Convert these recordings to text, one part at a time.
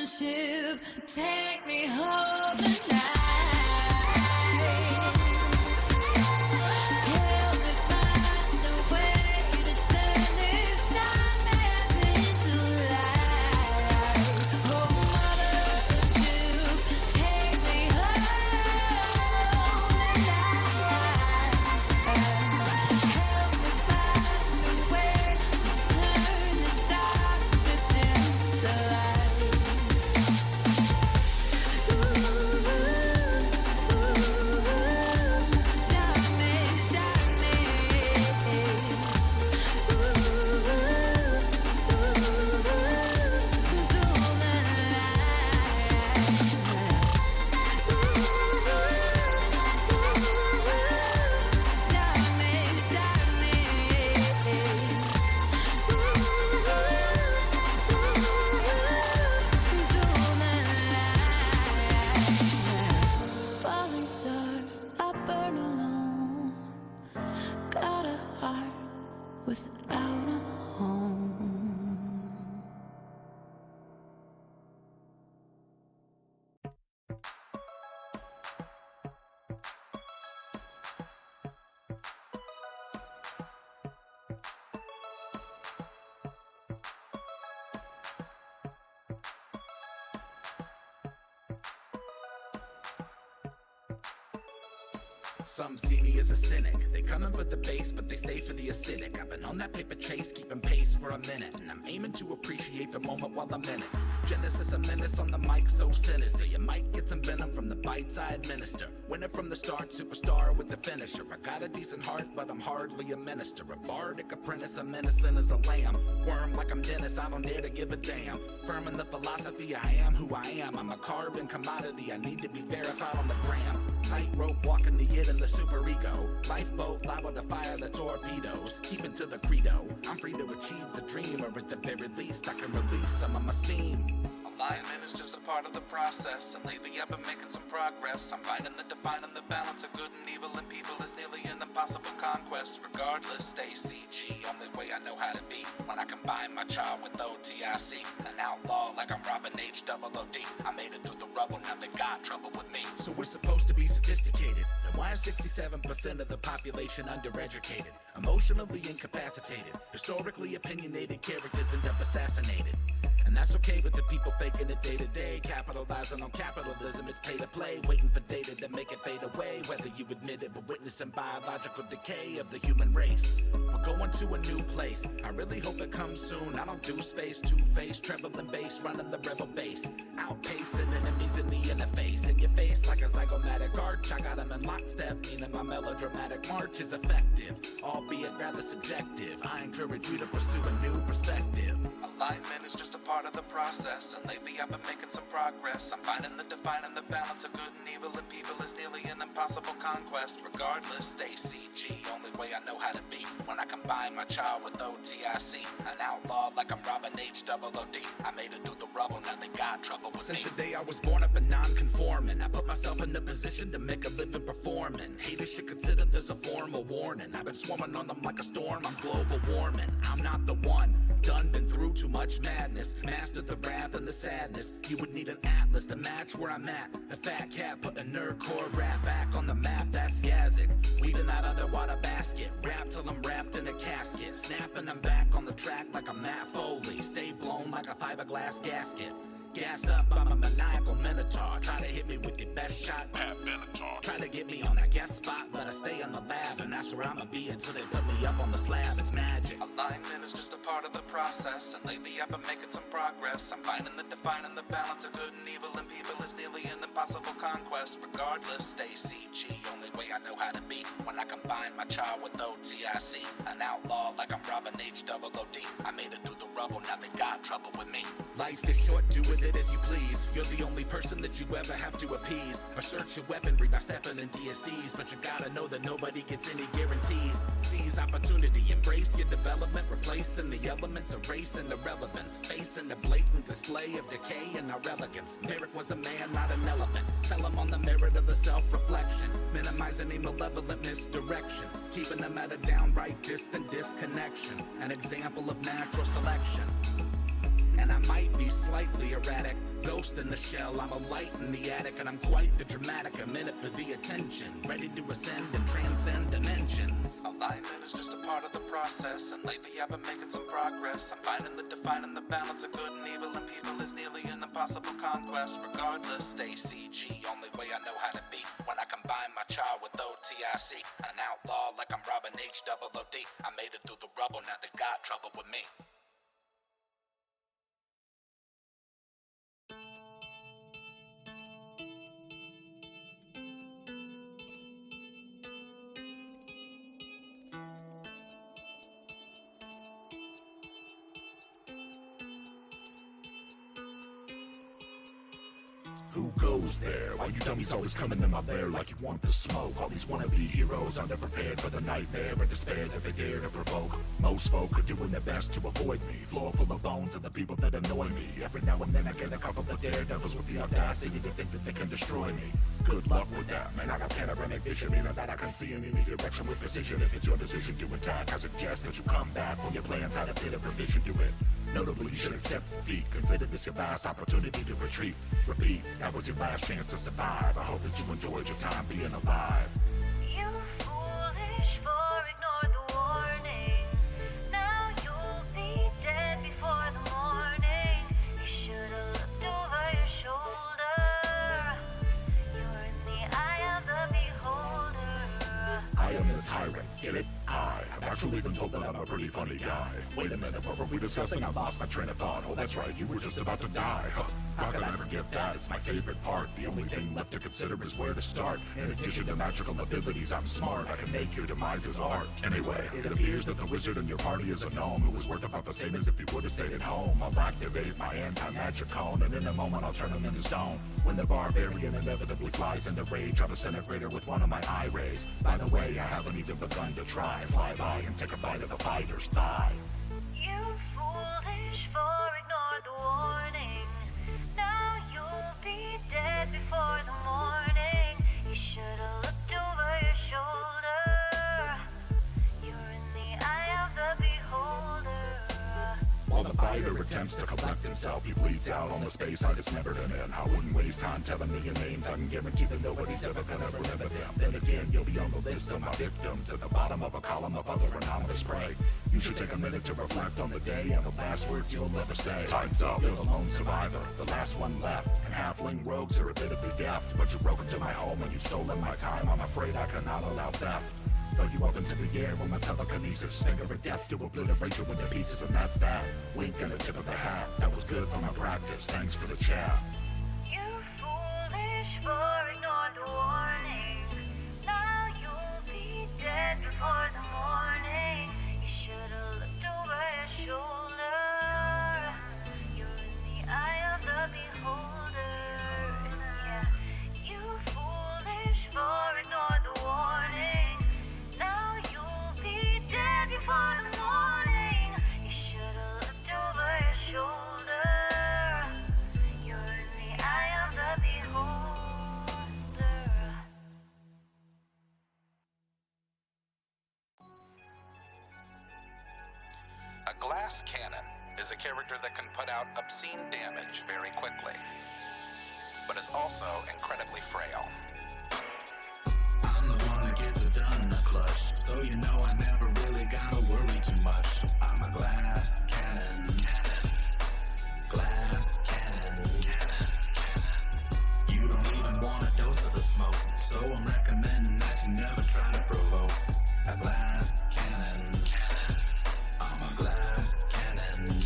ship, take me home tonight. Help me find a way to turn this nightmare into light. Oh, mother ship, take me home tonight. Help me find a way to turn this darkness into light. Falling star, I burn alone. Got a heart without a home. Some see me as a cynic. They come in for the base, but they stay for the acidic. I've been on that paper chase, keeping pace for a minute, and I'm aiming to appreciate the moment while I'm in it. Genesis a menace on the mic, so sinister. You might get some venom from the bites I administer. Winner from the start, superstar with the finisher. I got a decent heart, but I'm hardly a minister. A bardic apprentice, I'm innocent as a lamb. Worm like I'm Dennis, I don't dare to give a damn. Firm in the philosophy, I am who I am. I'm a carbon commodity, I need to be verified on the gram. Tightrope walking the id and the superego. Lifeboat liable to fire the torpedoes. Keeping to the credo, I'm free to achieve the dream, or at the very least I can release some of my steam. Alignment is just a part of the process, and lately I've been making some progress. I'm finding the defining the balance of good and evil in people is nearly an impossible conquest. Regardless, stay CG, only way I know how to be. When I combine my child with OTIC, an outlaw like I'm Robin H. Double OD. I made it through the rubble, now they got trouble with me. So we're supposed to be sophisticated. Then why is 67% of the population undereducated? Emotionally incapacitated. Historically opinionated characters end up assassinated. And that's okay with the people faking it day to day. Capitalizing on capitalism, it's pay to play. Waiting for data to make it fade away. Whether you admit it, but witnessing biological decay of the human race. We're going to a new place, I really hope it comes soon. I don't do space, two-faced, trembling bass, running the rebel base. Outpacing enemies in the interface. In your face like a zygomatic arch, I got them in lockstep, meaning my melodramatic march is effective, albeit rather subjective. I encourage you to pursue a new perspective. Alignment is just a part of the process, and lately I've been making some progress. I'm finding the defining the balance of good and evil in people is nearly an impossible conquest. Regardless, stay CG, only way I know how to be. When I combine my child with OTIC, an outlaw like I'm Robin H. Double OD. I made it through the rubble, now they got trouble with me. Since the day I was born, I've been non-conforming. I put myself in a position to make a living performing. Haters should consider this a form of warning. I've been swarming on them like a storm, I'm global warming. I'm not the one, done been through too much madness. Mastered the wrath and the sadness. You would need an atlas to match where I'm at. The fat cat put a nerdcore rap back on the map, that's Yazik. Weaving that underwater basket. Rap till I'm wrapped in a casket. Snapping I'm back on the track like a Matt Foley. Stay blown like a fiberglass gasket. Gassed up, I'm a maniacal minotaur. Try to hit me with your best shot, Minotaur. Try to get me on a guest spot, but I stay on the lab, and that's where I'ma be until they put me up on the slab. It's magic. Alignment is just a part of the process, and lately I've been making some progress. I'm finding the defining the balance of good and evil in people is nearly an impossible conquest. Regardless, stay CG, only way I know how to be. When I combine my child with OTIC, an outlaw like I'm Robin H. Double OD. I made it through the rubble, now they got trouble with me. Life is short, do with it as you please. You're the only person that you ever have to appease. Or search your weaponry by stepping in DSDs. But you gotta know that nobody gets any guarantees. Seize opportunity, embrace your development. Replacing the elements, erasing irrelevance. Facing the blatant display of decay and our elegance. Merrick was a man, not an elephant. Tell him on the merit of the self-reflection. Minimize any malevolent misdirection. Keeping them at a downright distant disconnection. An example of natural selection. And I might be slightly erratic. Ghost in the shell, I'm a light in the attic, and I'm quite the dramatic. I'm in it for the attention, ready to ascend and transcend dimensions. Alignment is just a part of the process, and lately I've been making some progress. I'm finding the defining the balance of good and evil, and people is nearly an impossible conquest. Regardless, stay CG, only way I know how to be. When I combine my char with OTIC, an outlaw like I'm Robin HOOD. I made it through the rubble, now they got trouble with me. Who goes there? Why you dummies always coming in my lair like you want the smoke? All these wannabe heroes underprepared for the nightmare and despair that they dare to provoke. Most folk are doing their best to avoid me. Floor full of bones of the people that annoy me. Every now and then I get a couple of daredevils with the audacity to think that they can destroy me. Good luck with that, man. I got panoramic vision, meaning that I can see in any direction with precision. If it's your decision to attack, I suggest that you come back when your plans had a bit of revision to it. Notably, you should accept defeat. Consider this your last opportunity to retreat. Repeat, that was your last chance to survive. I hope that you enjoyed your time being alive. You foolish for ignore the warning. Now you'll be dead before the morning. You should've looked over your shoulder. You're in the eye of the beholder. I am the tyrant, get it? I've actually been told that I'm a pretty funny guy. Wait a minute, what were we discussing? I lost my train of thought. Oh, that's right, you were just about to die. How could I forget that? It's my favorite part. The only thing left to consider is where to start. In addition to magical abilities, I'm smart. I can make your demise art. Anyway, it appears that the wizard in your party is a gnome who was worth about the same as if he would have stayed at home. I'll activate my anti-magic cone, and in a moment I'll turn him into stone. When the barbarian inevitably flies into rage, I'll disintegrate her with one of my eye rays. By the way, I haven't even begun to try. Fly by and take a bite of the fighter's thigh. You foolish for ignore the warning. Now you'll be dead before the morning. You should've looked over your shoulder. You're in the eye of the beholder. While the fighter attempts to collect himself, he bleeds out on the space I dismembered him in. I wouldn't waste time telling me your names. I can guarantee that nobody's ever gonna remember them. Then again, you'll be on the list of my victims at the bottom of a column of other anonymous prey. You should take a minute to reflect on the day and the last words you'll ever say. Time's up, you're the lone survivor, the last one left. And halfling rogues are admittedly deft, but you broke into my home and you've stolen my time. I'm afraid I cannot allow theft. Throw you up into the air with my telekinesis. Stinger of death to obliterate you into pieces, and that's that. Wink and a tip of the hat. That was good for my practice. Thanks for the chat. You foolish for ignore the warning. Now you'll be dead before the morning. You should've looked over your shoulder. You're in the eye of the beholder. Yeah. You foolish for ignore the warning. Now you'll be dead before the morning. You should've looked over your shoulder. You're in the eye of the beholder. A glass cannon is a character that can put out obscene damage very quickly, but is also incredibly frail. I'm the one that gets it done in the clutch, so you know I never really gotta worry too much. I'm a glass cannon, glass cannon. You don't even want a dose of the smoke, so I'm recommending that you never try to provoke. A glass cannon, I'm a glass cannon.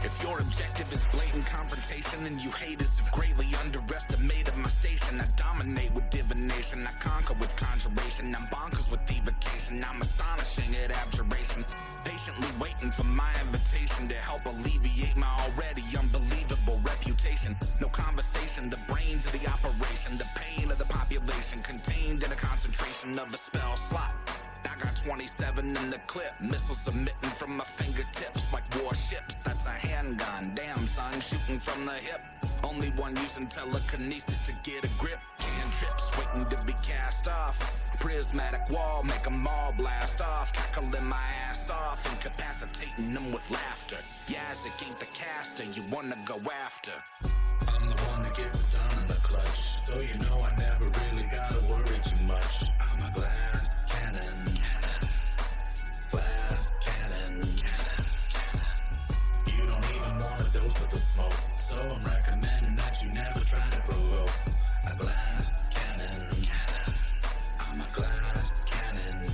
If your objective is blatant confrontation, then you haters have greatly underestimated my station. I dominate with divination, I conquer with conjuration. I'm bonkers with evocation, I'm astonishing at abjuration. Patiently waiting for my invitation to help alleviate my already unbelievable reputation. No conversation, the brains of the operation, the pain of the population contained in a concentration of a spell slot. I got 27 in the clip, missiles emitting from my fingertips like warships. That's a handgun, damn son, shooting from the hip. Only one using telekinesis to get a grip. Cantrips waiting to be cast off. Prismatic wall, make 'em all blast off. Cackling my ass off, incapacitating them with laughter. Yaz cause it ain't the caster you wanna go after. I'm the one that gets it done in the clutch, so you know I never really gotta worry too much. I'm a glass cannon, glass cannon. You don't even want a dose of the smoke, so I'm recommending that you never try to provoke. A glass cannon, I'm a glass cannon.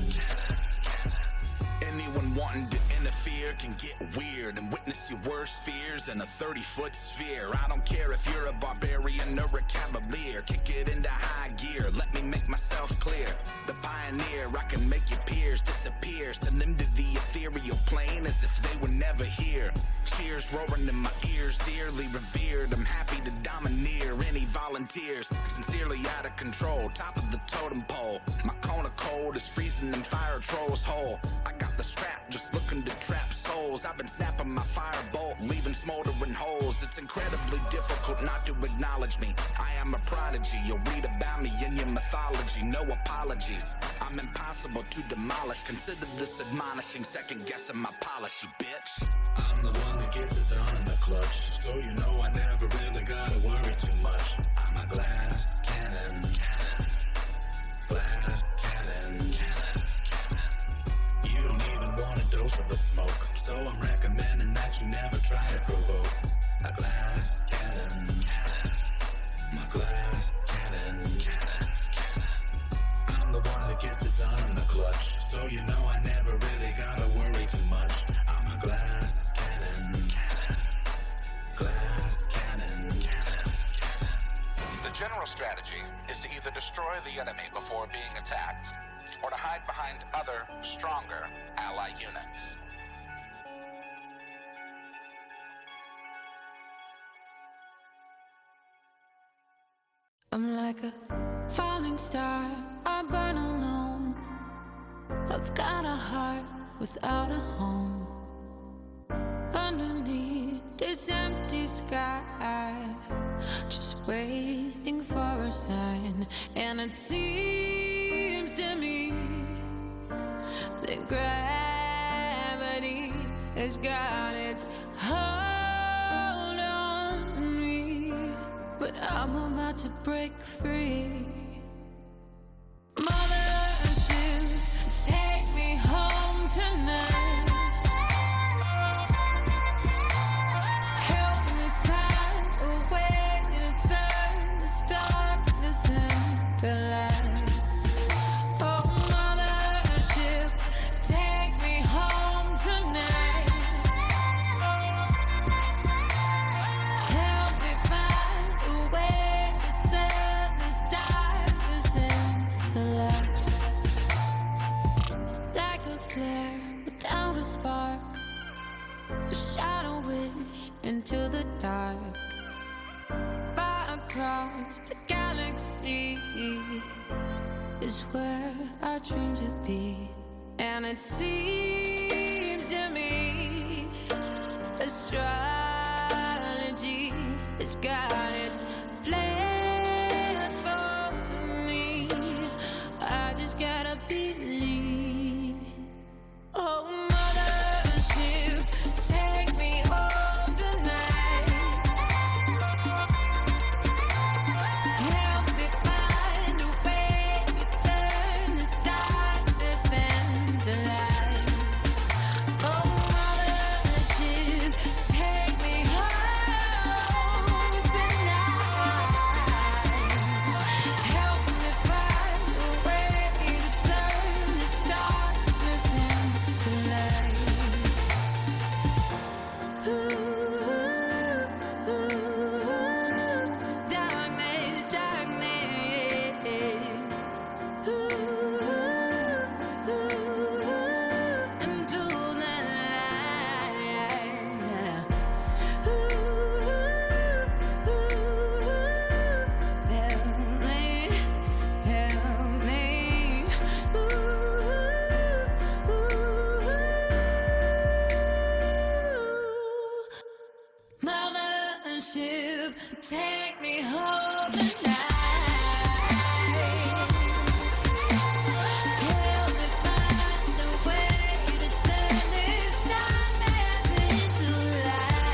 Anyone wanting to interfere can get weird and witness your worst fears in a 30-foot sphere. I don't care if you're a barbarian or a cavalier. Kick it into high gear, let me make myself clear. The pioneer, I can make your peers disappear. Send them to the ethereal plane as if they were never here. Cheers roaring in my ears, dearly revered. I'm happy to domineer any volunteers. Sincerely out of control, top of the totem pole. My cone of cold is freezing them fire trolls whole. I got the strap, just looking to trap souls. I've been snapping my firebolt, leaving smoldering holes. It's incredibly difficult not to acknowledge me. I am a prodigy, you'll read about me in your mythology. No apologies, I'm impossible to demolish. Consider this admonishing, second guessing my polish, you bitch. I'm the one that gets it done in the clutch, so you know I never really gotta worry too much. I'm a glass cannon, glass cannon. You don't even want a dose of the smoke, so I'm recommending that you never try to provoke. A glass cannon, my glass cannon. I'm the one that gets it done in the clutch, so you know I never really gotta worry too much. I'm a glass cannon, glass cannon. The general strategy is to either destroy the enemy before being attacked, or to hide behind other, stronger ally units. I'm like a falling star, I burn alone. I've got a heart without a home. Underneath this empty sky, just waiting for a sign. And it seems to me that gravity has got its hold on me, but I'm about to break free. Mothership, take me home tonight. Help me find a way to turn this darkness into light. Oh, mothership, take me home tonight. Help me find a way to turn this darkness into light. Like a flare without a spark, a shadow wish into the dark. Far across the galaxy is where I dream to be. And it seems to me astrology has got its plans for me. I just gotta believe. Oh, mothership, take me home tonight. Help me find a way to turn this darkness into light. Oh, mothership, take me home tonight. Help me find a way to turn this darkness into light. Darkness, darkness. Into the light. Help me, help me. Mothership, take me home tonight. Help me find a way to turn this darkness into light.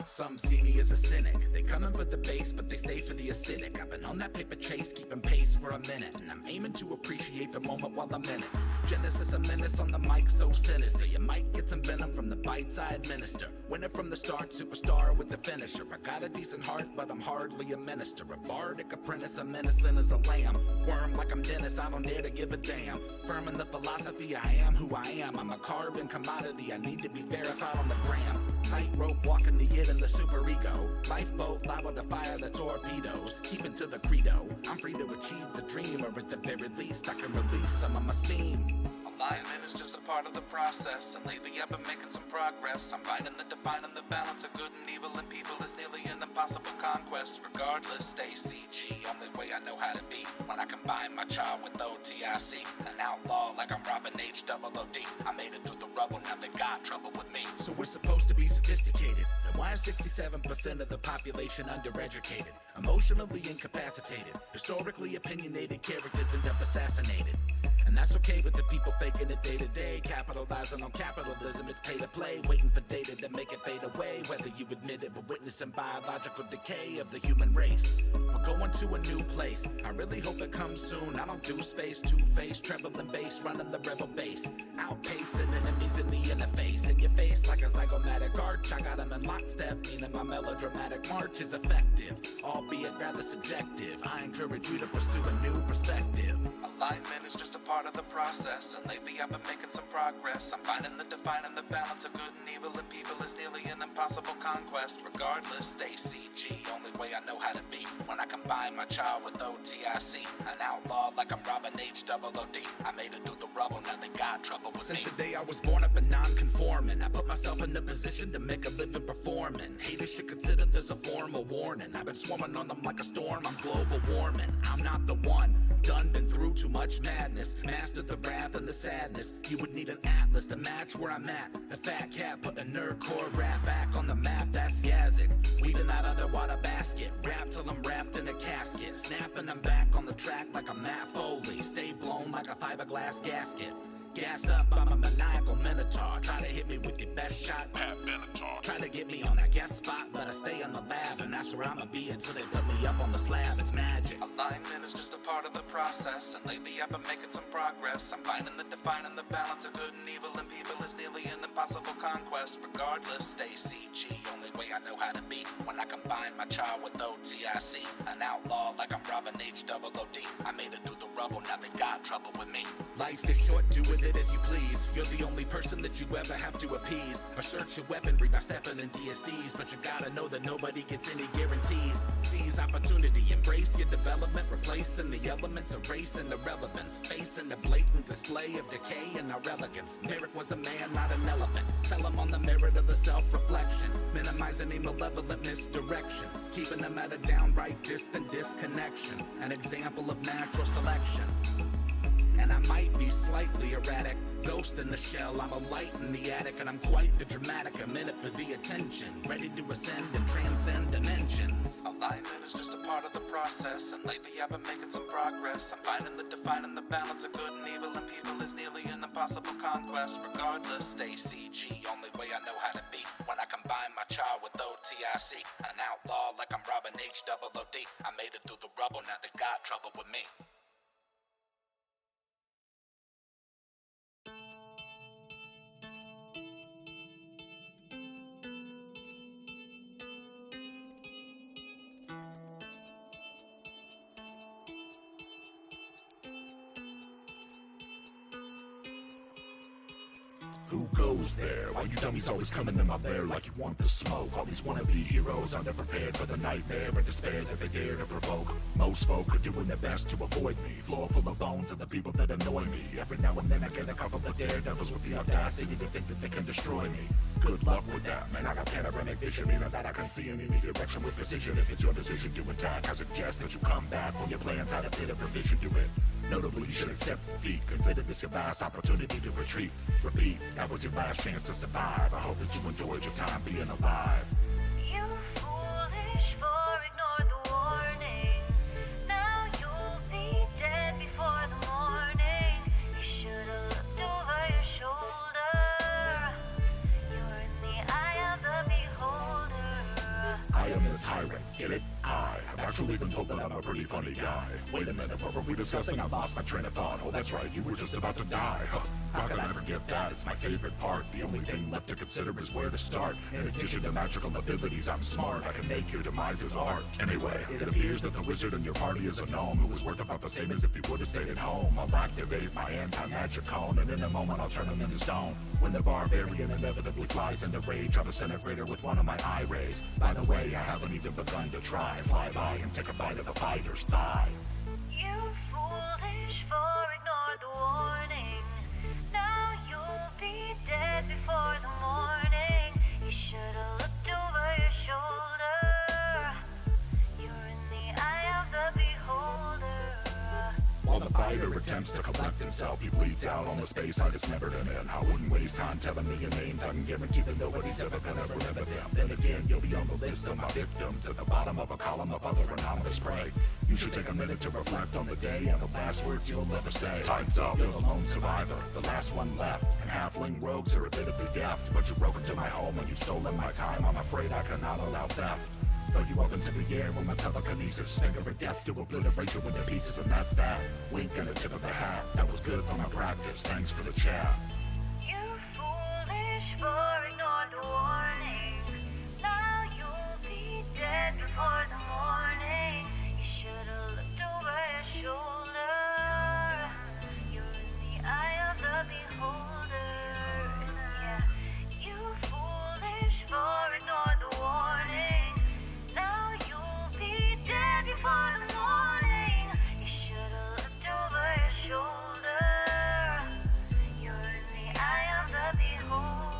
Some see me as a cynic. They come in for the base, but they stay for the acidic. I've been on that paper chase, keeping pace for a minute, and I'm aiming to appreciate the moment while I'm in it. Genesis a menace on the mic, so sinister. You might get some venom from the bites I administer. Winner from the start, superstar with the finisher. I got a decent heart, but I'm hardly a minister. A bardic apprentice, I'm innocent as a lamb. Worm like I'm Dennis, I don't dare to give a damn. Firm in the philosophy, I am who I am. I'm a carbon commodity, I need to be verified on the gram. Tightrope walking the id and the superego. Lifeboat liable to fire the torpedoes. Keeping to the credo, I'm free to achieve the dream, or at the very least I can release some of my steam. Alignment is just a part of the process, and lately I've been making some progress. I'm finding the defining the balance of good and evil in people is nearly an impossible conquest. Regardless, stay CG, only way I know how to be. When I combine my child with OTIC, an outlaw like I'm Robin H-double-O-D. I made it through the rubble, now they got trouble with me. So we're supposed to be sophisticated, then why is 67% of the population undereducated? Emotionally incapacitated, historically opinionated characters end up assassinated. And that's okay with the people faking it day to day, capitalizing on capitalism. It's pay to play, waiting for data to make it fade away. Whether you admit it, we're witnessing biological decay of the human race. We're going to a new place, I really hope it comes soon. I don't do space, two-faced, treble and bass, running the rebel base, outpacing enemies in the interface. In your face like a zygomatic arch, I got them in lockstep, meaning my melodramatic march is effective, albeit rather subjective. I encourage you to pursue a new perspective. Alignment is just a part of the process, and lately I've been making some progress. I'm finding the defining the balance of good and evil in people is nearly an impossible conquest. Regardless, stay CG, only way I know how to be. When I combine my child with OTIC, an outlaw like I'm Robin H-double-O-D. I made it through the rubble, now they got trouble with me. Since the day I was born, I've been non-conforming. I put myself in a position to make a living performing. Haters should consider this a form of warning. I've been swarming on them like a storm, I'm global warming. I'm not the one, done been through too much madness. Mastered the wrath and the sadness. You would need an atlas to match where I'm at. The fat cat put a nerdcore rap back on the map, that's Yazzik. Weaving that underwater basket, rap till I'm wrapped in a casket. Snapping I'm back on the track like I'm Matt Foley. Stay blown like a fiberglass gasket. Gassed up, I'm a maniacal minotaur. Try to hit me with your best shot, Pat Benatar. Try to get me on that guest spot, but I stay on the lab, and that's where I'ma be until they put me up on the slab. It's magic. Alignment is just a part of the process, and lately I've been making some progress. I'm finding the defining the balance of good and evil in people is nearly an impossible conquest. Regardless, stay CG, only way I know how to be. When I combine my child with OTIC, an outlaw like I'm Robin H-double-O-D. I made it through the rubble, now they got trouble with me. Life is short, do with it as you please. You're the only person that you ever have to appease or search your weaponry by stepping in DSDs, but you gotta know that nobody gets any guarantees. Seize opportunity, embrace your development, replacing the elements, erasing irrelevance, facing the blatant display of decay and our elegance. Merrick was a man, not an elephant. Tell him on the merit of the self-reflection, minimize any malevolent misdirection, keeping them at a downright distant disconnection, an example of natural selection. And I might be slightly erratic, ghost in the shell, I'm a light in the attic, and I'm quite the dramatic, a minute for the attention, ready to ascend and transcend dimensions. Alignment is just a part of the process, and lately I've been making some progress. I'm finding the defining the balance of good and evil in people is nearly an impossible conquest. Regardless, stay CG, only way I know how to be. When I combine my child with OTIC, an outlaw like I'm Robin H-double-O-D. I made it through the rubble, now they got trouble with me. Who goes there? Why you dummies always coming in my lair like you want the smoke? All these wannabe heroes underprepared for the nightmare and despair that they dare to provoke. Most folk are doing their best to avoid me. Floor full of bones and the people that annoy me. Every now and then I get a couple of daredevils with the audacity to think that they can destroy me. Good luck with that, man. I got panoramic vision, meaning that I can see in any direction with precision. If it's your decision to attack, I suggest that you come back when your plans had a bit of revision to it. Notably, you should accept defeat. Consider this your last opportunity to retreat. Repeat, that was your last chance to survive. I hope that you enjoyed your time being alive. You foolish for ignore the warning. Now you'll be dead before the morning. You should've looked over your shoulder. You're in the eye of the beholder. tyrant. Get it? I have actually been told that I'm a pretty funny guy. Wait a minute, what were we discussing? I lost my train of thought. Oh, that's right, you were just about to die. How can I forget that? It's my favorite part. The only thing left to consider is where to start. In addition to magical abilities, I'm smart. I can make your demise art. Anyway, it appears that the wizard in your party is a gnome who was worth about the same as if he would have stayed at home. I'll activate my anti-magic cone, and in a moment I'll turn him into stone. When the barbarian inevitably flies into rage, I'll disintegrate her with one of my eye rays. By the way, I haven't even begun to try. Fly by and take a bite of a fighter's thigh. You foolish for ignore the warning. Now you'll be dead before the morning. You should've looked over your shoulder. You're in the eye of the beholder. While the fighter attempts to collect himself, he bleeds out on the space I dismembered him in. I wouldn't waste time telling me your names. I can guarantee that nobody's ever gonna remember them. Then again, you'll be on the list of my victims at the bottom of a column of other anomalous prey. You should take a minute to reflect on the day and the last words you'll ever say. Time's up. You're the lone survivor, the last one left. And halfling rogues are admittedly deaf, but you broke into my home and you've stolen my time. I'm afraid I cannot allow theft. Throw you up into the air with my telekinesis. Finger of death to obliterate you into pieces, and that's that. Wink and a tip of the hat. That was good for my practice. Thanks for the chat. You foolish for ignore the warning. Now you'll be dead before the morning. You should've looked over your shoulder. You're in the eye of the beholder. Yeah, you foolish for ignore the warning. Now you'll be dead before the morning. You should've looked over your shoulder. You're in the eye of the beholder.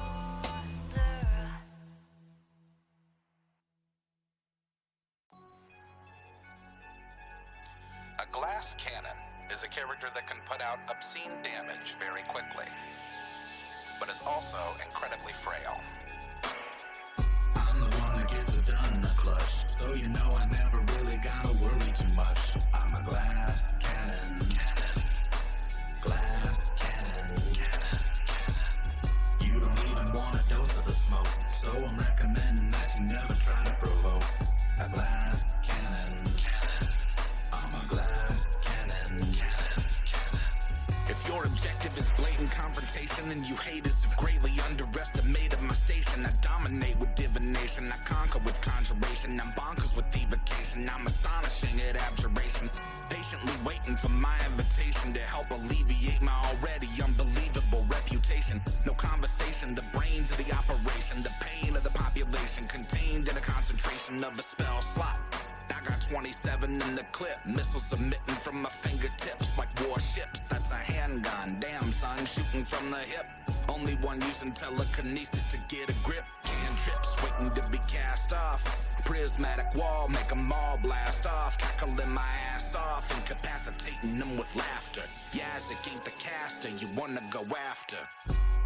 A glass cannon is a character that can put out obscene damage very quickly, but is also incredibly frail. I'm the one that gets it done in the clutch, so you know I never really gotta worry too much. I'm a glass cannon, glass cannon. You don't even want a dose of the smoke, so I'm recommending that you never try to provoke. A glass cannon, I'm a glass cannon. If your objective is blatant confrontation, then you haters have greatly underestimated my station. I dominate with divination, I conquer with conjuration. I'm bonkers with evocation, I'm astonishing at abjuration. Patiently waiting for my invitation to help alleviate my already unbelievable reputation. No conversation, the brains of the operation, the pain of the population contained in a concentration of a spell slot. I got 27 in the clip, missiles emitting from my fingertips like warships. That's a handgun, damn son, shooting from the hip. Only one using telekinesis to get a grip. Cantrips waiting to be cast off. Prismatic wall, make 'em all blast off. Cackling my ass off, incapacitating them with laughter. Yazzik ain't the caster you wanna go after.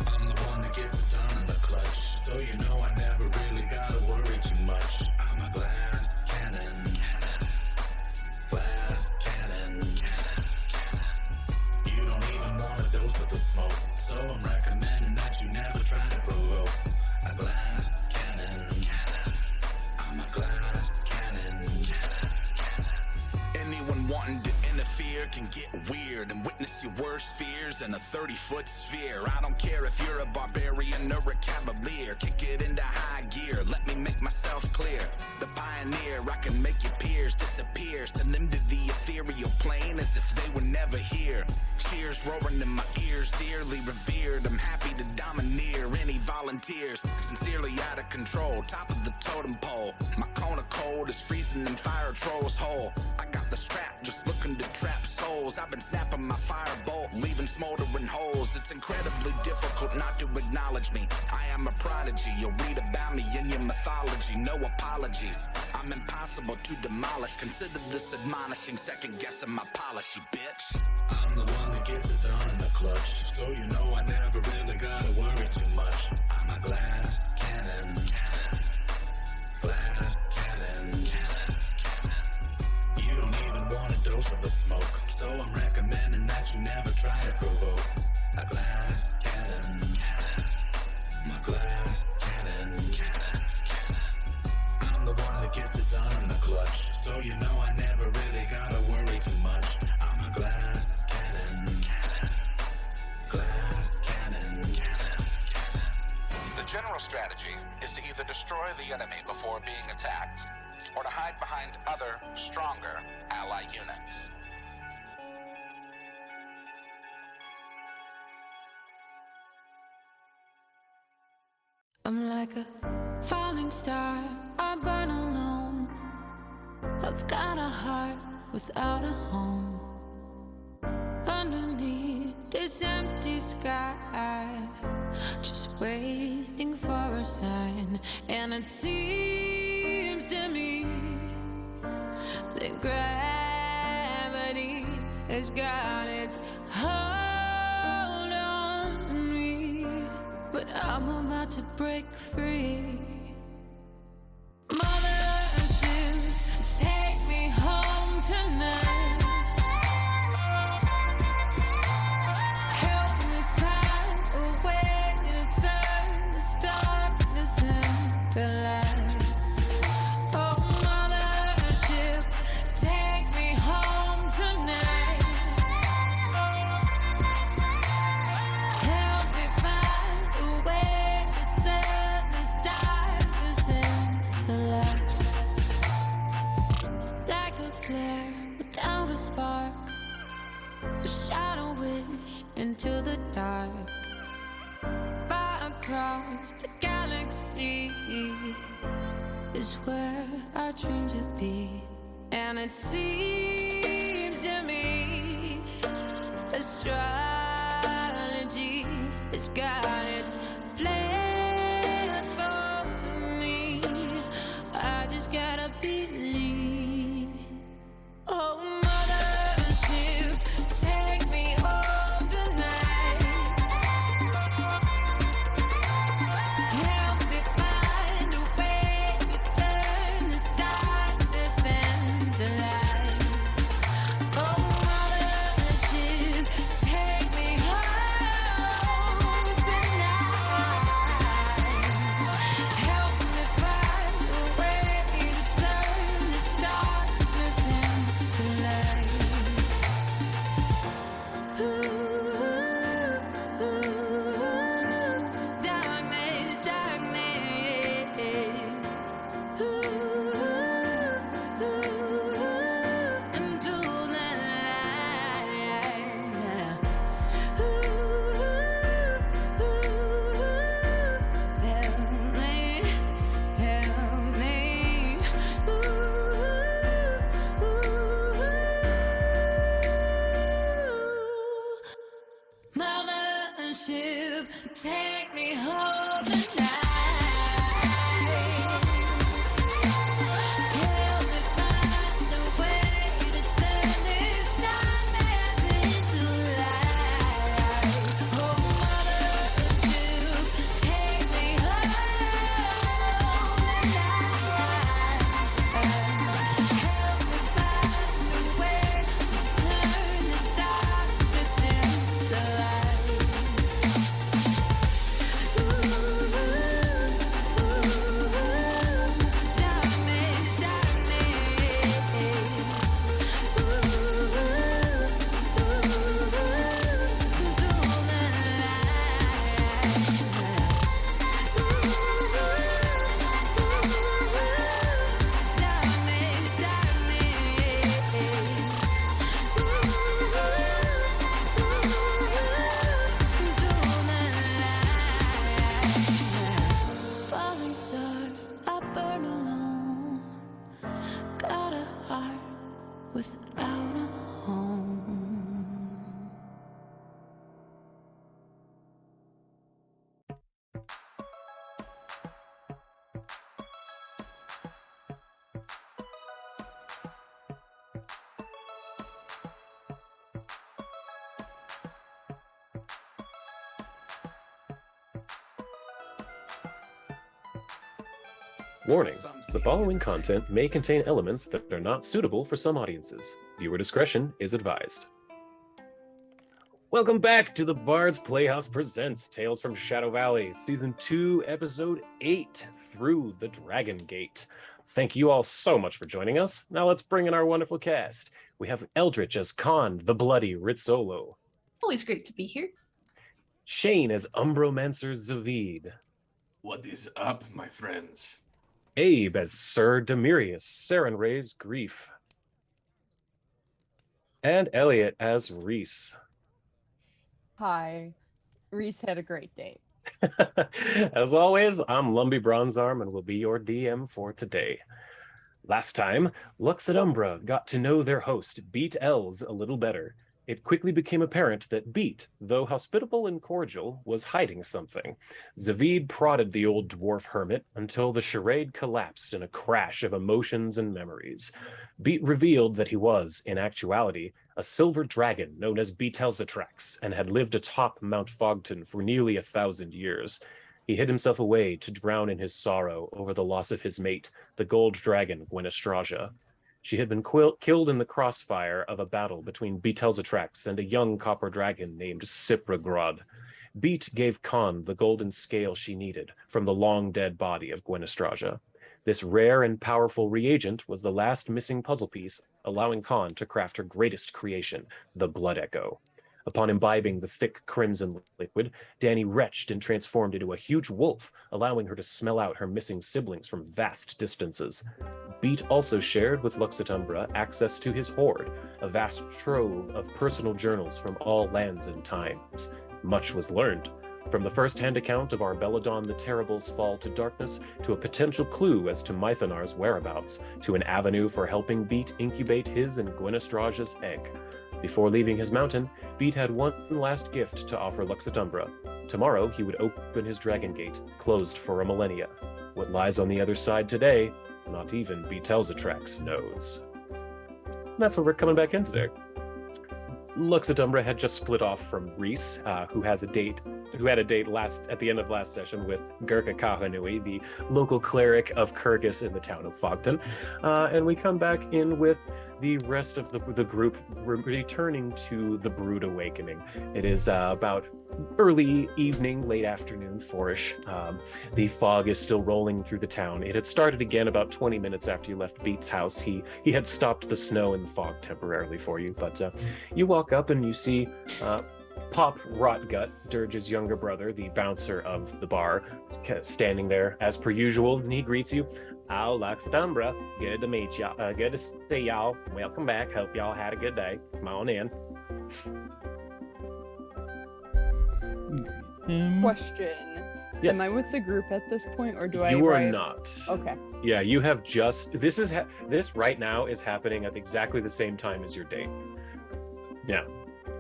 I'm the one that gets it done in the clutch, so you know I never really gotta worry too much. I'm a glass cannon, glass cannon. You don't even want a dose of the smoke, so I'm recommending that you never try to provoke. A glass cannon, I'm a glass cannon. Anyone wanting to interfere can get weird and witness your worst fears in a 30-foot sphere. I don't care if you're a barbarian or a cavalier. Kick it into high gear, let me make myself clear. The pioneer, I can make your peers disappear. Send them to the ethereal plane as if they were never here. Cheers roaring in my ears, dearly revered. I'm happy to domineer any volunteers. Sincerely out of control, top of the totem pole. My cone of cold is freezing them fire trolls whole. I got the strap, just looking to trap souls. I've been snapping my firebolt, leaving smoldering holes. It's incredibly difficult not to acknowledge me. I am a prodigy, you'll read about me in your mythology. No apologies, I'm impossible to demolish. Consider this admonishing, second guessing my polish, you bitch. I'm the one that gets it done in the clutch, so you know I never really gotta worry too much. I'm a glass cannon, glass cannon. You don't even want a dose of the smoke, so I'm recommending that you never try to provoke. A glass cannon, my glass cannon. I'm the one that gets it done. general strategy is to either destroy the enemy before being attacked, or to hide behind other, stronger ally units. I'm like a falling star, I burn alone. I've got a heart without a home. Underneath this empty sky, just waiting for a sign. And it seems to me that gravity has got its hold on me, but I'm about to break free. Mothership, take me home tonight. Help me find a way to turn this darkness into light. Oh, mothership, take me home tonight. Help me find a way to turn this darkness into light. Like a flare without a spark, a shadow wish into the dark. Far across the galaxy is where I dream to be. And it seems to me astrology has got its plans for me. I just gotta believe. Oh, mothership, take me home tonight. Help me find a way to turn this darkness into light. Oh, mothership, take me home tonight. Help me find a way to turn this darkness into light. Darkness, darkness. Into the light. Help me, help me. Mothership, take me home tonight. Help me find a way to turn this darkness into light. Oh, mothership, take me home tonight. Help me find a way to turn this darkness into light. Falling star, I burn alone. Got a heart without a home. Warning: the following content may contain elements that are not suitable for some audiences. Viewer discretion is advised. Welcome back to the Bard's Playhouse Presents Tales from Shadow Valley, Season 2, Episode 8, Through the Dragon Gate. Thank you all so much for joining us. Now let's bring in our wonderful cast. We have Eldritch as Khan, the Bloody Rizzolo. Always great to be here. Shane as Umbromancer Zavid. What is up, my friends? Abe as Sir Demirius, Sarenrae's Grief. And Elliot as Reese. Hi. Reese had a great day. As always, I'm Lumbee Bronzearm and will be your DM for today. Last time, Lux Et Umbra got to know their host, Beat Els, a little better. It quickly became apparent that Beat, though hospitable and cordial, was hiding something. Zavid prodded the old dwarf hermit until the charade collapsed in a crash of emotions and memories. Beat revealed that he was, in actuality, a silver dragon known as Betelzetrax and had lived atop Mount Fogton for nearly 1,000 years. He hid himself away to drown in his sorrow over the loss of his mate, the gold dragon Gwenestraja. She had been killed in the crossfire of a battle between Betelzetrax and a young copper dragon named Cipragrod. Beat gave Khan the golden scale she needed from the long-dead body of Gwenestraja. This rare and powerful reagent was the last missing puzzle piece, allowing Khan to craft her greatest creation, the Blood Echo. Upon imbibing the thick crimson liquid, Dani retched and transformed into a huge wolf, allowing her to smell out her missing siblings from vast distances. Beat also shared with Lux Et Umbra access to his hoard, a vast trove of personal journals from all lands and times. Much was learned, from the first-hand account of Arbelladon the Terrible's fall to darkness, to a potential clue as to Mythanar's whereabouts, to an avenue for helping Beat incubate his and Gwenestraja's egg. Before leaving his mountain, Beat had one last gift to offer Lux Et Umbra. Tomorrow he would open his dragon gate, closed for a millennia. What lies on the other side today, not even Betelzetrax knows. And that's where we're coming back in today. Lux Et Umbra had just split off from Reese, who had a date at the end of last session with Gurka Kahanui, the local cleric of Kyrgyz in the town of Fogton. And we come back in with the rest of the group returning to the Brood Awakening. It is about early evening, late afternoon, 4-ish. The fog is still rolling through the town. It had started again about 20 minutes after you left Beat's house. He had stopped the snow and the fog temporarily for you, but you walk up and you see Pop Rotgut, Dirge's younger brother, the bouncer of the bar, standing there as per usual, and he greets you. Oh, Lux Et Umbra, good to meet y'all. Good to see y'all. Welcome back. Hope y'all had a good day. Come on in. Question. Yes. Am I with the group at this point, or do I You are arrive? not. Okay. Yeah, you have just. This right now is happening at exactly the same time as your date. Yeah.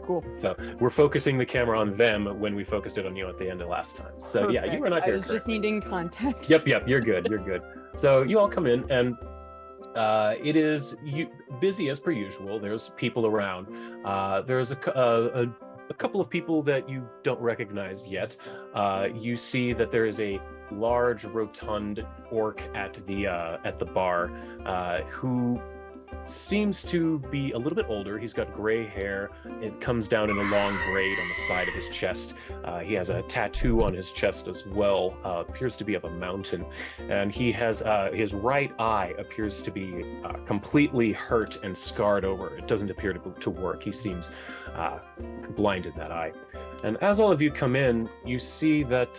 Cool. So we're focusing the camera on them when we focused it on you at the end of last time. So Perfect. yeah, you were not here. I was just needing context. Yep, you're good. You're good. So you all come in, and it is busy as per usual. There's people around. There's a couple of people that you don't recognize yet. You see that there is a large, rotund orc at the bar who seems to be a little bit older. He's got gray hair. It comes down in a long braid on the side of his chest. He has a tattoo on his chest as well, appears to be of a mountain. And he has his right eye appears to be completely hurt and scarred over. It doesn't appear to work. He seems blind in that eye. And as all of you come in, you see that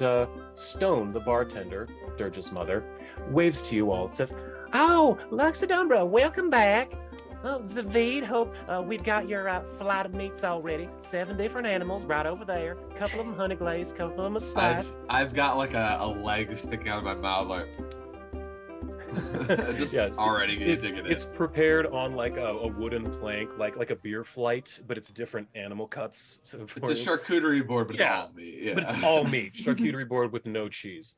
Stone, the bartender, Dirge's mother, waves to you all. It says, "Oh, Lux Et Umbra, welcome back. Oh, Zavid, hope we've got your flight of meats already. 7 different animals right over there. A couple of them honey glazed, couple of them sliced." I've got like a leg sticking out of my mouth, like just already digging it. It's prepared on like a wooden plank, like a beer flight, but it's different animal cuts. So it's a charcuterie board, but it's all meat. Yeah. But it's all meat. Charcuterie board with no cheese.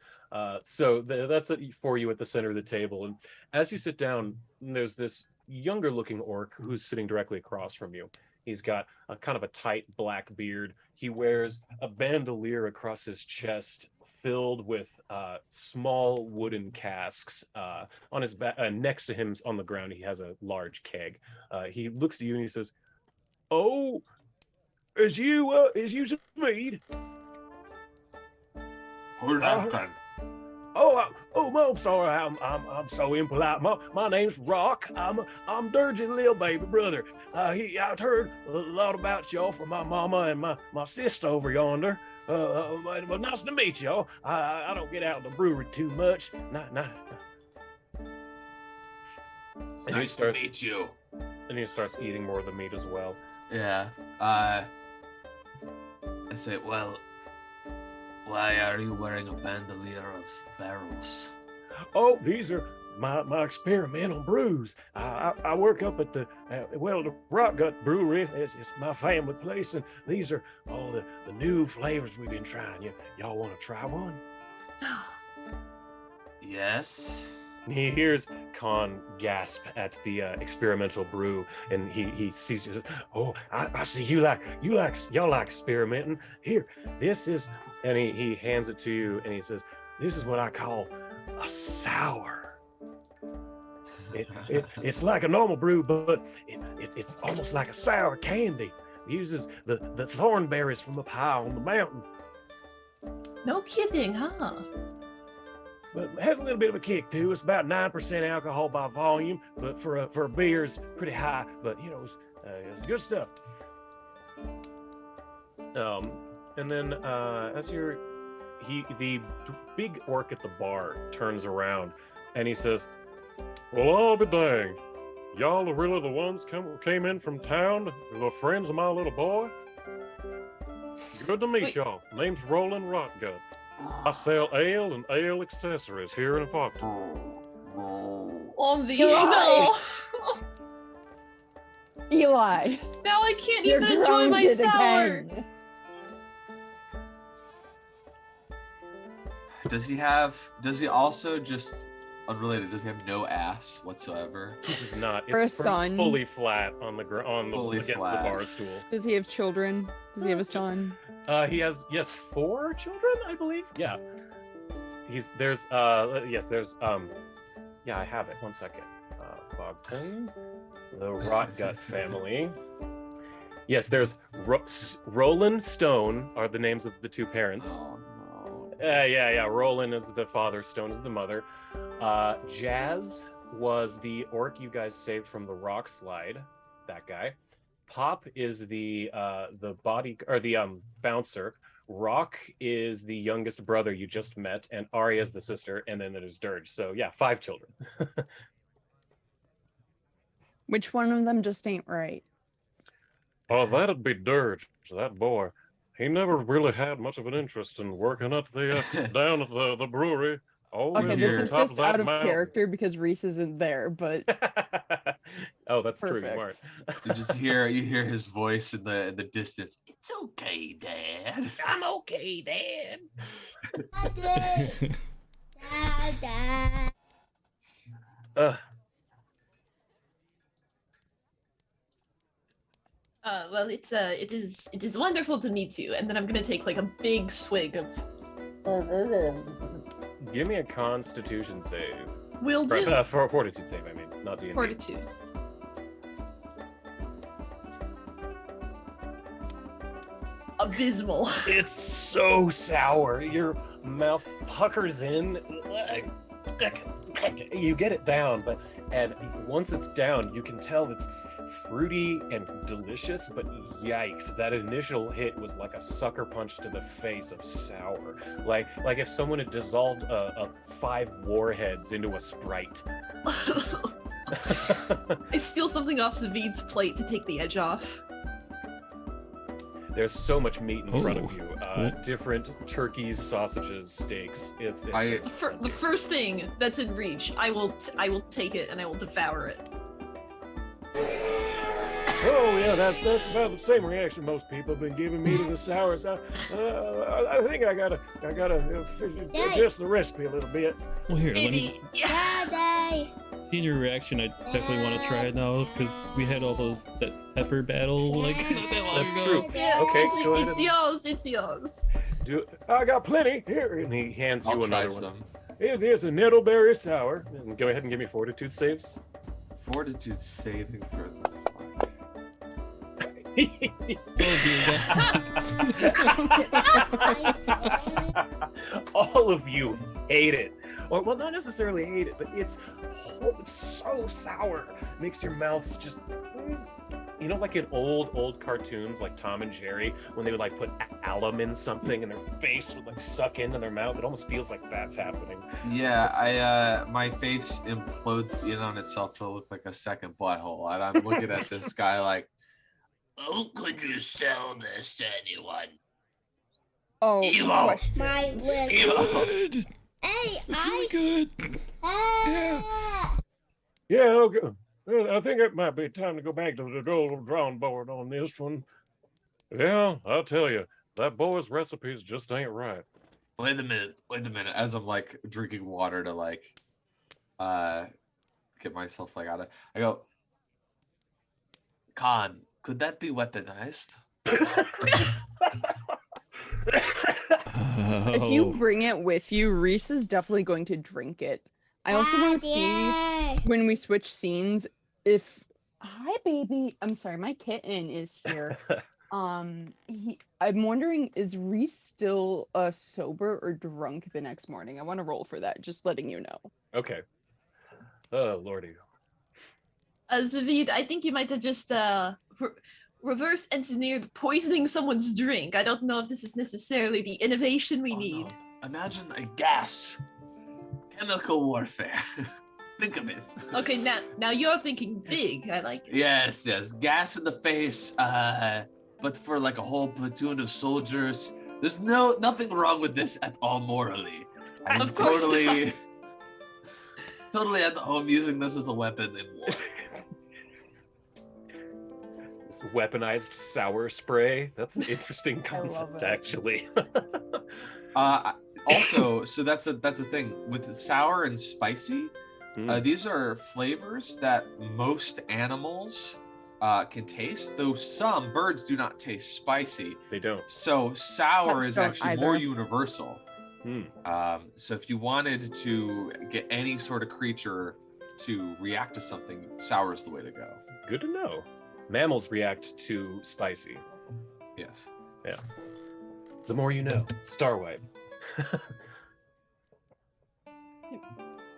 So that's it for you at the center of the table. And as you sit down, there's this younger looking orc who's sitting directly across from you. He's got a kind of a tight black beard. He wears a bandolier across his chest filled with small wooden casks. On his back, next to him on the ground, he has a large keg. He looks at you and he says, "Oh, is you Zavid?" Who's asking? I'm sorry. I'm so impolite. My name's Rock. I'm Dirge's little baby brother. I've heard a lot about y'all from my mama and my sister over yonder. Well, nice to meet y'all. I don't get out of the brewery too much. Nah. And Nice to meet you. And he starts eating more of the meat as well. Yeah. I say, well, why are you wearing a bandolier of barrels? Oh, these are my experimental brews. I work up at the Rock Gut Brewery. It's my family place, and these are all the new flavors we've been trying. Y'all want to try one? Yes. He hears Khan gasp at the experimental brew, and he sees you. Oh, I see y'all like experimenting. Here, this is, and he hands it to you, and he says, "This is what I call a sour. It's like a normal brew, but it's almost like a sour candy. It uses the thornberries from up high on the mountain. No kidding, huh? But it has a little bit of a kick too. It's about 9% alcohol by volume, but for a beer, it's pretty high. But it's good stuff." And then the big orc at the bar turns around, and he says, "Well, I'll be danged. Y'all are really the ones came in from town, the friends of my little boy? Good to meet y'all. Name's Roland Rotgut. I sell ale and ale accessories here in Fogton." On the no. Eli. Now I can't You're even enjoy my grounded sour. again. Does he also just unrelated? Does he have no ass whatsoever? It is not. Or a It's son. fully flat on the Fully against flat. the bar stool. Does he have children? Does he have a son? He has 4 children, I believe. Yeah. I have it. 1 second. Fogton, the Rotgut family. Yes, there's Roland Stone are the names of the 2 parents. Oh no. Yeah. Roland is the father, Stone is the mother. Jazz was the orc you guys saved from the rock slide. That guy. Pop is the body or the bouncer. Rock is the youngest brother you just met, and Arya is the sister, and then there's Dirge. So yeah, 5 children. Which one of them just ain't right? Oh, that'd be Dirge. That boy. He never really had much of an interest in working up the down at the brewery. Always Okay, on this is top just that out of mountain. character because Reese isn't there, but Oh, that's true. You perfect. aren't. You hear his voice in the distance. It's okay, Dad. I'm okay, Dad. Well, it is wonderful to meet you. And then I'm gonna take like a big swig of. Give me a Constitution save. Will do. For Fortitude save, I mean, not D&D. Fortitude. Abysmal. It's so sour. Your mouth puckers in. You get it down, and once it's down, you can tell it's fruity and delicious, but yikes, that initial hit was like a sucker punch to the face of sour. Like if someone had dissolved 5 warheads into a Sprite. I steal something off Savid's plate to take the edge off. There's so much meat in front of you. Different turkeys, sausages, steaks. The first thing that's in reach, I will take it and I will devour it. Oh yeah, that's about the same reaction most people have been giving me to the sours. I think I gotta adjust the recipe a little bit. Well, here, let me. Maybe, yeah. Seeing your reaction, I definitely want to try it now because we had all that pepper battle like not that long That's ago. true. Yeah, Okay, go ahead. it's yours. I got plenty here, and he hands you I'll try another one. some. It's a nettleberry sour. And go ahead and give me Fortitude saves. Fortitude saving throw. All of you hate it. or well, not necessarily hate it, but it's so sour. Makes your mouth just, you know, like in old cartoons like Tom and Jerry, when they would like put alum in something and their face would like suck into their mouth. It almost feels like that's happening. Yeah, my face implodes in on itself to look like a second butthole, and I'm looking at this guy like, "Oh, could you sell this to anyone?" Oh, Evo. question. My list. Good. Hey, It's really good. Yeah. Yeah, okay. Well, I think it might be time to go back to the old drawing board on this one. Yeah, I'll tell you, that boy's recipes just ain't right. Wait a minute. As I'm like drinking water to like get myself like out of, I go, Khan, could that be weaponized? If you bring it with you, Reese is definitely going to drink it. I also want to see when we switch scenes if hi baby, I'm sorry, my kitten is here. I'm wondering, is Reese still sober or drunk the next morning? I want to roll for that, just letting you know. Okay. Oh, lordy. Zavid, I think you might have just reverse engineered poisoning someone's drink. I don't know if this is necessarily the innovation we need. No. Imagine a gas. Chemical warfare. Think of it. Okay, now you're thinking big. I like it. Yes. Gas in the face, but for like a whole platoon of soldiers. There's nothing wrong with this at all morally. I'm Of course totally at home using this as a weapon in war. This weaponized sour spray. That's an interesting concept, actually. Also, so that's a thing with sour and spicy. These are flavors that most animals can taste, though some birds do not taste spicy. They don't. So sour is actually more either. universal. So if you wanted to get any sort of creature to react to something, sour is the way to go. Good to know. Mammals react to spicy. Yes. Yeah. The more you know. Starwipe.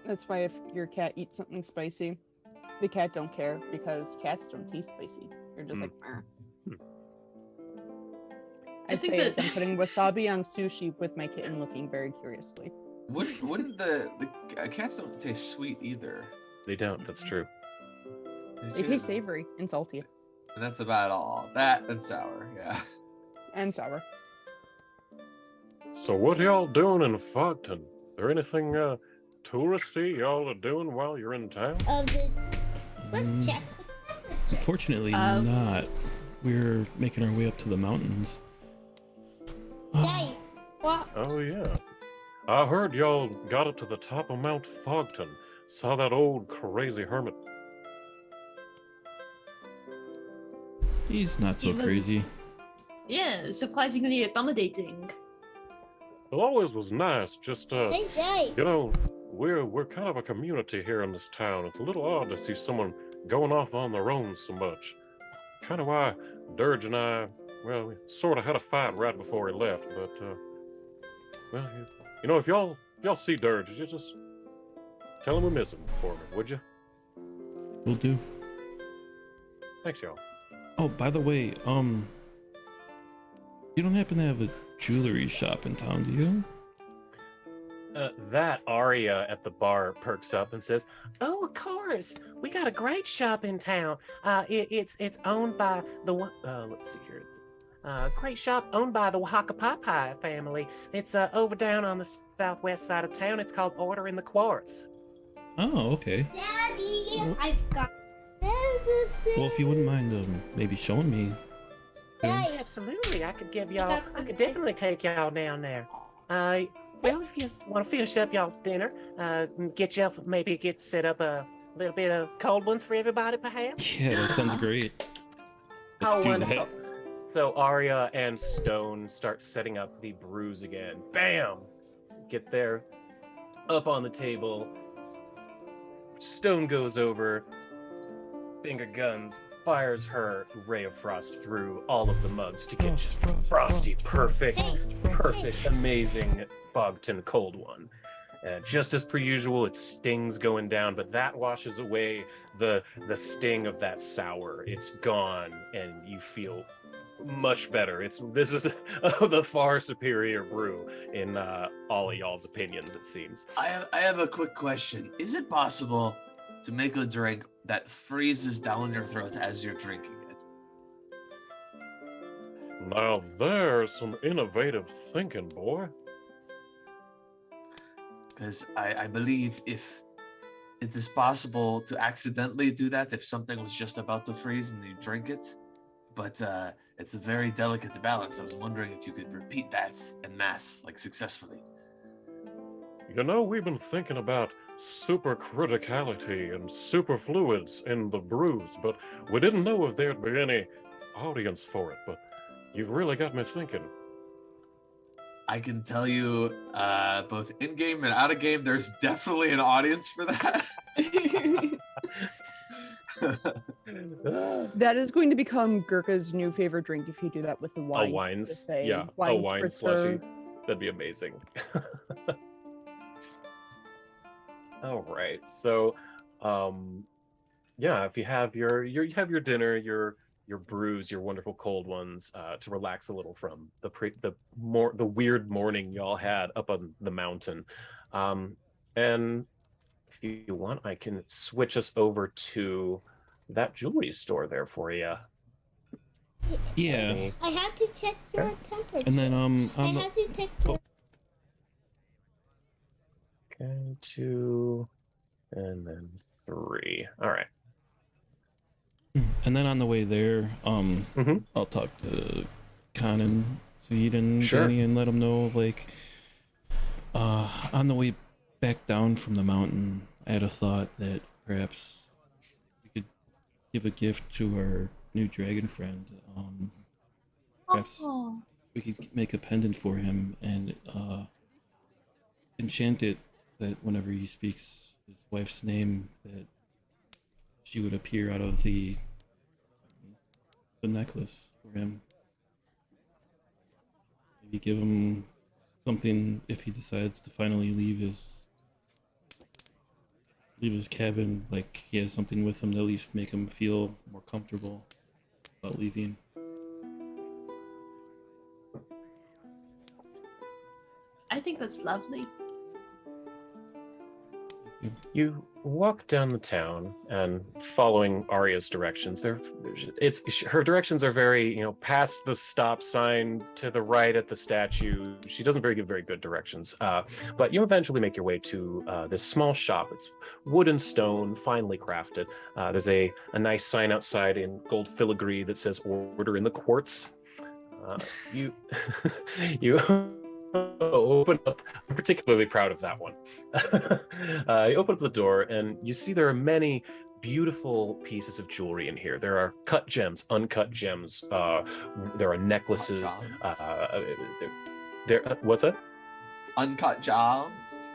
That's why if your cat eats something spicy, the cat don't care because cats don't taste spicy. You're just like, I'd think say as that- I'm putting wasabi on sushi with my kitten looking very curiously. Wouldn't the cats don't taste sweet either? They don't. That's true. They taste savory and salty And that's about all. That and sour, yeah. and sour. So what y'all doing in Fogton? There anything touristy y'all are doing while you're in town? Let's check. Unfortunately, not. We're making our way up to the mountains. Daddy, what? Oh yeah. I heard y'all got up to the top of Mount Fogton. Saw that old crazy hermit. He's not so He was- crazy. Yeah, surprisingly accommodating. It always was nice, just Hey, Daddy. you know, we're kind of a community here in this town. It's a little odd to see someone going off on their own so much. Kind of why Dirge and I, well, we sort of had a fight right before he left, but well, you know, if y'all see Dirge, you just tell him we miss him for me, would you? Will do. Thanks, y'all. Oh, by the way, you don't happen to have a jewelry shop in town, do you? That Aria at the bar perks up and says, "Oh, of course, we got a great shop in town. It's owned by the let's see here, great shop owned by the Oaxaca Popeye family. It's over down on the southwest side of town. It's called Order in the Quartz." Oh, okay. Daddy, Well- I've got medicine. Well, if you wouldn't mind, maybe showing me. Daddy, Absolutely, I could give y'all- I could definitely take y'all down there. Well, if you want to finish up y'all's dinner, get set up a little bit of cold ones for everybody, perhaps. Yeah, that sounds great. Let's do wonderful. that. So Arya and Stone start setting up the brews again. Bam! Get there, up on the table. Stone goes over, finger guns, fires her ray of frost through all of the mugs to get just frosty, perfect, amazing Fogton cold one. Just as per usual, it stings going down, but that washes away the sting of that sour. It's gone, and you feel much better. This is the far superior brew in all of y'all's opinions, it seems. I have a quick question. Is it possible to make a drink that freezes down your throat as you're drinking it? Now there's some innovative thinking, boy. Because I believe if it is possible to accidentally do that, if something was just about to freeze and you drink it, but it's a very delicate balance. I was wondering if you could repeat that en masse, like successfully. You know, we've been thinking about supercriticality and superfluids in the brews, but we didn't know if there'd be any audience for it, but you've really got me thinking. I can tell you, both in-game and out-of-game, there's definitely an audience for that. That is going to become Gurkha's new favorite drink if you do that with the wine. Wines, Say, yeah, wine a wine spritzer. slushy. That'd be amazing. All right, so, yeah, if you have you have your dinner, your brews, your wonderful cold ones, to relax a little from the weird morning y'all had up on the mountain, and if you want, I can switch us over to that jewelry store there for you. Yeah. I have to check your temperature. And then I have to check your... Okay, 2, and then 3. All right. And then on the way there, I'll talk to Khan and Sweet and Danny and let them know, like, on the way back down from the mountain, I had a thought that perhaps we could give a gift to our new dragon friend. Perhaps we could make a pendant for him and enchant it that whenever he speaks his wife's name, that she would appear out of the necklace for him. Maybe give him something if he decides to finally leave his cabin, like he has something with him to at least make him feel more comfortable about leaving. I think that's lovely. You walk down the town and following Arya's directions. Her directions are very, past the stop sign to the right at the statue. She doesn't give very good directions. But you eventually make your way to this small shop. It's wood and stone, finely crafted. There's a nice sign outside in gold filigree that says "Order in the Quartz." You open up. I'm particularly proud of that one. You open up the door and you see there are many beautiful pieces of jewelry in here. There are cut gems, uncut gems. There are necklaces. What's that? Uncut gems.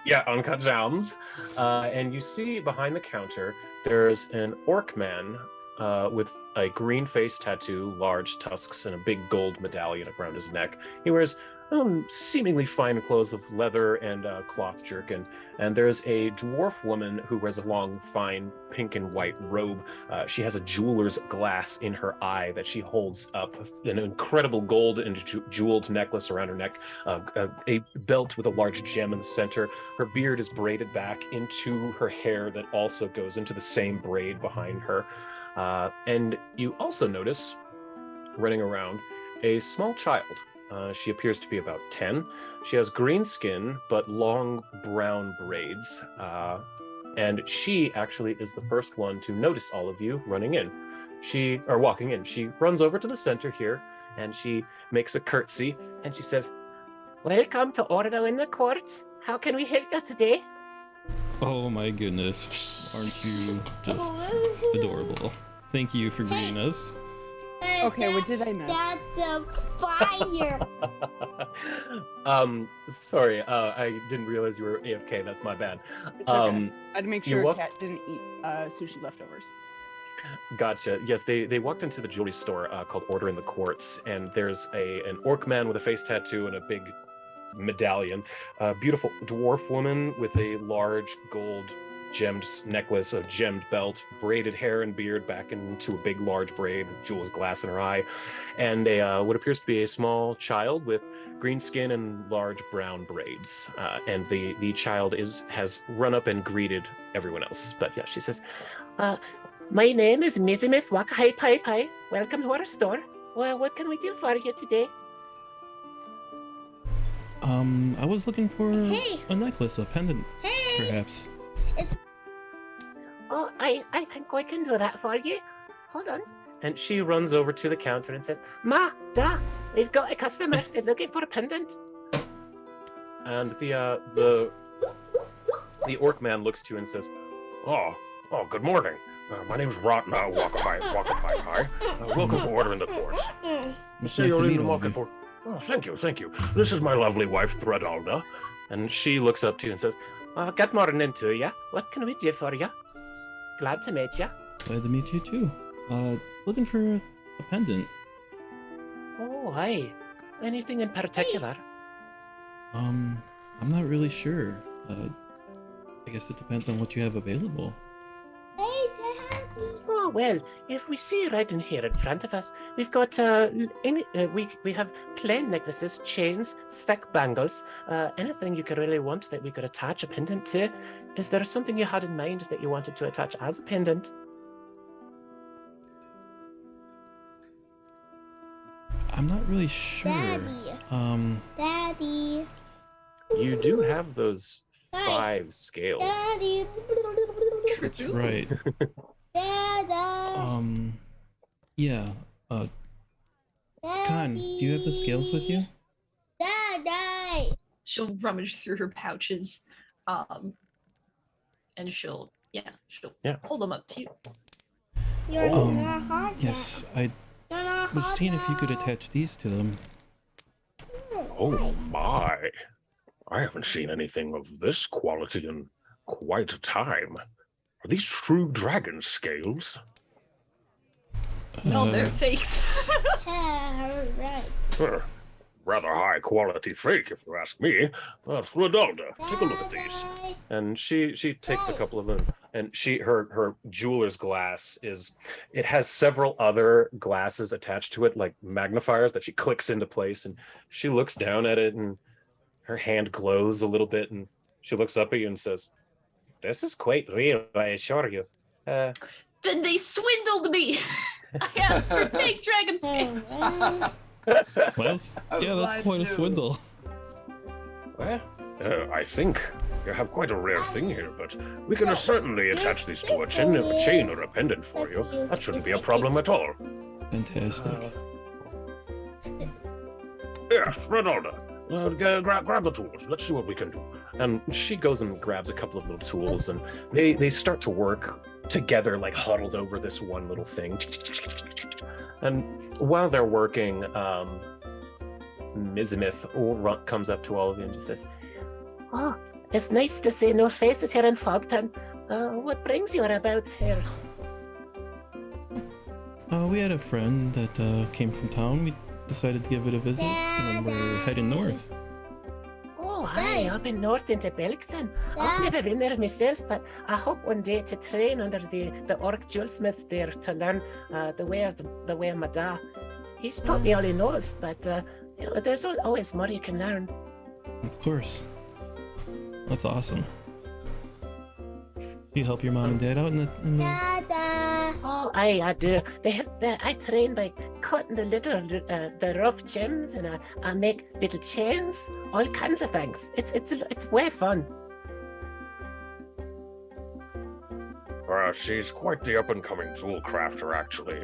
Yeah, uncut gems. And you see behind the counter, there's an orc man with a green face tattoo, large tusks, and a big gold medallion around his neck. He wears seemingly fine clothes of leather and cloth jerkin, and there's a dwarf woman who wears a long, fine pink and white robe. She has a jeweler's glass in her eye that she holds up, an incredible gold and jeweled necklace around her neck, a belt with a large gem in the center. Her beard is braided back into her hair that also goes into the same braid behind her. And you also notice, running around, a small child. She appears to be about 10. She has green skin, but long brown braids. And she actually is the first one to notice all of you walking in. She runs over to the center here, and she makes a curtsy, and she says, "Welcome to Order in the Quartz. How can we help you today?" Oh my goodness. Aren't you just adorable? Thank you for greeting us. Okay, what did I miss? That's a fire. Sorry, I didn't realize you were AFK. That's my bad. It's okay. I had to make sure walked... Cat didn't eat sushi leftovers. Gotcha. Yes, they walked into the jewelry store called Order in the Quartz, and there's an orc man with a face tattoo and a big medallion. A beautiful dwarf woman with a large gold gemmed necklace, a gemmed belt, braided hair and beard back into a big large braid, jewel's glass in her eye, and a what appears to be a small child with green skin and large brown braids. And the child has run up and greeted everyone else. But yeah, she says, my name is Mizimith Wakahi Pai Pai. Welcome to our store. Well, what can we do for you today? I was looking for Hey. a necklace, a pendant, Hey. perhaps. Oh, I think I can do that for you. Hold on. And she runs over to the counter and says, Ma, Da, we've got a customer. They're looking for a pendant. And the orc man looks to you and says, Oh, good morning. My name's Rotna Wakapai. Welcome to Order in the Ports. It's So nice you're to meet even all of walking you. for. Oh, thank you. This is my lovely wife, Thredalda. And she looks up to you and says, good morning to you. What can we do for you? Glad to meet you. Glad to meet you too. Looking for a pendant. Oh, hi. Anything in particular? I'm not really sure. I guess it depends on what you have available. Hey, Daddy. Oh, well, if we see right in here in front of us, we've got we have plain necklaces, chains, thick bangles, anything you could really want that we could attach a pendant to. Is there something you had in mind that you wanted to attach as a pendant? I'm not really sure. Daddy. You do have those 5 scales. Daddy. That's right. Dada. Yeah. Khan, do you have the scales with you? Daddy. She'll rummage through her pouches, and she'll hold them up to you. You're not hard. Yes, I was seeing if you could attach these to them. Oh my. I haven't seen anything of this quality in quite a time. Are these true dragon scales? No, they're fakes. Yeah, right. Rather high quality fake, if you ask me. Thredalda, take a look at these. And she takes a couple of them, and her jeweler's glass it has several other glasses attached to it, like magnifiers that she clicks into place, and she looks down at it, and her hand glows a little bit, and she looks up at you and says, "This is quite real, I assure you." Then they swindled me. I asked for fake dragon scales. Well, yeah, that's quite a swindle. Well, I think you have quite a rare thing here, but we can certainly attach these to a chain or a pendant for you. That shouldn't be a problem at all. Fantastic. Yes, Thredalda. Grab the tools. Let's see what we can do. And she goes and grabs a couple of little tools, and they start to work together, like huddled over this one little thing. And while they're working, Mizimith comes up to all of you and just says, "Oh, it's nice to see no faces here in Fogton. What brings you about here?" We had a friend that came from town. We decided to give it a visit, and then we're heading north. Oh, hi, up in north into Belkzen. I've never been there myself, but I hope one day to train under the orc jewelsmith there to learn the way of my da. He's taught me all he knows, but there's always more you can learn. Of course. That's awesome. You help your mom and dad out in the... Dada. Oh, I do. I train by cutting the rough gems, and I make little chains, all kinds of things. It's way fun. She's quite the up-and-coming jewel crafter, actually.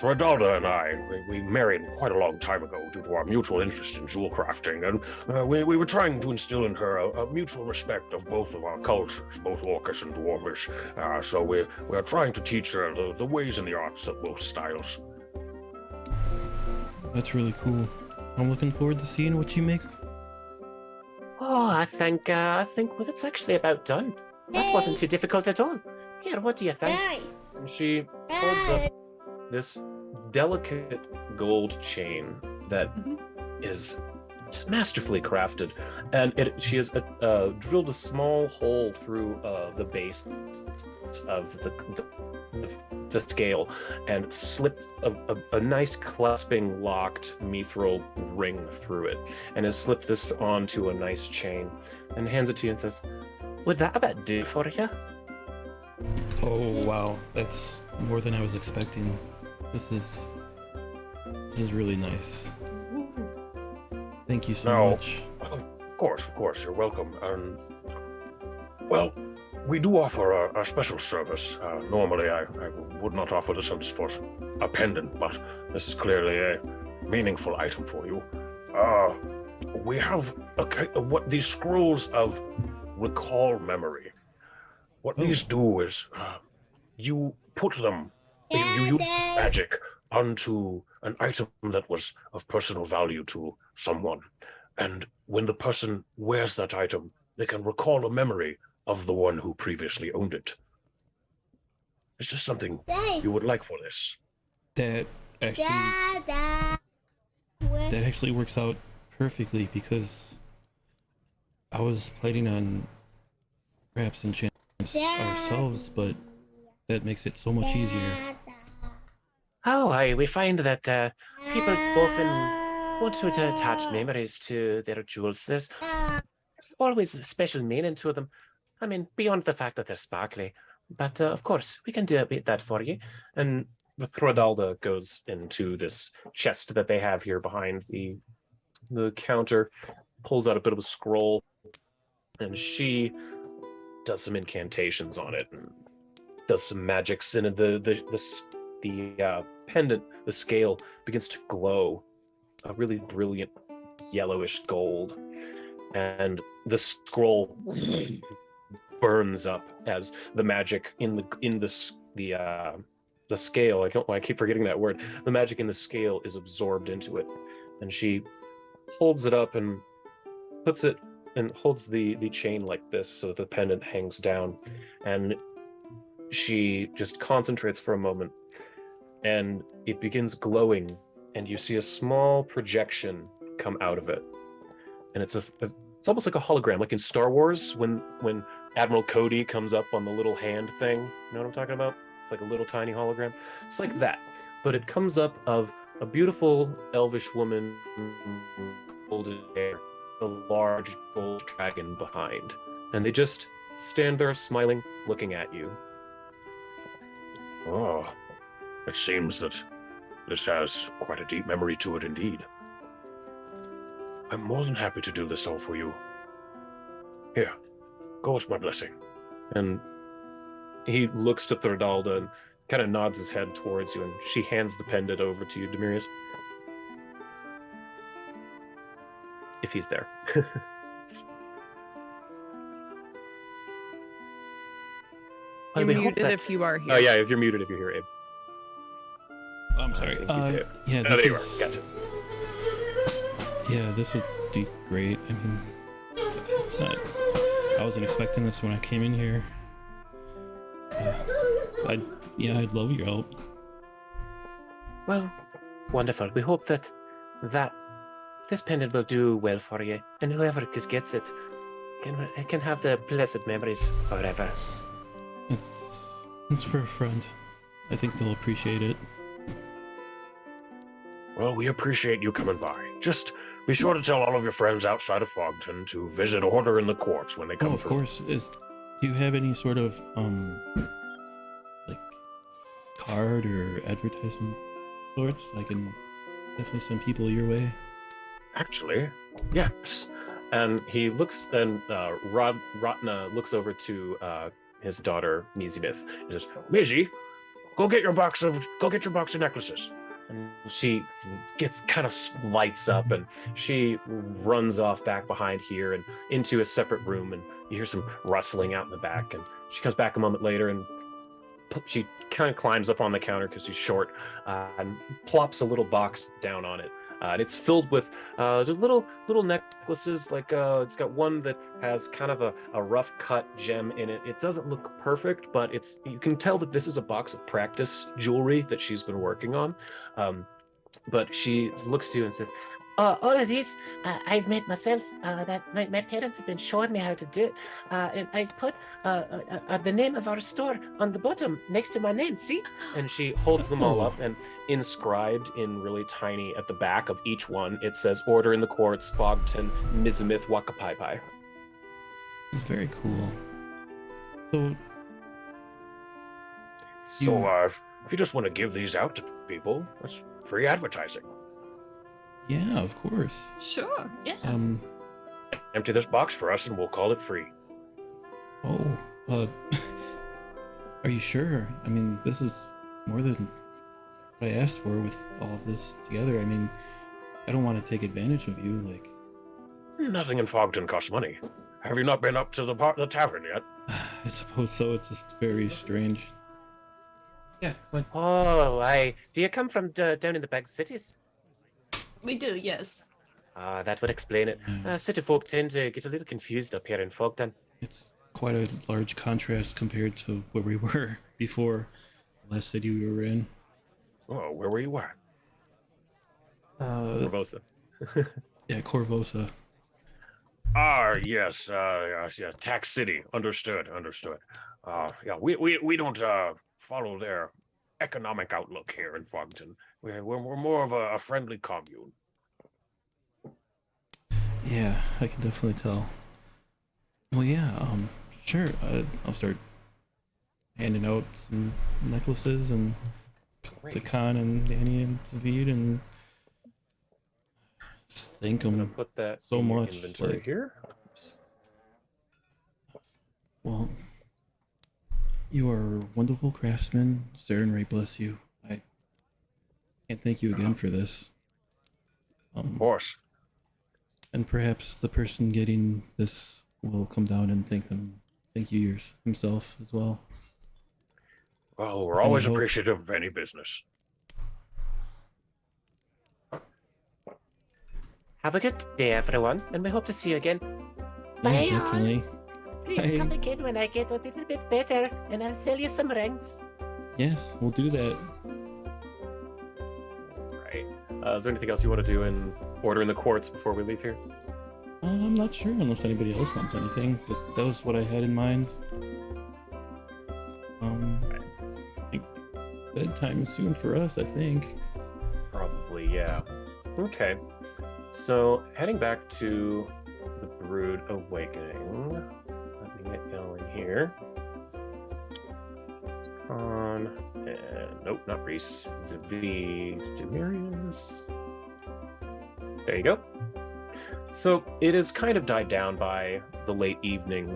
Thredalda and I, we married quite a long time ago due to our mutual interest in jewel crafting, and we were trying to instill in her a mutual respect of both of our cultures, both Orcish and Dwarvish. So we're trying to teach her the ways and the arts of both styles. That's really cool. I'm looking forward to seeing what you make. Oh, I think well, it's actually about done. That wasn't too difficult at all. Here, what do you think? And she holds up this delicate gold chain that is It's masterfully crafted, and she has drilled a small hole through the base of the scale and slipped a nice clasping locked mithril ring through it, and has slipped this onto a nice chain and hands it to you and says, "Would that about do for you?" Oh wow, that's more than I was expecting. This is really nice. Thank you so much. Of course, you're welcome. Well, we do offer a special service. Normally, I would not offer this for a pendant, but this is clearly a meaningful item for you. We have what these scrolls of recall memory. What these do is you put them, you use this magic onto an item that was of personal value to someone. And when the person wears that item, they can recall a memory of the one who previously owned it. Is this something you would like for this? That actually works out perfectly, because I was planning on perhaps enchanting ourselves, but that makes it so much easier. Oh, we find that people often want to attach memories to their jewels. There's always a special meaning to them. I mean, beyond the fact that they're sparkly. But of course, we can do a bit that for you. And the Throdalda goes into this chest that they have here behind the counter, pulls out a bit of a scroll, and she does some incantations on it and does some magics, and the pendant, the scale, begins to glow a really brilliant yellowish gold, and the scroll burns up as the magic in the scale. I keep forgetting that word. The magic in the scale is absorbed into it, and she holds it up and puts it and holds the chain like this so the pendant hangs down, and she just concentrates for a moment, and it begins glowing, and you see a small projection come out of it, and it's almost like a hologram, like in Star Wars when Admiral Cody comes up on the little hand thing. You know what I'm talking about? It's like a little tiny hologram. It's like that, but it comes up of a beautiful elvish woman, golden hair, a large gold dragon behind, and they just stand there smiling, looking at you. Oh, it seems that this has quite a deep memory to it indeed. I'm more than happy to do this all for you. Here, go with my blessing. And he looks to Thordalda and kind of nods his head towards you, and she hands the pendant over to you, Demirius. If he's there. You're muted if you are here. Oh yeah, if you're muted if you're here, Abe. I'm sorry. Yeah, this there you is, are. Gotcha. Yeah, this would be great. I mean, I wasn't expecting this when I came in here. I'd love your help. Well, wonderful. We hope that this pendant will do well for you, and whoever gets it can have the blessed memories forever. It's for a friend. I think they'll appreciate it. Well, we appreciate you coming by. Just be sure to tell all of your friends outside of Fogton to visit Order in the Courts when they come through. Of course. Do you have any sort of like card or advertisement sorts? I can definitely send people your way. Actually, yes. And he looks, and Rotna looks over to his daughter Mizimith and says, Mizzy, go get your box of necklaces. and she gets kind of lights up, and she runs off back behind here and into a separate room, and you hear some rustling out in the back, and she comes back a moment later, and she kind of climbs up on the counter because she's short, and plops a little box down on it. And it's filled with just little necklaces. Like it's got one that has kind of a rough cut gem in it. It doesn't look perfect, but you can tell that this is a box of practice jewelry that she's been working on. But she looks to you and says, All of these I've made myself. That my parents have been showing me how to do it. And I've put the name of our store on the bottom next to my name. See? And she holds them all up, and inscribed in really tiny at the back of each one, it says "Order in the Quartz, Fogton, Mizamith, Wakapaipai." It's very cool. So, if you just want to give these out to people, that's free advertising. Yeah, of course. Sure, yeah. Empty this box for us and we'll call it free. Are you sure? I mean, this is more than what I asked for with all of this together. I mean, I don't want to take advantage of you, like... Nothing in Fogton costs money. Have you not been up to the tavern yet? I suppose so. It's just very strange. Yeah. Oh, do you come from down in the big cities? We do, yes. That would explain it. City folk tend to get a little confused up here in Fogton. It's quite a large contrast compared to where we were before the last city we were in. Oh, where were you at? Corvosa. Yeah, Corvosa. Yes, Tax City. Understood. Yeah, we don't follow their economic outlook here in Fogton. We're more of a friendly commune. Yeah, I can definitely tell. Well, yeah, sure. I'll start handing out some necklaces and to Khan and Danny and Zavid, and just thank them put that so in your much. inventory like, here. Well, you are a wonderful craftsman, sir, and Ray bless you. I can't thank you again for this. Of course. And perhaps the person getting this will come down and thank you himself as well. Well, we're always appreciative of any business. Have a good day, everyone, and we hope to see you again. Yeah, Bye, definitely. Please come again when I get a little bit better, and I'll sell you some rings. Yes, we'll do that. Right. Is there anything else you want to do in Order in the Quartz before we leave here? I'm not sure unless anybody else wants anything, but that was what I had in mind. I think bedtime is soon for us, I think. Probably, yeah. Okay. So, heading back to the Brood Awakening. Let me get going here. Nope, not Reese. Zavid. Demirius. There you go. So it is kind of died down by the late evening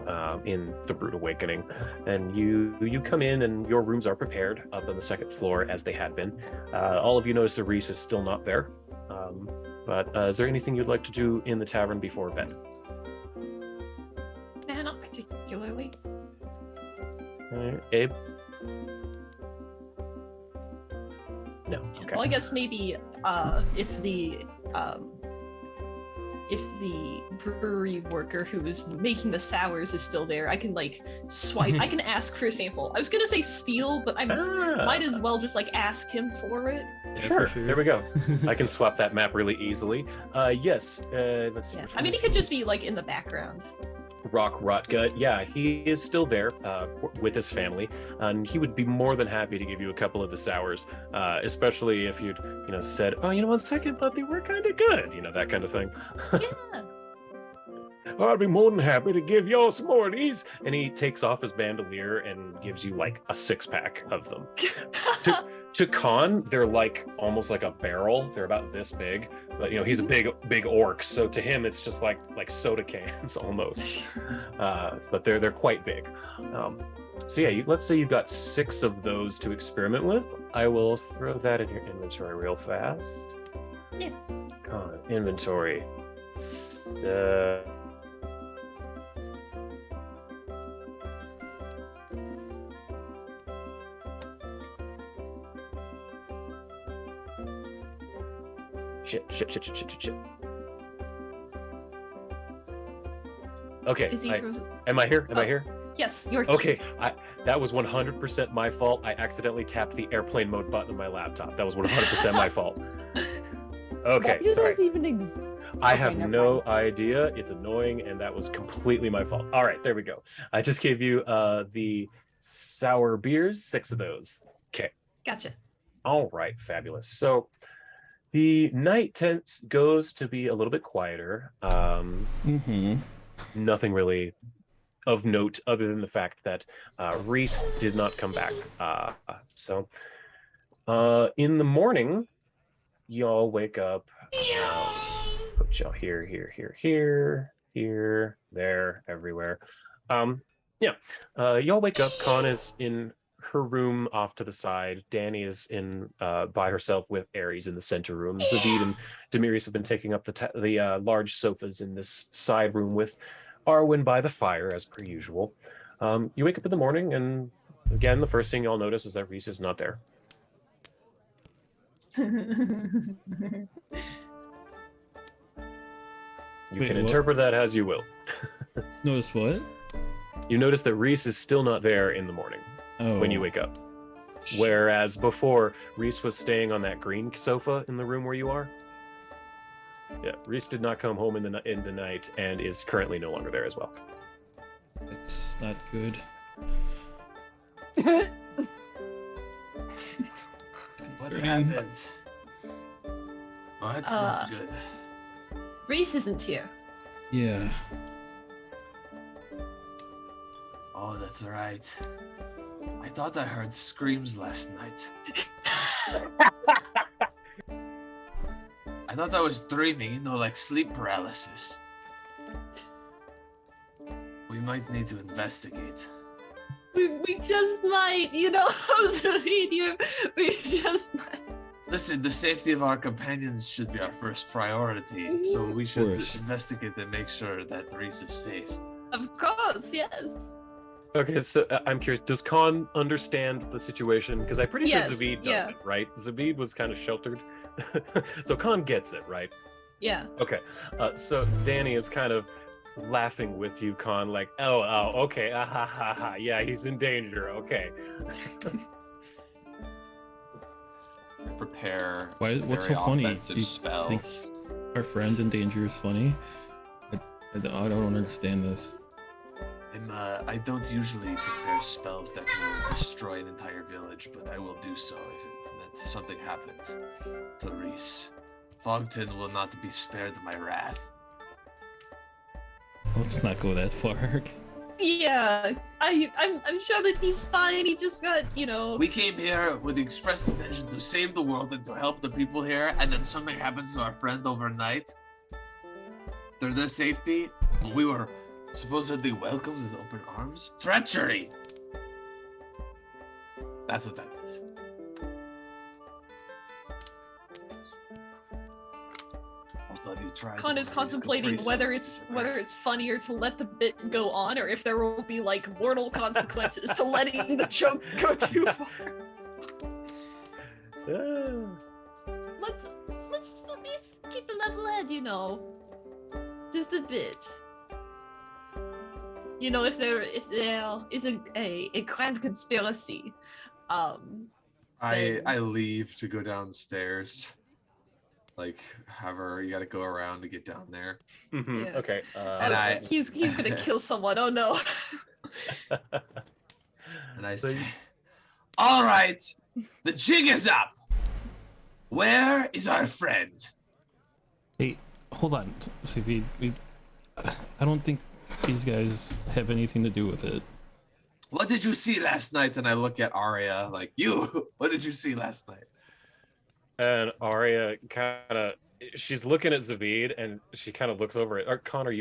in the Brood Awakening, and you come in and your rooms are prepared up on the second floor as they had been. All of you notice that Reese is still not there, but is there anything you'd like to do in the tavern before bed? Nah, not particularly. Abe? No. Okay. Well, I guess maybe if the brewery worker who was making the sours is still there, I can like swipe. I can ask for a sample. I was gonna say steal, but I might as well just like ask him for it. Sure. There we go. I can swap that map really easily. Yes. Let's see. Yeah. I mean, it could just be like in the background. Rock Rotgut, yeah, he is still there with his family, and he would be more than happy to give you a couple of the sours, especially if you'd, said, oh, on second thought they were kind of good, that kind of thing. Yeah. I'd be more than happy to give y'all some more of these. And he takes off his bandolier and gives you like a 6-pack of them. To Khan, they're like almost like a barrel. They're about this big, but he's a big orc, so to him it's just like soda cans almost. But they're quite big. So yeah, let's say you've got 6 of those to experiment with. I will throw that in your inventory real fast. Yeah. Khan inventory. Shit. Okay. Is he frozen? Am I here? Am I here? Yes, you're Okay. That was 100% my fault. I accidentally tapped the airplane mode button on my laptop. That was 100% my fault. Okay, Why do sorry. those even exist? I have no idea. It's annoying, and that was completely my fault. All right, there we go. I just gave you the sour beers, 6 of those. Okay. Gotcha. All right, fabulous. So the night goes to be a little bit quieter. Nothing really of note other than the fact that Reese did not come back. So in the morning, y'all wake up. Put y'all here, there, everywhere. Y'all wake up. Con is in her room off to the side. Danny is in by herself with Ares in the center room. Zavid and Demiris have been taking up the large sofas in this side room with Arwen by the fire, as per usual. You wake up in the morning, and again, the first thing y'all notice is that Reese is not there. You can interpret that as you will. Notice what? You notice that Reese is still not there in the morning when you wake up. Whereas before, Reese was staying on that green sofa in the room where you are. Yeah, Reese did not come home in the night and is currently no longer there as well. That's not good. What happened? Oh, that's not good. Reese isn't here. Yeah. Oh, that's right. I thought I heard screams last night. I thought I was dreaming, like sleep paralysis. We might need to investigate. We just might, we just might. Listen, the safety of our companions should be our first priority, so we should investigate and make sure that Reese is safe. Of course, yes. Okay, so I'm curious, does Khan understand the situation? Because I'm pretty sure Zavid doesn't, right? Zavid was kind of sheltered. So Khan gets it, right? Yeah. Okay, so Danny is kind of laughing with you, Khan, like, oh, okay, yeah, he's in danger, okay. Prepare. What's so funny? You spells. think our friend in danger is funny? I don't understand this. I don't usually prepare spells that will destroy an entire village, but I will do so if something happens to Reese. Fogton will not be spared my wrath. Let's not go that far. Yeah, I'm sure that he's fine. He just got, We came here with the express intention to save the world and to help the people here, and then something happens to our friend overnight. They're their safety. We were supposedly welcomed with open arms. Treachery! That's what that is. Khan is contemplating whether it's funnier to let the bit go on or if there will be mortal consequences to letting the joke go too far. Let's just at least keep a level head, just a bit. If there is a grand conspiracy, I leave to go downstairs. However, you gotta go around to get down there. Mm-hmm. Yeah. Okay. And he's gonna kill someone. Oh no. And I say, all right, the jig is up. Where is our friend? Hey, hold on. See, I don't think these guys have anything to do with it. What did you see last night? And I look at Arya what did you see last night? And Arya she's looking at Zavid, and she kind of looks over at Connor. Are you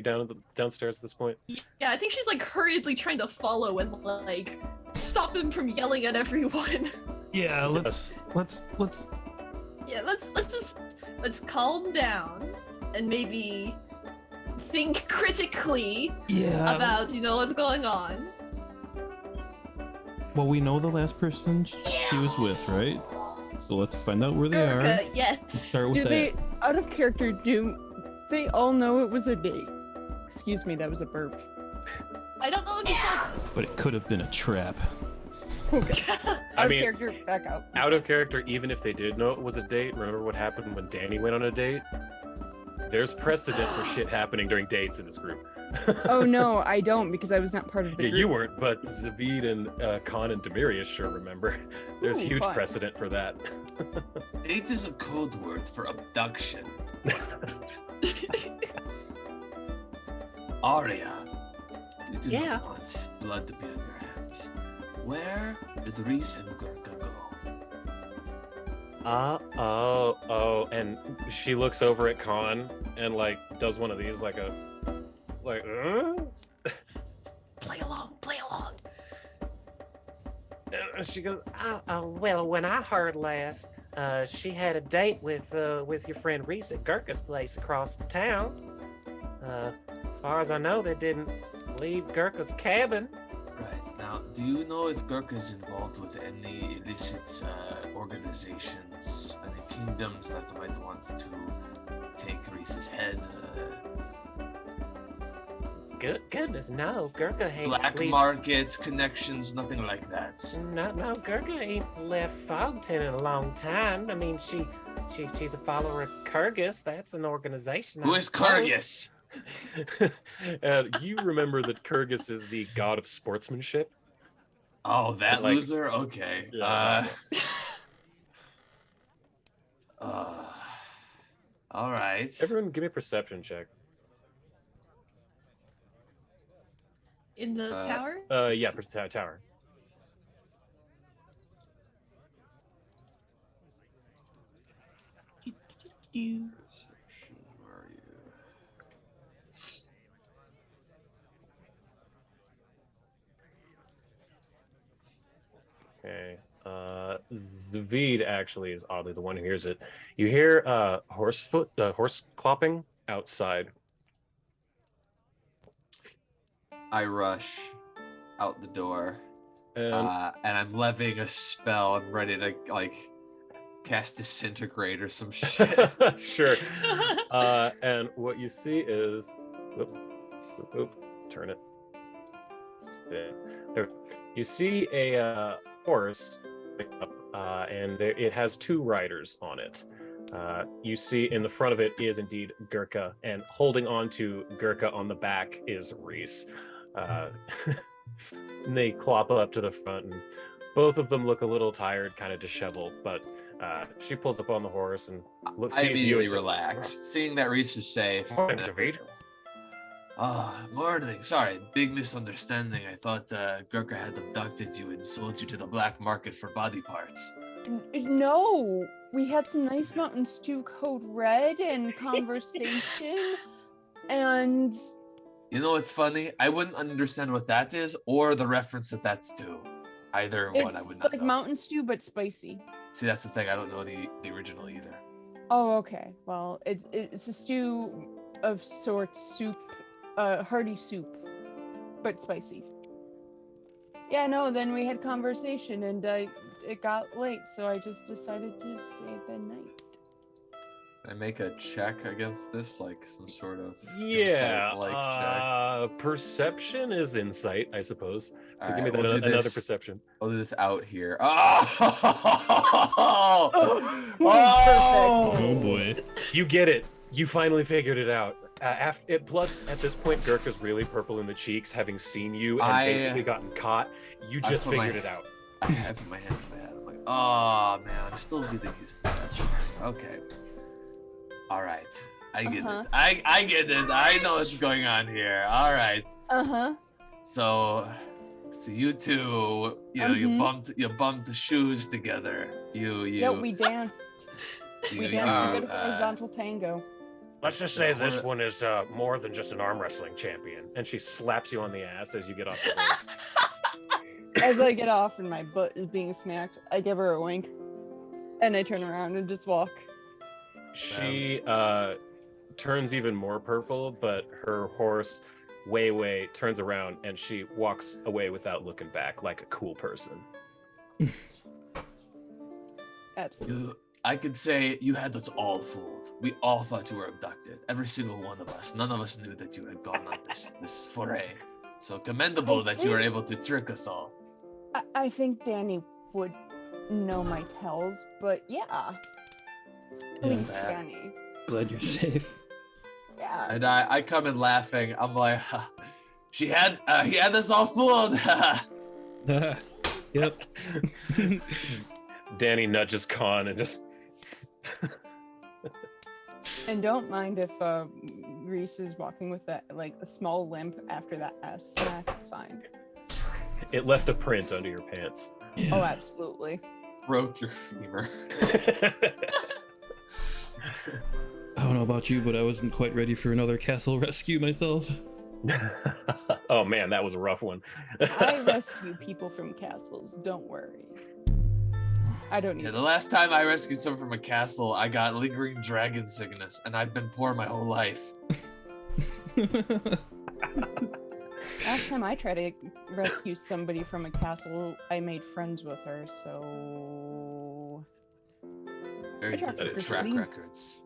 downstairs at this point? Yeah, I think she's hurriedly trying to follow and stop him from yelling at everyone. Yeah, let's Yeah, let's calm down and maybe think critically about what's going on. Well, we know the last person he was with, right? So let's find out where they are. Yes. Let's start with Do that. they, out of character, do they all know it was a date? Excuse me, that was a burp. I don't know if you told us. But it could have been a trap. Okay. I Our mean, character back out. out of character, even if they did know it was a date, remember what happened when Danny went on a date? There's precedent for shit happening during dates in this group. Oh no, I don't because I was not part of the Yeah, group. you weren't, but Zavid and Khan and Demirius sure remember. There's Ooh, huge fun. precedent for that. Date is a code word for abduction. Arya, you do Yeah? not want blood to be on your hands. Where did Reese and Gurkha go? And she looks over at Khan and like does one of these like Play along, play along. and she goes, Well, when I heard last, she had a date with your friend Reese at Gurkha's place across the town. As far as I know, they didn't leave Gurkha's cabin. Right, now, do you know if Gurkha is involved with any illicit organizations, any kingdoms that might want to take Reese's head? Goodness, no, Gurkha ain't Black markets, connections, nothing like that. No, Gurkha ain't left Fogton in a long time. I mean, she's a follower of Kyrgyz. That's an organization. Who is Kyrgyz? You remember that Kyrgyz is the god of sportsmanship? Oh, that Like- loser? Okay. Yeah. All right. Everyone, give me a perception check. In the tower? Yeah, tower. Where are you? Okay. Zavid actually is oddly the one who hears it. You hear horse clopping outside. I rush out the door, And and I'm levying a spell. I'm ready to like cast disintegrate or some shit. sure. And what you see is, turn it. There. You see a horse, and it has two riders on it. You see in the front of it is indeed Gurkha, and holding on to Gurkha on the back is Reese. And they clop up to the front, and both of them look a little tired, kind of disheveled, but she pulls up on the horse and I sees you immediately and says, relax, seeing that Reese is safe. "Morning, Zavid." Morning. Sorry, big misunderstanding. I thought Gurkha had abducted you and sold you to the black market for body parts. No, we had some nice Mountain Stew Code Red and conversation, and You know what's funny? I wouldn't understand what that is or the reference that that's to. Either one, I it's would not like know. Mountain Stew but spicy. See, that's the thing. I don't know the original either. Oh, okay. Well, it's a stew of sorts, soup, hearty soup, but spicy. Yeah, no, then we had conversation and it got late, so I just decided to stay the night. Can I make a check against this, like some sort of Yeah, insight-like check? perception is insight, I suppose. So give me Alright, we'll do another this. perception. I'll do this out here. Oh! Oh boy. You get it. You finally figured it out. Plus, at this point, Gurkha's really purple in the cheeks, having seen you and basically gotten caught. You I just put my- figured it out. I have my hand in my head. I'm like, oh man, I'm still getting used to that. Okay. All right. I get Uh-huh. it. I get it. I know what's going on here. All right. Uh-huh. So you two, you Mhm. bumped the shoes together. Yeah, we danced. We danced a good horizontal tango. Let's just say this one is more than just an arm wrestling champion. And she slaps you on the ass as you get off the horse. As I get off and my butt is being smacked, I give her a wink. And I turn around and just walk. She turns even more purple, but her horse way turns around and she walks away without looking back like a cool person. Absolutely. I could say you had us all fooled. We all thought you were abducted. Every single one of us. None of us knew that you had gone on this foray. So commendable that you were able to trick us all. I think Danny would know my tells, but yeah. Please, Danny. Glad you're safe. Yeah. And I come in laughing. I'm like, he had this all fooled. Yep. Danny nudges Khan and just. And don't mind if Reese is walking with that, like a small limp after that ass snack. It's fine. It left a print under your pants. Yeah. Oh, absolutely. Broke your femur. I don't know about you, but I wasn't quite ready for another castle rescue myself. Oh man, that was a rough one. I rescue people from castles. Don't worry. I don't need. Yeah, the last time I rescued someone from a castle, I got lingering dragon sickness, and I've been poor my whole life. Last time I tried to rescue somebody from a castle, I made friends with her, so. Very Good good track records.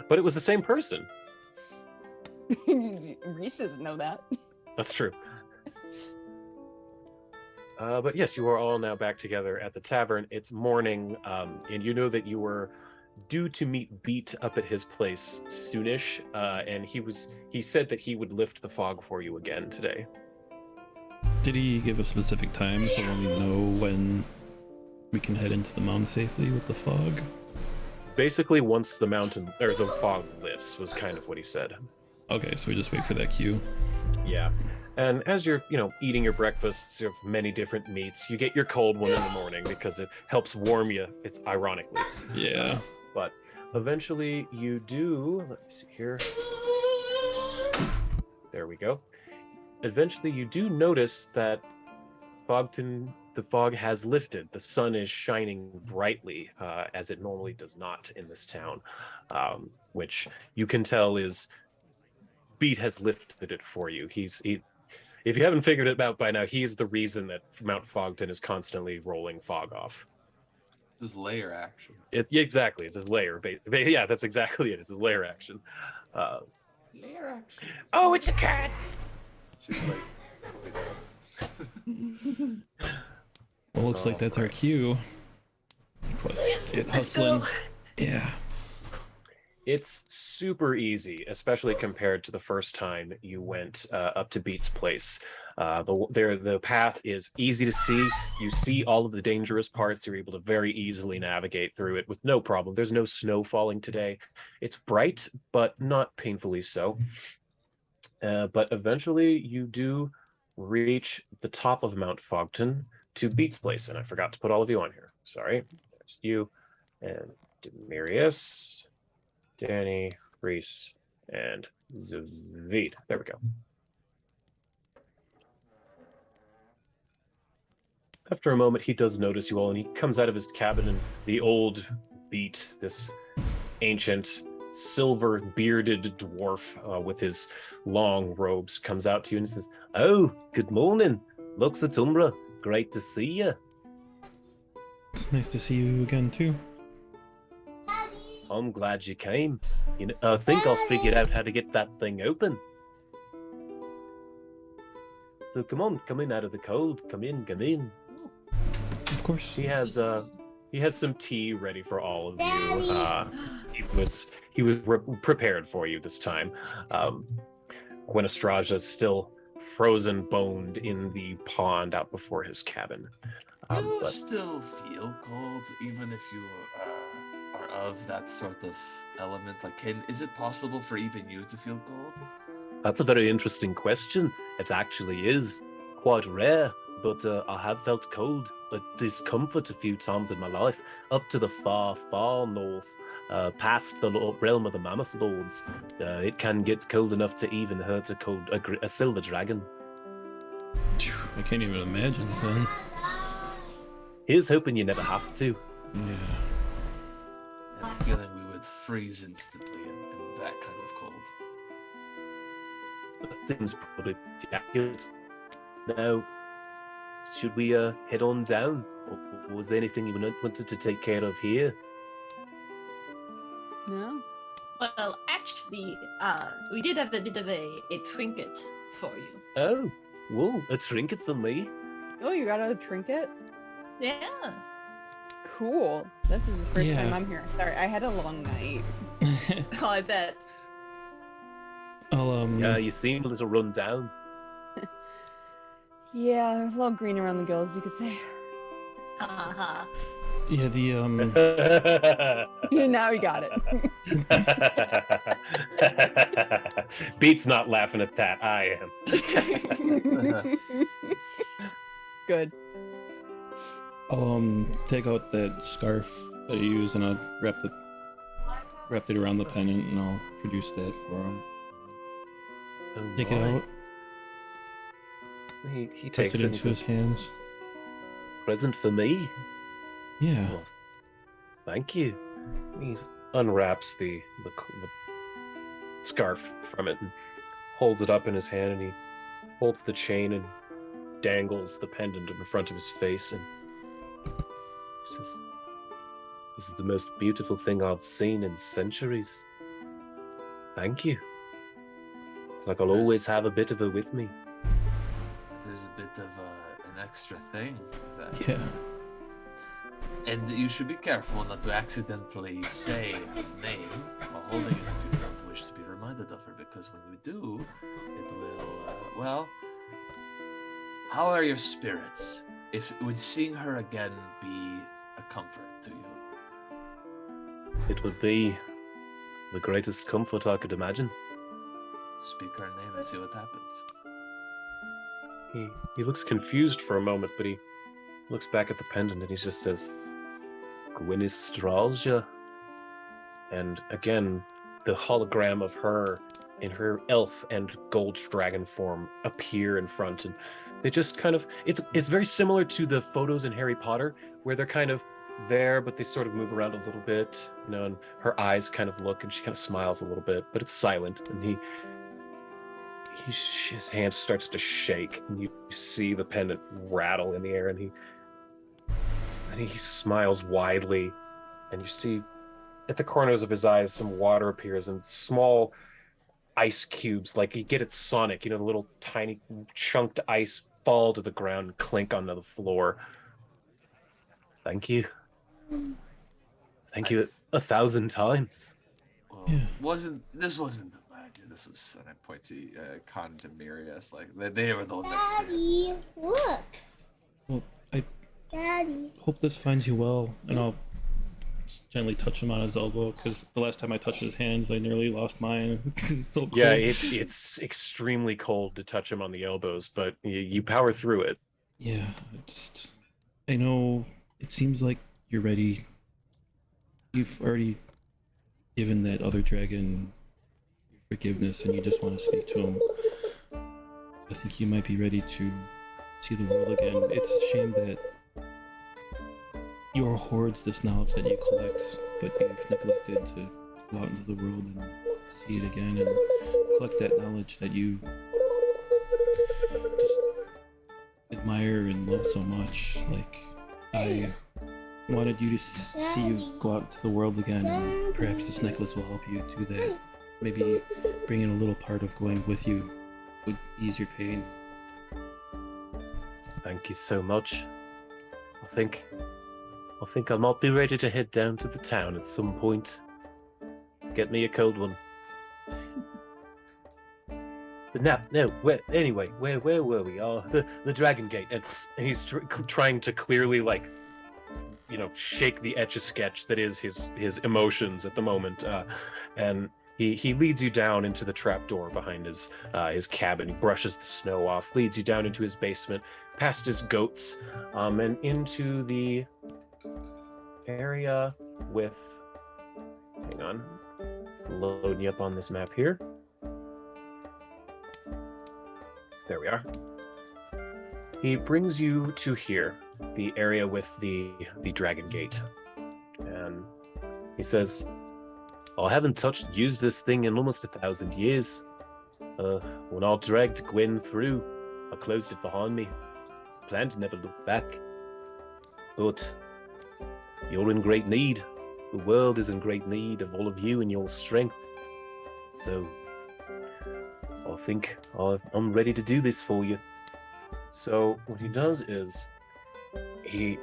But it was the same person. Reese doesn't know that. That's true. But yes, you are all now back together at the tavern. It's morning, and you know that you were due to meet Beat up at his place soonish, and he said that he would lift the fog for you again today. Did he give a specific time so we know when we can head into the mountain safely with the fog? Basically, once the mountain or the fog lifts was kind of what he said. Okay, so we just wait for that cue. Yeah. And as you're, eating your breakfasts of many different meats, you get your cold one in the morning because it helps warm you. It's ironically. Yeah. But eventually you do, let me see here. There we go. Eventually you do notice that the fog has lifted. The sun is shining brightly, as it normally does not in this town, which you can tell is Beat has lifted it for you. If you haven't figured it out by now, he is the reason that Mount Fogton is constantly rolling fog off. This is layer action. Exactly, it's his layer. Yeah, that's exactly it. It's his layer action. Layer action. Oh, it's a cat. She's like, Well, looks like that's our cue. Get hustling. Yeah. It's super easy, especially compared to the first time you went up to Beat's place. The path is easy to see. You see all of the dangerous parts. You're able to very easily navigate through it with no problem. There's no snow falling today. It's bright, but not painfully so. But eventually you do reach the top of Mount Fogton to Beat's place. And I forgot to put all of you on here. Sorry. There's you and Demirius, Danny, Reese, and Zavid. There we go. After a moment, he does notice you all, and he comes out of his cabin, and the old Beat, this ancient, silver-bearded dwarf with his long robes, comes out to you and says, "Oh, good morning. Lux Et Umbra. Great to see you." It's nice to see you again, too. I'm glad you came. I think I've figured out how to get that thing open. So come on, come in out of the cold. Come in, come in. Of course. He has some tea ready for all of you. He was prepared for you this time. Gwenastraja's still frozen, boned in the pond out before his cabin. You still feel cold, even if you are of that sort of element? Like, is it possible for even you to feel cold? That's a very interesting question. It actually is quite rare, but I have felt cold, a discomfort a few times in my life, up to the far, far north, past the realm of the Mammoth Lords. It can get cold enough to even hurt a silver dragon. I can't even imagine, then. Here's hoping you never have to. Yeah. I have a feeling we would freeze instantly in that kind of cold. That seems probably accurate. Now, should we head on down? Or was there anything you wanted to take care of here? No. Well, actually, we did have a bit of a trinket for you. Oh, Whoa, a trinket for me? Oh, you got a trinket? Yeah. Cool. This is the first Yeah. time I'm here. Sorry, I had a long night. Oh, I bet. I'll Yeah, you seem a little run down. Yeah, there's a little green around the gills, you could say. Haha. yeah, the Yeah, now we got it. Beat's not laughing at that. I am. Good. I'll take out that scarf that I use and I'll wrap it around the pendant and I'll produce that for him. Oh, Take it my. out, He place takes it it and into his says, hands. present for me? Yeah. Well, thank you. He unwraps the scarf from it and holds it up in his hand, and he holds the chain and dangles the pendant in front of his face, and he says, "This is the most beautiful thing I've seen in centuries. Thank you. It's like I'll always have a bit of her with me." There's a bit of an extra thing with that. Yeah. And you should be careful not to accidentally say her name while holding it if you don't wish to be reminded of her, because when you do, it will, well, how are your spirits? Would seeing her again be a comfort to you? It would be the greatest comfort I could imagine. Speak her name and see what happens. He looks confused for a moment, but he looks back at the pendant and he just says, "Gwyneth Stralja." And again, the hologram of her in her elf and gold dragon form appear in front, and they just kind of, it's very similar to the photos in Harry Potter where they're kind of there, but they sort of move around a little bit, you know, and her eyes kind of look and she kind of smiles a little bit, but it's silent, and his hand starts to shake, and you see the pendant rattle in the air, and he smiles widely, and you see at the corners of his eyes some water appears and small ice cubes, like you get at Sonic, you know, the little tiny chunked ice fall to the ground and clink onto the floor. Thank you. Thank you 1,000 times. Well, Yeah. this wasn't the magic. This was, and I point to Condemirius, like they were the ones that said it. Daddy, look. Well, I Daddy. hope this finds you well, and I'll gently touch him on his elbow, because the last time I touched his hands, I nearly lost mine. It's so cold. Yeah, it's extremely cold to touch him on the elbows, but you power through it. Yeah, I know it seems like you're ready. You've already given that other dragon your forgiveness, and you just want to speak to him. I think you might be ready to see the world again. It's a shame that your hoards this knowledge that you collect, but you've neglected to go out into the world and see it again and collect that knowledge that you just admire and love so much. Like, I wanted you to see you go out into the world again, and perhaps this necklace will help you do that. Maybe bring in a little part of going with you would ease your pain. Thank you so much. I think I might be ready to head down to the town at some point. Get me a cold one. But no. Where were we? Oh, the Dragon Gate, and he's trying to clearly, like, you know, shake the Etch-a-Sketch that is his emotions at the moment, and he leads you down into the trapdoor behind his cabin. He brushes the snow off, leads you down into his basement, past his goats, and into the area with, hang on, loading you up on this map here. There we are. He brings you to here, the area with the Dragon Gate, and he says, "I haven't used this thing in almost 1,000 years. When I dragged Gwen through, I closed it behind me. Planned to never look back. But you're in great need. The world is in great need of all of you and your strength. So I think I'm ready to do this for you. So what he does is his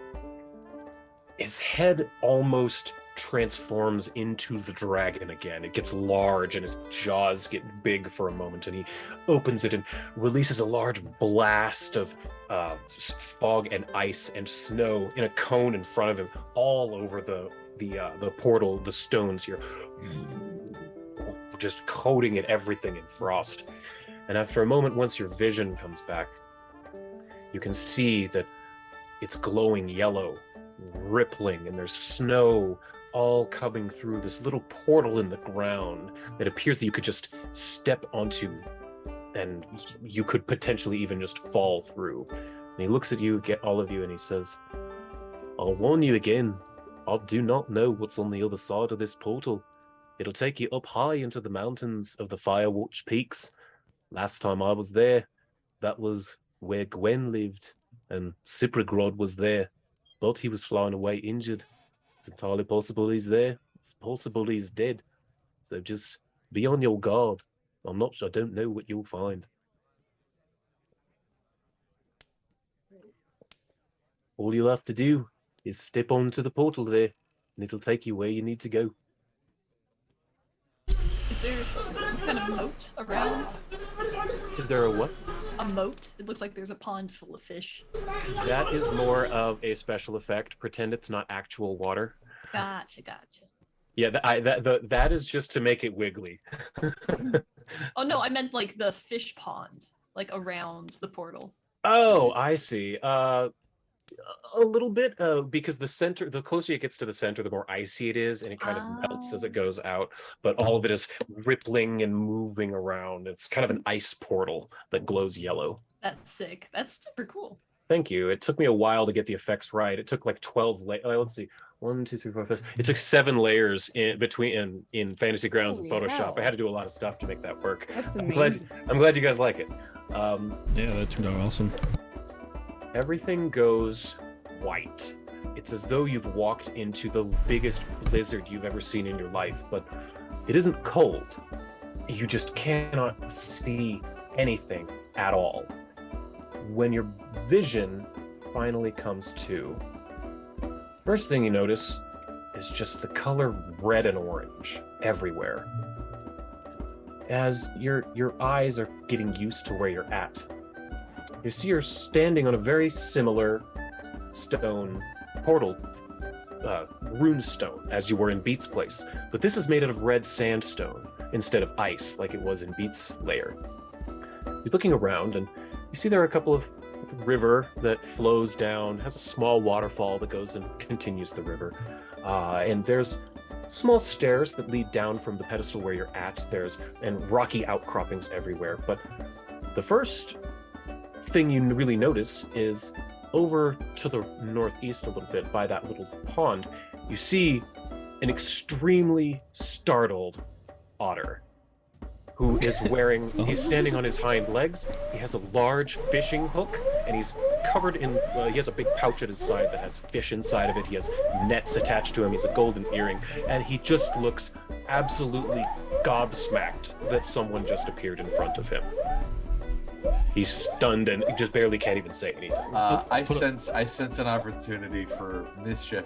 head almost transforms into the dragon again. It gets large and his jaws get big for a moment, and he opens it and releases a large blast of fog and ice and snow in a cone in front of him, all over the portal, the stones here, just coating it everything in frost. And after a moment, once your vision comes back, you can see that it's glowing yellow, rippling, and there's snow all coming through this little portal in the ground that appears that you could just step onto, and you could potentially even just fall through. And he looks at you, all of you, and he says, "I'll warn you again, I do not know what's on the other side of this portal. It'll take you up high into the mountains of the Firewatch Peaks. Last time I was there, that was where Gwen lived, and Ciprigrod was there, but he was flying away injured. It's entirely possible he's there. It's possible he's dead. So just be on your guard. I don't know what you'll find." All you'll have to do is step onto the portal there, and it'll take you where you need to go. Is there some kind of moat around? Is there a what? A moat? It looks like there's a pond full of fish. That is more of a special effect. Pretend it's not actual water. Gotcha. Yeah, that is just to make it wiggly. Oh no, I meant like the fish pond, like around the portal. Oh, I see. A little bit, because the closer it gets to the center, the more icy it is, and it kind of melts as it goes out. But all of it is rippling and moving around. It's kind of an ice portal that glows yellow. That's sick. That's super cool. Thank you. It took me a while to get the effects right. It took like 12 let's see. 1, 2, 3, 4, 5. It took 7 layers in Fantasy Grounds and Photoshop. Hell. I had to do a lot of stuff to make that work. That's I'm amazing. glad you guys like it. Yeah, that turned out awesome. Everything goes white. It's as though you've walked into the biggest blizzard you've ever seen in your life, but it isn't cold. You just cannot see anything at all. When your vision finally comes to, first thing you notice is just the color red and orange everywhere. As your eyes are getting used to where you're at, you see you're standing on a very similar stone portal, rune stone, as you were in Beat's place. But this is made out of red sandstone instead of ice, like it was in Beat's lair. You're looking around, and you see there are a couple of river that flows down, has a small waterfall that goes and continues the river. And there's small stairs that lead down from the pedestal where you're at. And rocky outcroppings everywhere. But the first thing you really notice is over to the northeast a little bit by that little pond, you see an extremely startled otter who is he's standing on his hind legs. He has a large fishing hook, and he's covered in, he has a big pouch at his side that has fish inside of it. He has nets attached to him. He's a golden earring, and he just looks absolutely gobsmacked that someone just appeared in front of him. He's stunned and just barely can't even say anything. I sense an opportunity for mischief,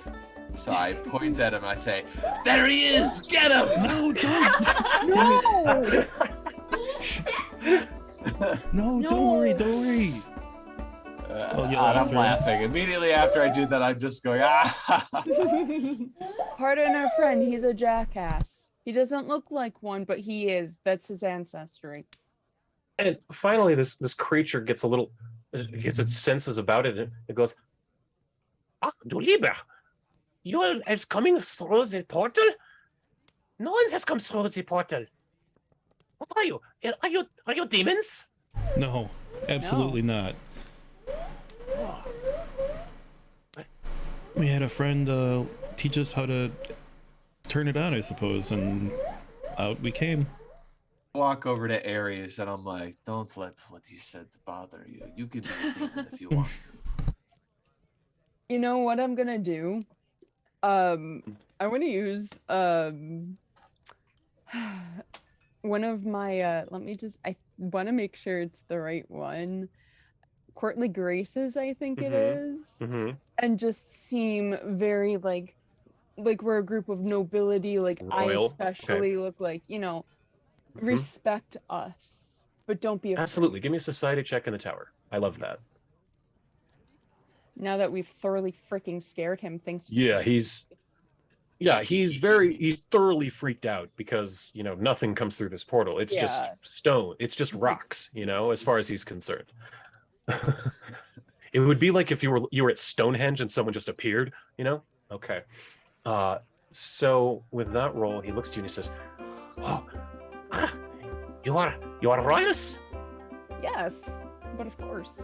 so I point at him and I say, "There he is! Get him!" No, don't! No! No, don't worry. And I'm laughing. Immediately after I do that, I'm just going, ah! Pardon our friend, he's a jackass. He doesn't look like one, but he is. That's his ancestry. And finally, this creature gets its senses about it, and it goes, "Ah, du Lieber, you are coming through the portal? No one has come through the portal. What are you? Are you demons?" No, absolutely not. We had a friend teach us how to turn it on, I suppose, and out we came. Walk over to Aries and I'm like, "Don't let what he said bother you. You can be a demon if you want to." You know what I'm gonna do? I want to use one of my I want to make sure it's the right one. courtly graces, I think it is, and just seem very like we're a group of nobility. Like I Royal. especially look like, respect us, but don't be afraid. Absolutely. Give me a society check in the tower. I love that. Now that we've thoroughly freaking scared him, thanks to he's thoroughly freaked out because, nothing comes through this portal. It's just stone. It's just rocks, as far as he's concerned. It would be like if you were at Stonehenge and someone just appeared, Okay. So with that roll, he looks to you and he says, "Oh, you are royals?" Yes, but of course.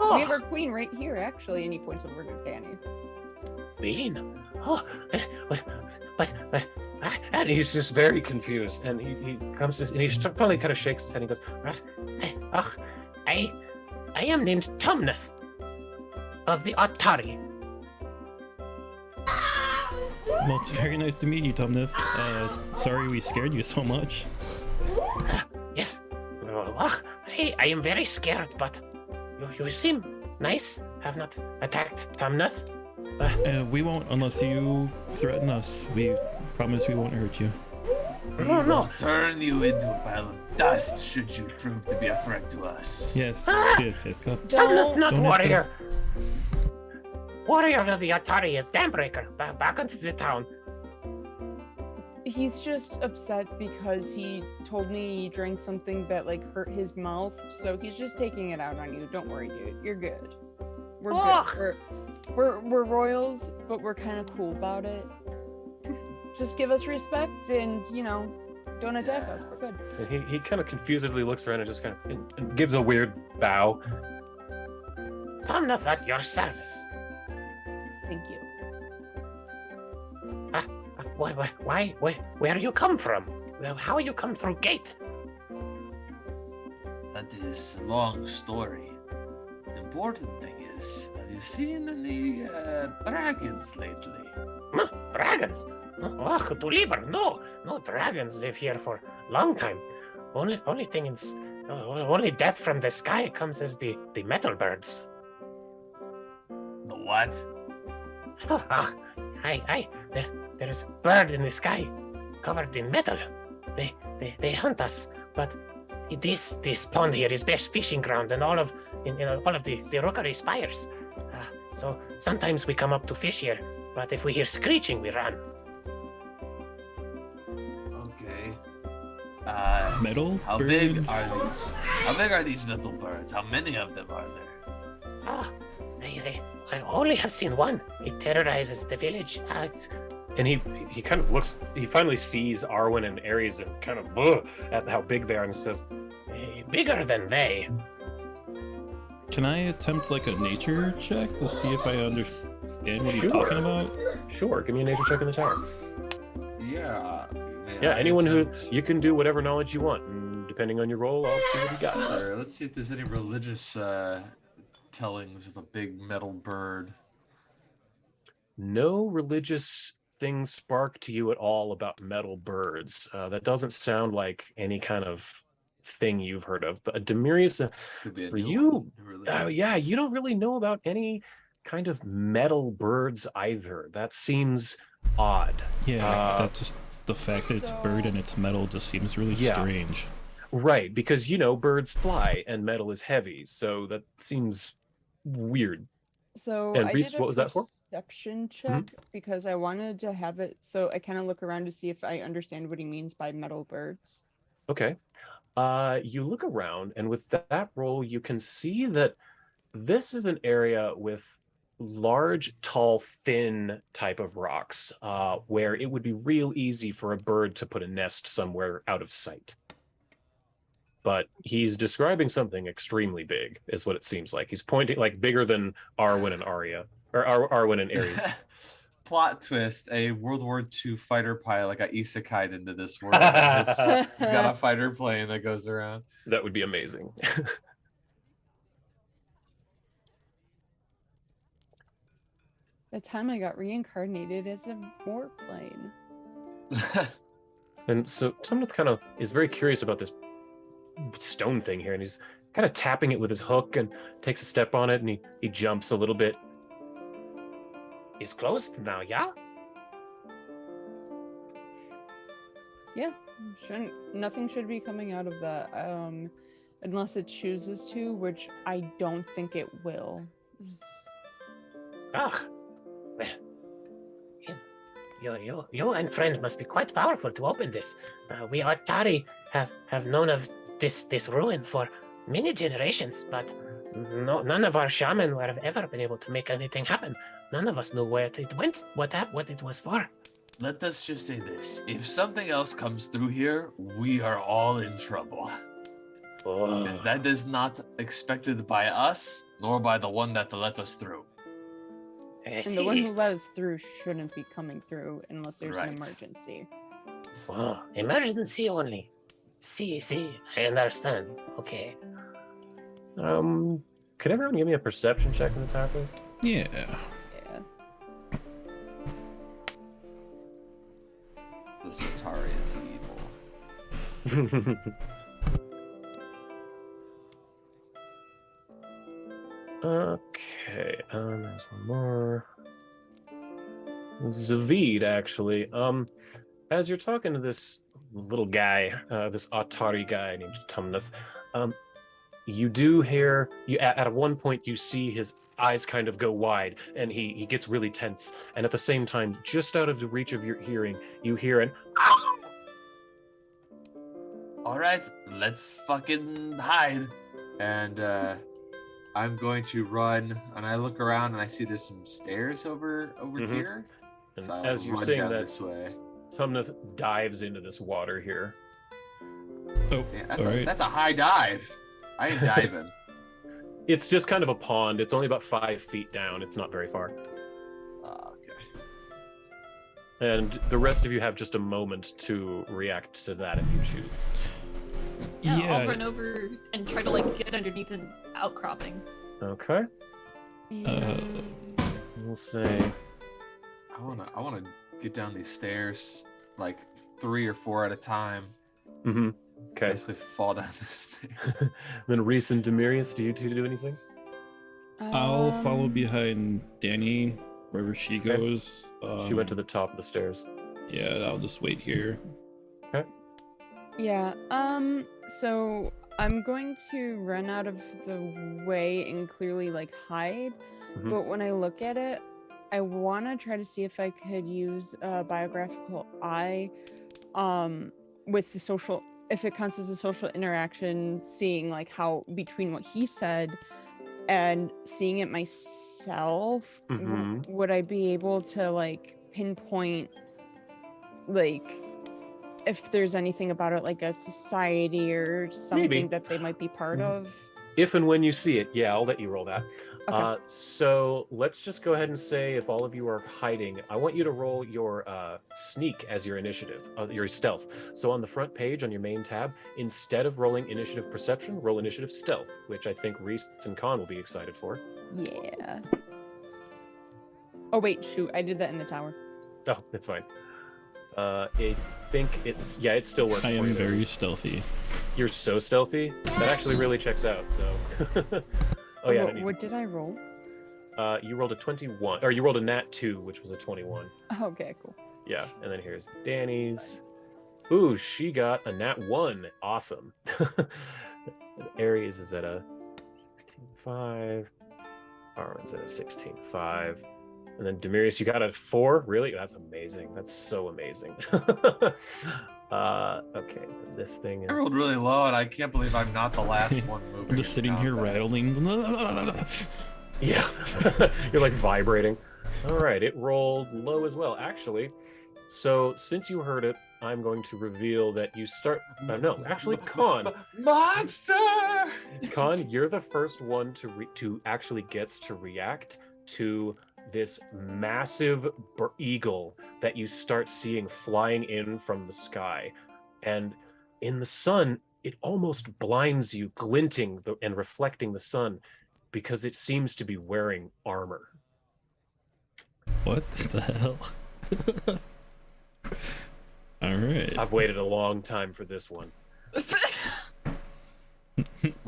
Oh. We have our queen right here, actually, and he points over to Danny. Queen? Oh, but, and he's just very confused, and he comes to, and he finally kind of shakes his head and he goes, I am named Tumneth of the Atari. Well, it's very nice to meet you, Tumneth. Sorry we scared you so much. Yes. I am very scared, but you seem nice. Have not attacked Tumneth. We won't unless you threaten us. We promise we won't hurt you. No. Turn you into a pile of dust should you prove to be a threat to us. Yes. Tumneth, not warrior. Warrior of the Atari is Dambreaker. Back into the town. He's just upset because he told me he drank something that hurt his mouth, so he's just taking it out on you. Don't worry, dude. You're good. We're good. We're royals, but we're kind of cool about it. Just give us respect and, don't attack us. We're good. And he kind of confusedly looks around and just kind of and gives a weird bow. Tumneth at your service. Thank you. Why? Where you come from? How you come through gate? That is a long story. The important thing is, have you seen any dragons lately? Dragons? Oh, du lieber, no dragons live here for a long time. Only thing is, only death from the sky comes as the metal birds. The what? There's a bird in the sky, covered in metal. They hunt us, but this pond here is best fishing ground, and all of the rookery spires. So sometimes we come up to fish here, but if we hear screeching, we run. Okay. Metal How birds? big are these? How big are these metal birds? How many of them are there? I only have seen one. It terrorizes the village. And he kind of looks. He finally sees Arwen and Ares and kind of at how big they are, and says, "Bigger than they." Can I attempt a nature check to see if I understand what he's talking about? Sure. Give me a nature check in the tower. Yeah. Yeah. Anyone who you can do whatever knowledge you want, and depending on your role, I'll see what you got. Let's see if there's any religious tellings of a big metal bird. No religious things spark to you at all about metal birds. That doesn't sound like any kind of thing you've heard of. But Demirius, for you, you don't really know about any kind of metal birds either. That seems odd. Yeah, that's just the fact that it's a bird and it's metal just seems really strange. Right, because birds fly and metal is heavy, so that seems weird. So and I Reese, did what was that for? Perception check because I wanted to have it so I kind of look around to see if I understand what he means by metal birds. Okay. You look around, and with that roll, you can see that this is an area with large, tall, thin type of rocks, where it would be real easy for a bird to put a nest somewhere out of sight. But he's describing something extremely big, is what it seems like. He's pointing bigger than Arwen and Arya. Or Arwen and Ares. Plot twist: a World War II fighter pilot got isekai'd into this world. He's got a fighter plane that goes around. That would be amazing. The time I got reincarnated as a warplane. And so Tumneth kind of is very curious about this stone thing here, and kind of tapping it with his hook and takes a step on it, and he jumps a little bit. It's closed now, yeah? Yeah, nothing should be coming out of that, unless it chooses to, which I don't think it will. Ah, well, you and friend must be quite powerful to open this. We Atari have known of this ruin for many generations, but none of our shaman have ever been able to make anything happen. None of us knew where it went, what it was for. Let us just say this. If something else comes through here, we are all in trouble. Because that is not expected by us, nor by the one that let us through. And the one who let us through shouldn't be coming through unless there's an emergency. Oh, emergency only. See, I understand. Okay. Could everyone give me a perception check in the tower, please? Yeah. The Atari is evil. Okay, there's one more. Zavid, actually. As you're talking to this little guy, this Atari guy named Tumnuf, you do hear, at one point you see his eyes kind of go wide, and he gets really tense, and at the same time, just out of the reach of your hearing, you hear an All right, let's fucking hide. And I'm going to run, and I look around and I see there's some stairs over here. And so as you're run saying down that, this way. Tumnuf dives into this water here. Oh, Yeah, that's a high dive. I ain't diving. It's just kind of a pond. It's only about 5 feet down. It's not very far. Okay. And the rest of you have just a moment to react to that if you choose. Yeah, I'll run over and try to like get underneath an outcropping. Okay. We'll say. I wanna get down these stairs like 3 or 4 at a time. Mm-hmm. Okay. Basically fall down the stairs. Then Reese and Demirius, do you two do anything? I'll follow behind Danny wherever she goes. She went to the top of the stairs. Yeah, I'll just wait here. Okay. Yeah, so I'm going to run out of the way and clearly like hide, but when I look at it, I want to try to see if I could use a biographical eye, with the social, if it counts as a social interaction, seeing like how between what he said and seeing it myself, would I be able to like pinpoint like if there's anything about it, like a society or something that they might be part of? If and when you see it, yeah, I'll let you roll that. Okay. So let's just go ahead and say if all of you are hiding, I want you to roll your sneak as your initiative, your stealth. So on the front page on your main tab, instead of rolling initiative perception, roll initiative stealth, which I think Reese and Khan will be excited for. Yeah. Oh wait, shoot, I did that in the tower. Oh, that's fine. I think it's still working. I am very stealthy. You're so stealthy? That actually really checks out, so. Oh yeah. What did I roll? You rolled a 21, or you rolled a nat 2, which was a 21. Okay, cool. Yeah, and then here's Danny's. Ooh, she got a nat 1. Awesome. Aries is at a 16.5. Arwen's at a 16.5. And then Demirius, you got a 4? Really? That's amazing. That's so amazing. Okay, this thing is... I rolled really low, and I can't believe I'm not the last one moving. I'm just sitting here rattling. Yeah, you're like vibrating. All right, it rolled low as well, actually. So since you heard it, I'm going to reveal that you start... no, actually, Khan. Monster! Khan, you're the first one to actually gets to react to this massive eagle that you start seeing flying in from the sky. And in the sun, it almost blinds you, glinting and reflecting the sun, because it seems to be wearing armor. What the hell? All right. I've waited a long time for this one.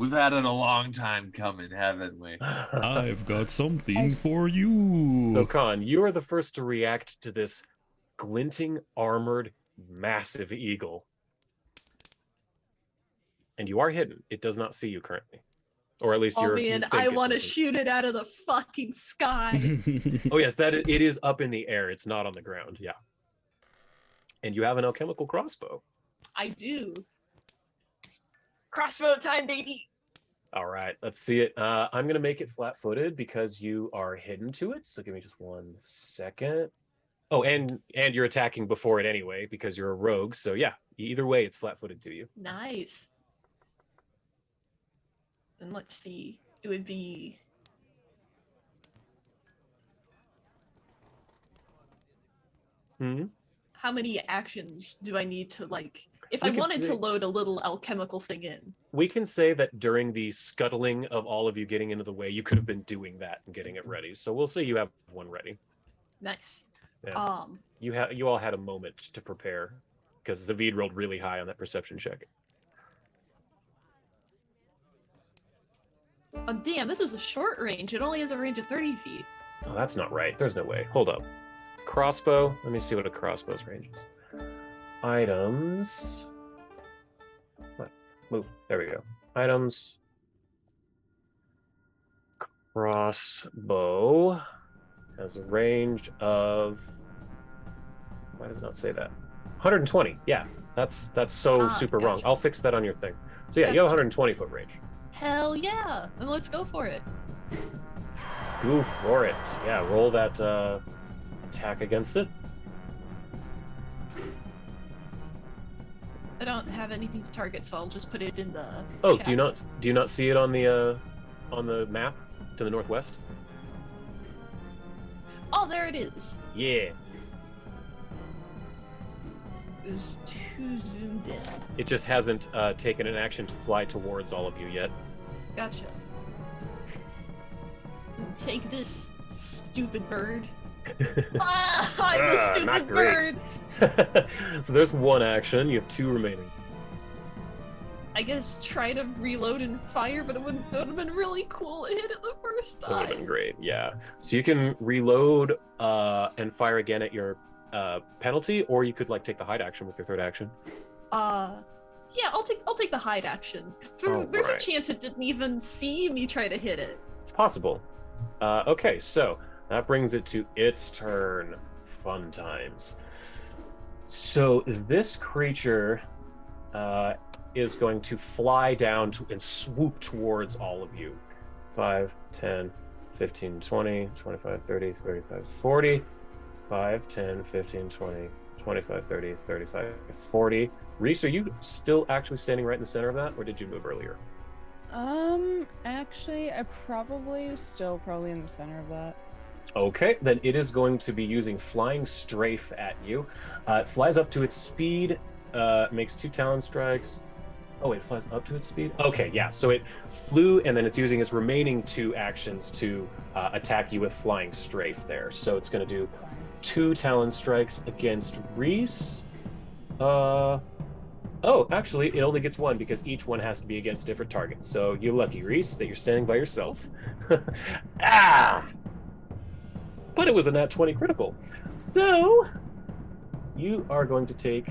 We've had it a long time coming, haven't we? I've got something for you. So, Khan, you are the first to react to this glinting, armored, massive eagle. And you are hidden. It does not see you currently. Or at least you're... man, I want to shoot it out of the fucking sky. Oh, yes, it is up in the air. It's not on the ground, yeah. And you have an alchemical crossbow. I do. Crossbow time, baby. All right, let's see it. I'm going to make it flat-footed because you are hidden to it. So give me just 1 second. Oh, and you're attacking before it anyway because you're a rogue. So yeah, either way, it's flat-footed to you. Nice. And let's see. It would be... How many actions do I need to, like... If I wanted to load a little alchemical thing in. We can say that during the scuttling of all of you getting into the way, you could have been doing that and getting it ready. So we'll say you have one ready. Nice. Yeah. You all had a moment to prepare because Zavid rolled really high on that perception check. Oh, damn, this is a short range. It only has a range of 30 feet. Oh, that's not right. There's no way. Hold up. Crossbow. Let me see what a crossbow's range is. Items. What? Move. There we go. Items. Crossbow has a range of... Why does it not say that? 120. Yeah, that's so super wrong. I'll fix that on your thing. So yeah, you have 120 foot range. Hell yeah! Then let's go for it. Go for it. Yeah, roll that attack against it. I don't have anything to target, so I'll just put it in the Oh, chat. do you not see it on the map to the northwest? Oh, there it is. Yeah. It was too zoomed in. It just hasn't taken an action to fly towards all of you yet. Gotcha. Take this, stupid bird. I'm the stupid bird. So there's one action. You have 2 remaining. I guess try to reload and fire, but it would have been really cool to hit it the first That would have time. been great. Yeah. So you can reload and fire again at your penalty, or you could like take the hide action with your 3rd action. Yeah, I'll take the hide action. There's a chance it didn't even see me try to hit it. It's possible. Okay, so that brings it to its turn. Fun times. So this creature is going to fly down and swoop towards all of you. 5, 10, 15, 20, 25, 30, 35, 40. 5, 10, 15, 20, 25, 30, 35, 40. Reese, are you still actually standing right in the center of that, or did you move earlier? Actually, I probably still in the center of that. Okay, then it is going to be using Flying Strafe at you. It flies up to its speed, makes 2 talon strikes. Oh, it flies up to its speed? Okay, yeah, so it flew, and then it's using its remaining 2 actions to attack you with Flying Strafe there. So it's going to do 2 talon strikes against Reese. Oh, actually, it only gets 1 because each one has to be against a different target. So you're lucky, Reese, that you're standing by yourself. Ah! But it was a nat 20 critical. So you are going to take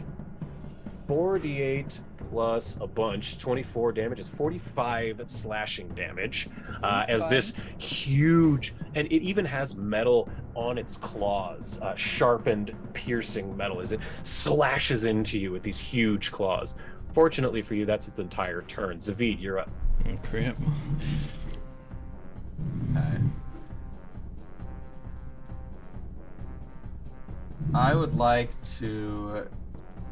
4d8 plus a bunch. 24 damage is 45 slashing damage as this huge, and it even has metal on its claws, sharpened, piercing metal as it slashes into you with these huge claws. Fortunately for you, that's its entire turn. Zavid, you're up. Oh, crap. Okay. I would like to.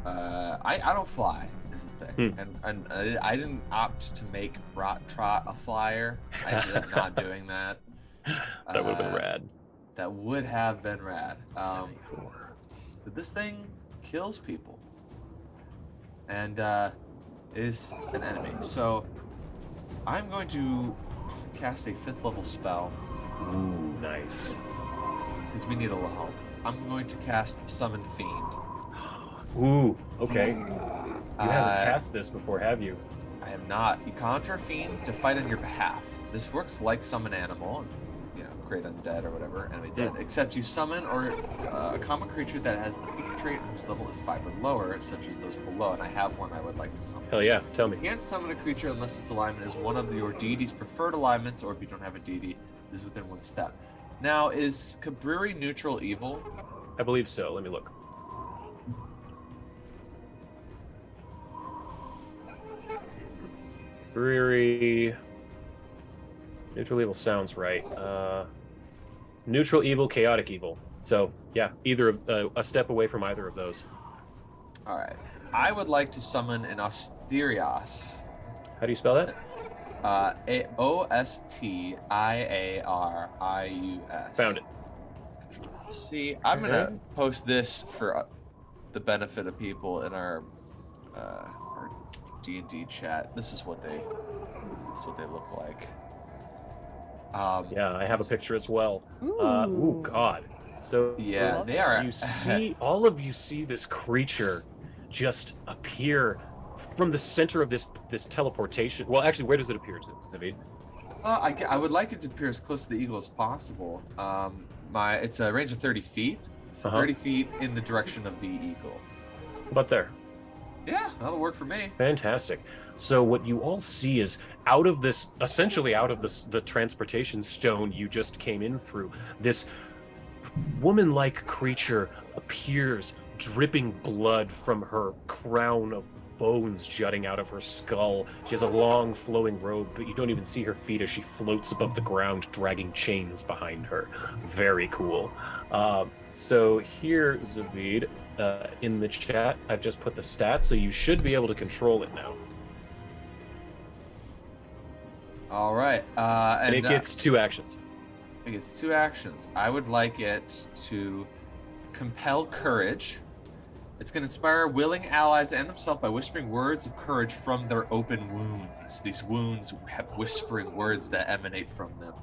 I don't fly. Is the thing, and I didn't opt to make Rot Trot a flyer. I ended up not doing that. That would have been rad. That would have been rad. But this thing kills people, and is an enemy. So I'm going to cast a 5th level spell. Ooh, nice. Because we need a little help. I'm going to cast Summon Fiend. Ooh, okay. You haven't cast this before, have you? I am not. You conjure a fiend to fight on your behalf. This works like summon animal, create undead or whatever, enemy dead. Except you summon or a common creature that has the feat trait whose level is 5 or lower, such as those below. And I have one I would like to summon. Hell yeah, tell me. You can't summon a creature unless its alignment is one of your deity's preferred alignments, or if you don't have a deity, is within 1 step. Now, is Cabriri neutral evil? I believe so. Let me look. Cabriri. Neutral evil sounds right. Neutral evil, chaotic evil. So yeah, either of a step away from either of those. All right. I would like to summon an Asterias. How do you spell that? Ostiarius. Found it. See, I'm gonna post this for the benefit of people in our D&D chat. This is what they look like. Yeah, I have a picture as well. Ooh, God. So yeah, they are. All of you see this creature just appear from the center of this teleportation. Well, actually, where does it appear, Zavid? I would like it to appear as close to the eagle as possible. It's a range of 30 feet, so 30 feet in the direction of the eagle. About there. Yeah, that'll work for me. Fantastic. So what you all see is out of the transportation stone you just came in through, this woman-like creature appears, dripping blood from her crown of bones jutting out of her skull. She has a long flowing robe, but you don't even see her feet as she floats above the ground, dragging chains behind her. Very cool. So here, Zavid, in the chat, I've just put the stats, so you should be able to control it now. All right. And it gets 2 actions. It gets 2 actions. I would like it to compel courage. It's going to inspire willing allies and himself by whispering words of courage from their open wounds. These wounds have whispering words that emanate from them.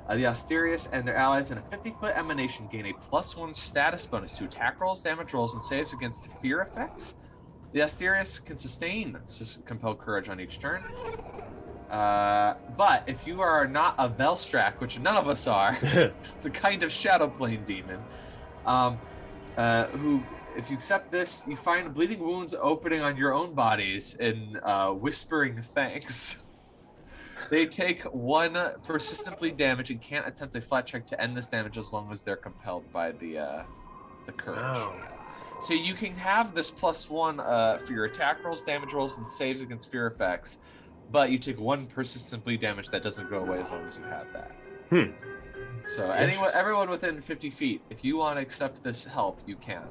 The Asterius and their allies in a 50-foot emanation gain a +1 status bonus to attack rolls, damage rolls, and saves against fear effects. The Asterius can sustain compel courage on each turn. But if you are not a Velstrak, which none of us are, it's a kind of shadow plane demon, who, if you accept this, you find bleeding wounds opening on your own bodies in whispering thanks. They take 1 persistent bleed damage and can't attempt a flat check to end this damage as long as they're compelled by the courage. Wow. So you can have this +1 for your attack rolls, damage rolls, and saves against fear effects, but you take 1 persistent bleed damage that doesn't go away as long as you have that. So everyone within 50 feet, if you want to accept this help, you can.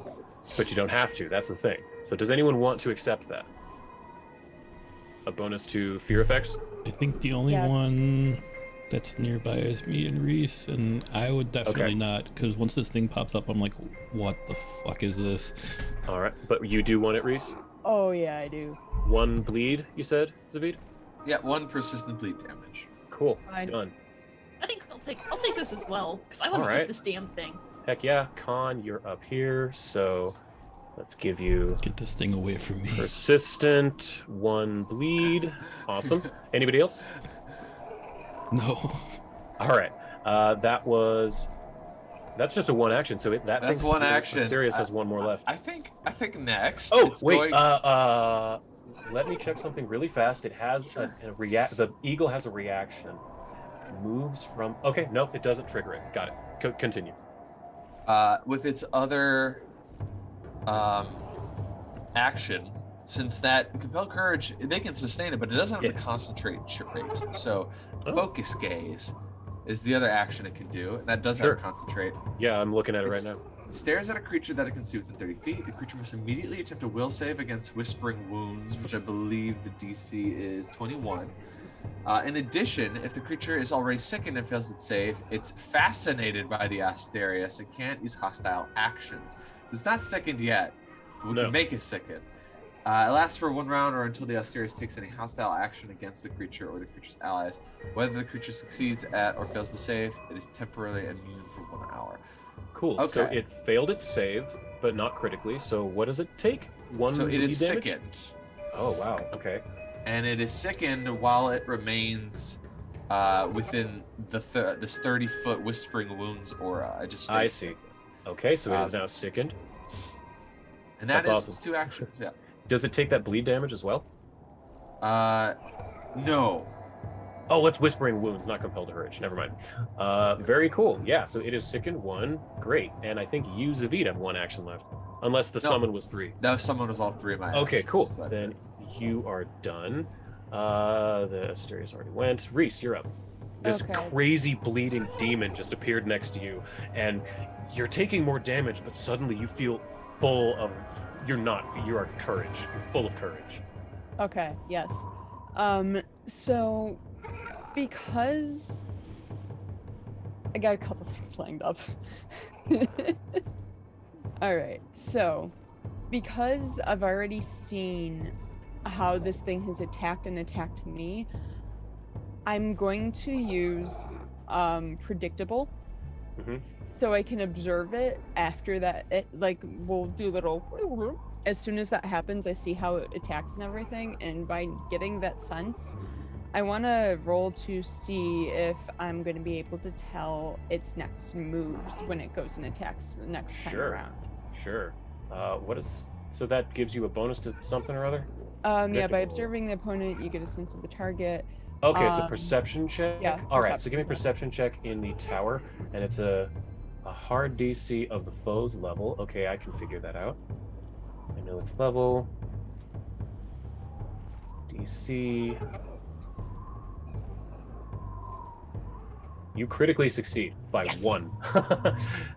But you don't have to. That's the thing. So does anyone want to accept that? A bonus to fear effects? I think the only one that's nearby is me and Reese, and I would definitely not, because once this thing pops up, I'm like, what the fuck is this? All right, but you do want it, Reese? Oh yeah, I do. 1 bleed, you said, Zavid? Yeah, 1 persistent bleed damage. Cool. Fine. Done. I think I'll take this as well, because I want to hit this damn thing. Heck yeah, Con, you're up here, so let's give you... Get this thing away from me. Persistent, 1 bleed. Awesome. Anybody else? No. All right. That's just a 1 action, so that's 1 action. Asterius has 1 more left. I think next. Oh, wait. Let me check something really fast. It has the eagle has a reaction. Moves from... Okay, no, it doesn't trigger it. Got it. Continue. With its other action, since that compel courage, they can sustain it, but it doesn't have the concentrate rate. So focus gaze is the other action it can do, and that does have a concentrate. Yeah, I'm looking at it right now. Stares at a creature that it can see within 30 feet. The creature must immediately attempt a will save against whispering wounds, which I believe the DC is 21. In addition, if the creature is already sickened and fails its save, it's fascinated by the Asterius and can't use hostile actions. So it's not sickened yet. We can make it sickened. It lasts for 1 round or until the Asterius takes any hostile action against the creature or the creature's allies. Whether the creature succeeds at or fails to save, it is temporarily immune for 1 hour. Cool. Okay. So it failed its save, but not critically. So what does it take? 1 So it is damage? sickened. Oh wow. Okay. and it is sickened while it remains within this 30-foot Whispering Wounds aura. I see. Okay, so it is now sickened. And that's awesome. its 2 actions, yeah. Does it take that bleed damage as well? No. Oh, it's Whispering Wounds, not Compelled Urge. Never mind. Very cool. Yeah, so it is sickened 1. Great. And I think you, Zavid, have 1 action left. Unless the summon was 3. No, summon was all 3 of my actions. Okay, cool. So Then you are done. The Asterius already went. Reese, you're up. This crazy bleeding demon just appeared next to you, and you're taking more damage, but suddenly you feel full of... You are courage. You're full of courage. Okay, yes. So, because... I got a couple things lined up. Alright, so, because I've already seen how this thing has attacked me, I'm going to use predictable, so I can observe it after that. We'll do little, as soon as that happens, I see how it attacks and everything, and by getting that sense, I want to roll to see if I'm going to be able to tell its next moves when it goes and attacks the next time around. Sure. So that gives you a bonus to something or other? Yeah, by observing the opponent, you get a sense of the target. Okay, it's a perception check? Yeah. All right, so give me a perception check in the tower, and it's a hard DC of the foe's level. Okay, I can figure that out. I know its level. DC. You critically succeed by 1.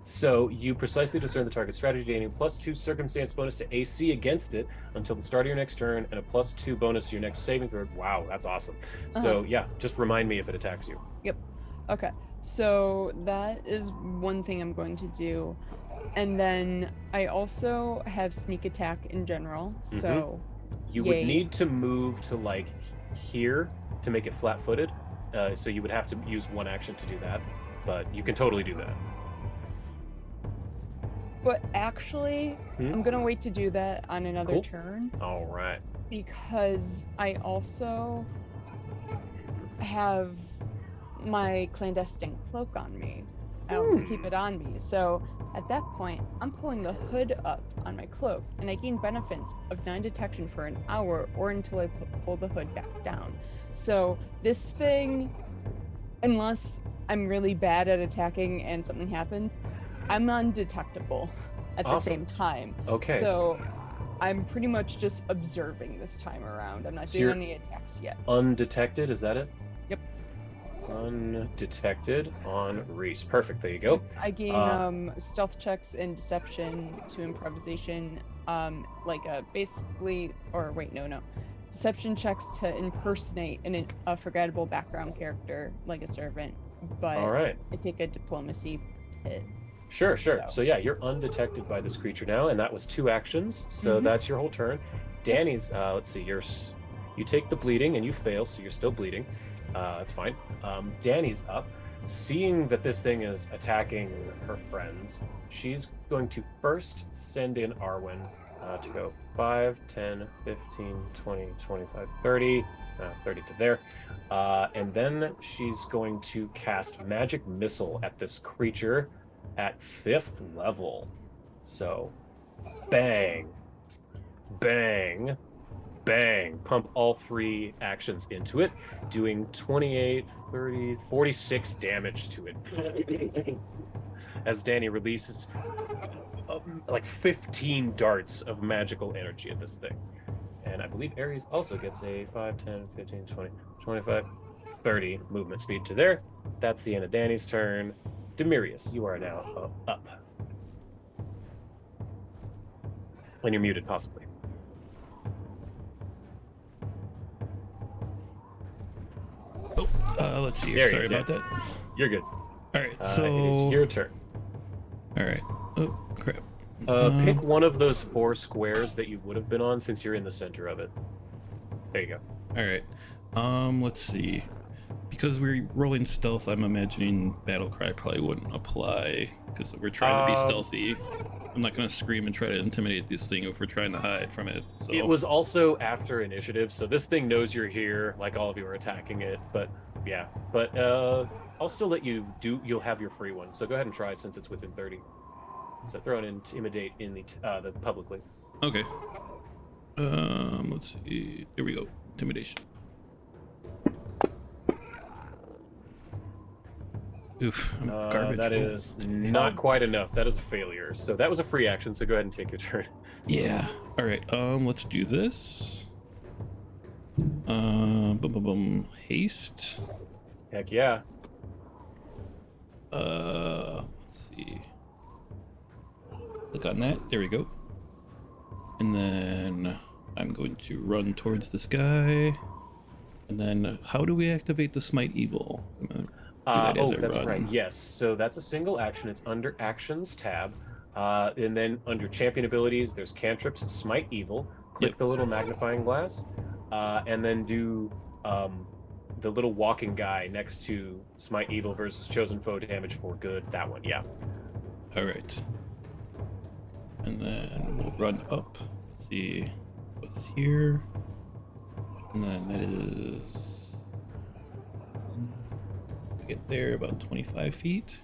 So you precisely discern the target strategy, gaining +2 circumstance bonus to AC against it until the start of your next turn, and a +2 bonus to your next saving throw. Wow, that's awesome. So yeah, just remind me if it attacks you. Yep. Okay. So that is one thing I'm going to do. And then I also have sneak attack in general. So you would need to move to like here to make it flat-footed. So you would have to use 1 action to do that, but you can totally do that. But actually, I'm gonna wait to do that on another turn. All right. Because I also have my clandestine cloak on me. I always keep it on me. So at that point, I'm pulling the hood up on my cloak, and I gain benefits of 9 detection for an hour or until I pull the hood back down. So this thing, unless I'm really bad at attacking and something happens, I'm undetectable at the same time. Okay. So I'm pretty much just observing this time around. I'm not doing any attacks yet. Undetected, is that it? Yep. Undetected on Reese. Perfect, there you go. I gain stealth checks and deception to improvisation, deception checks to impersonate a forgettable background character like a servant, but I take a diplomacy hit. Sure. So yeah, you're undetected by this creature now, and that was 2 actions, so that's your whole turn. Danny's, let's see, you take the bleeding and you fail, so you're still bleeding. That's fine. Danny's up. Seeing that this thing is attacking her friends, she's going to first send in Arwen to go 5, 10, 15, 20, 25, 30, 30 to there. And then she's going to cast Magic Missile at this creature at 5th level. So, bang, bang, bang. Pump all 3 actions into it, doing 28, 30, 46 damage to it. As Danny releases like 15 darts of magical energy at this thing. And I believe Ares also gets a 5, 10, 15, 20, 25, 30 movement speed to there. That's the end of Danny's turn. Demirius, you are now up. And you're muted, possibly. Let's see. There Sorry about that. You're good. All right, It so is your turn. All right. Oh crap. Pick one of those 4 squares that you would have been on since you're in the center of it. There you go. All right. Let's see. Because we're rolling stealth, I'm imagining battle cry probably wouldn't apply because we're trying to be stealthy. I'm not gonna scream and try to intimidate this thing if we're trying to hide from it. So. It was also after initiative, so this thing knows you're here, like all of you are attacking it. But yeah, but I'll still let you do. You'll have your free one, so go ahead and try since it's within 30. So throw an intimidate in the publicly. Okay. Let's see. There we go. Intimidation. Oof, I'm garbage. That is not quite enough. That is a failure. So that was a free action. So go ahead and take your turn. Yeah. All right. Let's do this. Boom, boom, boom. Haste. Heck yeah. Let's see. Click on that. There we go. And then I'm going to run towards this guy. And then, how do we activate the Smite Evil? That's right. Yes. So that's a single action. It's under Actions tab. And then under Champion Abilities, there's Cantrips, Smite Evil. Click the little magnifying glass. And then do the little walking guy next to Smite Evil versus Chosen Foe damage for good. That one, yeah. All right. And then we'll run up. Let's see what's here. And then that is... get there about 25 feet.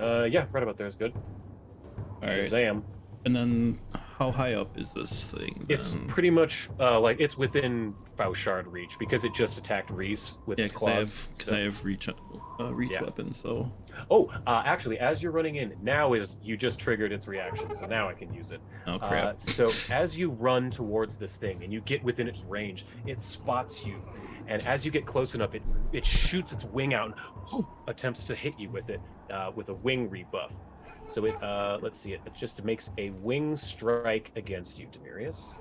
Yeah, right about there is good. All right. Shazam. And then how high up is this thing? Then? It's pretty much like it's within Fauchard reach because it just attacked Reese with its claws. I have reach weapons, so. Oh, actually, as you're running in, now you just triggered its reaction, so now I can use it. Oh crap! So as you run towards this thing and you get within its range, it spots you, and as you get close enough, it shoots its wing out and attempts to hit you with it with a wing rebuff. So it let's see, it just makes a wing strike against you, Demirius.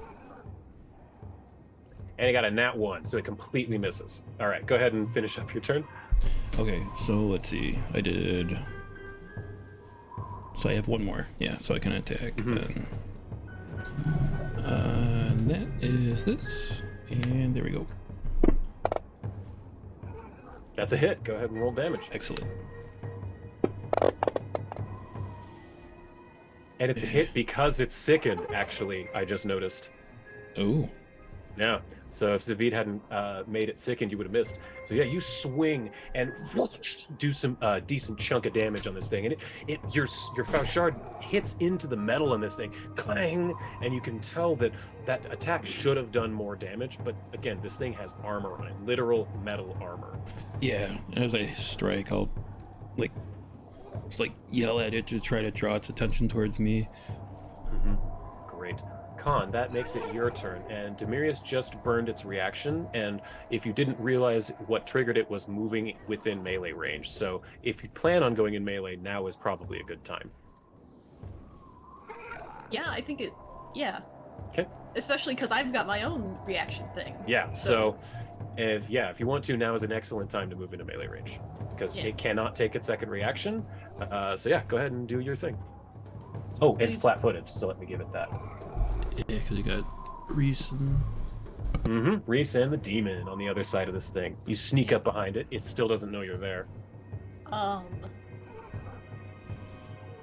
And it got a nat 1, so it completely misses. All right, go ahead and finish up your turn. Okay, so let's see. So I have one more. Yeah, so I can attack then. And that is this. And there we go. That's a hit. Go ahead and roll damage. Excellent. And it's a hit because it's sickened, actually, I just noticed. Oh. Yeah. So if Zavid hadn't made it sickened, you would have missed. So yeah, you swing and do some decent chunk of damage on this thing, and your Fauchard hits into the metal on this thing, clang, and you can tell that attack should have done more damage. But again, this thing has armor on it, literal metal armor. Yeah. As I strike, I'll yell at it to try to draw its attention towards me. Great. Khan, that makes it your turn, and Demirius just burned its reaction, and if you didn't realize, what triggered it was moving within melee range. So if you plan on going in melee, now is probably a good time. Yeah, I think yeah. Okay. Especially because I've got my own reaction thing. Yeah, so if you want to, now is an excellent time to move into melee range, because it cannot take its second reaction. So yeah, go ahead and do your thing. Oh, it's flat-footed, so let me give it that. Yeah, because you got Reese and... Reese and the demon on the other side of this thing. You sneak up behind it. It still doesn't know you're there.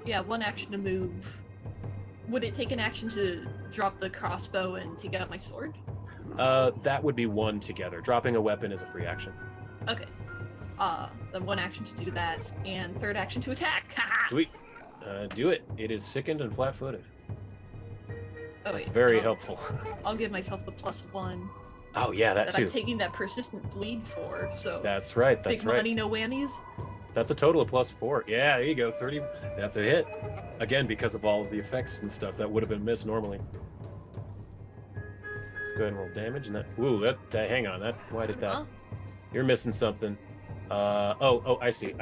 Yeah, one action to move. Would it take an action to drop the crossbow and take out my sword? That would be one together. Dropping a weapon is a free action. Okay. Then one action to do that, and third action to attack. Sweet. Do it. It is sickened and flat-footed. Oh, wait, it's very helpful. I'll give myself the +1. Oh yeah, that too. I'm taking that persistent bleed for, so. That's right. That's big right. money, no whammies. That's a total of +4. Yeah, there you go. 30. That's a hit. Again, because of all of the effects and stuff that would have been missed normally. Let's go ahead and roll damage. And that. Ooh, that. Hang on. That. Why did that? You're missing something. Oh, I see.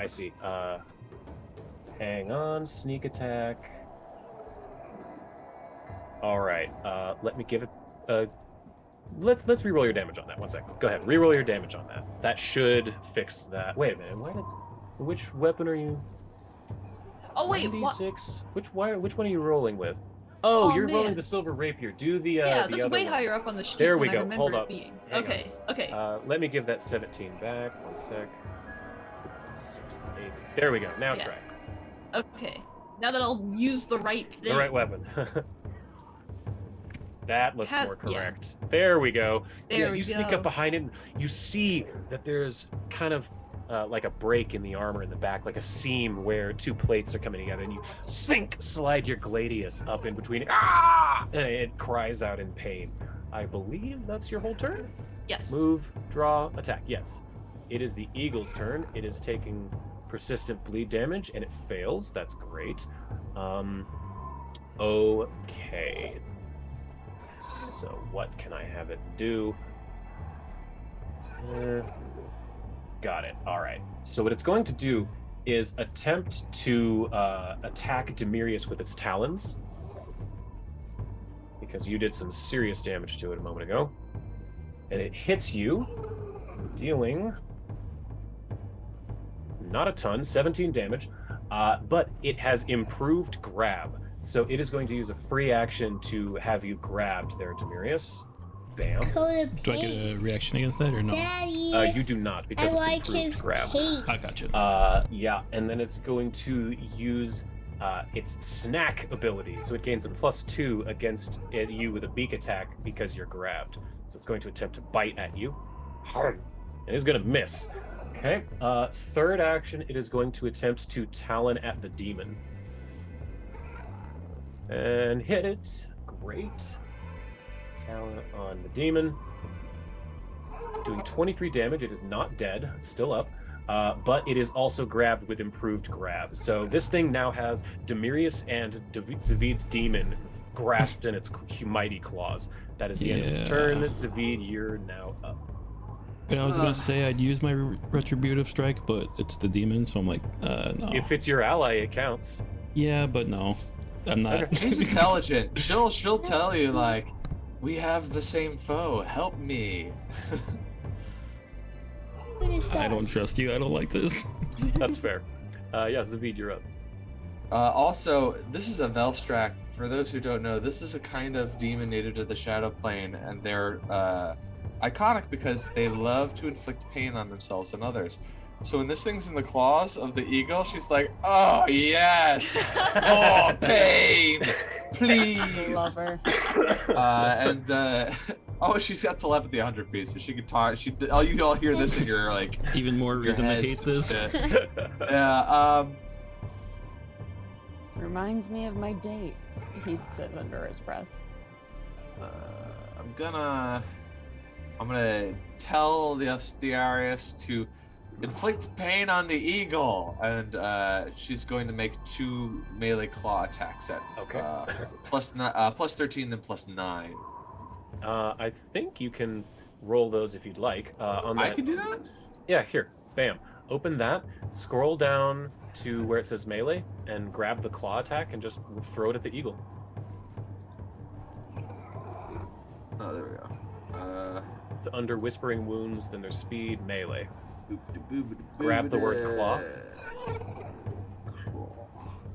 Hang on. Sneak attack. All right. Let me give it. Let's reroll your damage on that. 1 second. Go ahead. Reroll your damage on that. That should fix that. Wait a minute. Which weapon are you? Oh wait. 96. Which one are you rolling with? Oh, you're rolling the silver rapier. Do the yeah, the that's other way one. higher up on the sheet. There we than I go. remember Hold it up. being. Hang Okay. on. Okay. Let me give that 17 back. 1 sec. 68. There we go. Now it's right. Okay. Now that I'll use the right thing. The right weapon. That looks more Yeah. correct. There we go. There we you sneak go. up behind it and you see that there's kind of like a break in the armor in the back, like a seam where two plates are coming together, and you slide your gladius up in between it. Ah! And it cries out in pain. I believe that's your whole turn? Yes. Move, draw, attack. Yes. It is the eagle's turn. It is taking persistent bleed damage, and it fails. That's great. Okay. So what can I have it do? Got it. All right. So what it's going to do is attempt to attack Demirius with its talons, because you did some serious damage to it a moment ago. And it hits you, dealing not a ton, 17 damage, but it has improved grab. So it is going to use a free action to have you grabbed there, Demirius. Bam. Do I get a reaction against that or no? Daddy, You do not, because I it's like improved his grab. paint. I gotcha. Yeah, and then it's going to use its snack ability. So it gains a +2 against you with a beak attack because you're grabbed. So it's going to attempt to bite at you. And it's going to miss. Okay. Third action, it is going to attempt to talon at the demon. And hit it. Great. Talon on the demon. Doing 23 damage. It is not dead. It's still up. But it is also grabbed with improved grab. So this thing now has Demirius and Zavid's demon grasped in its mighty claws. That is the end of its turn. Zavid, you're now up. And I was gonna say I'd use my retributive strike, but it's the demon, so I'm like, no. If it's your ally, it counts. Yeah, but no, I'm not. Okay. She's intelligent. She'll tell you like, we have the same foe. Help me. I don't trust you. I don't like this. That's fair. Yeah, Zavid, you're up. Also, this is a Velstrak. For those who don't know, this is a kind of demon native to the Shadow Plane, and they're iconic because they love to inflict pain on themselves and others. So when this thing's in the claws of the eagle, she's like, "Oh yes, more pain, please." Love her. Oh, she's got telepathy 100 feet, so she can talk. You all hear this in your like. Even more reason to hate this. Yeah. Reminds me of my date, he says under his breath. I'm gonna tell the Astarius to inflict pain on the eagle, and she's going to make 2 melee claw attacks at plus 13, then +9. I think you can roll those if you'd like. I can do that? Yeah, here. Bam. Open that, scroll down to where it says melee, and grab the claw attack and just throw it at the eagle. Oh, there we go. It's under Whispering Wounds, then there's speed, melee. Grab the word claw.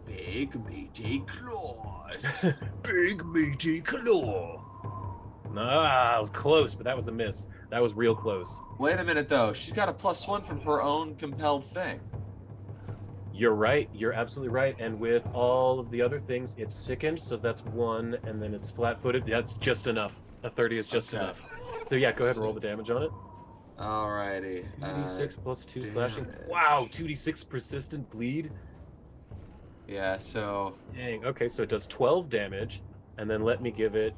Big meaty claws. Big meaty claw. Ah, it was close, but that was a miss. That was real close. Wait a minute, though. She's got a +1 from her own compelled thing. You're right. You're absolutely right. And with all of the other things, it's sickened, so that's 1, and then it's flat-footed. That's just enough. A 30 is just enough. So yeah, go ahead and roll the damage on it. Alrighty. 2d6 +2 slashing. Wow, 2d6 persistent bleed. Yeah, so... Dang, okay, so it does 12 damage, and then let me give it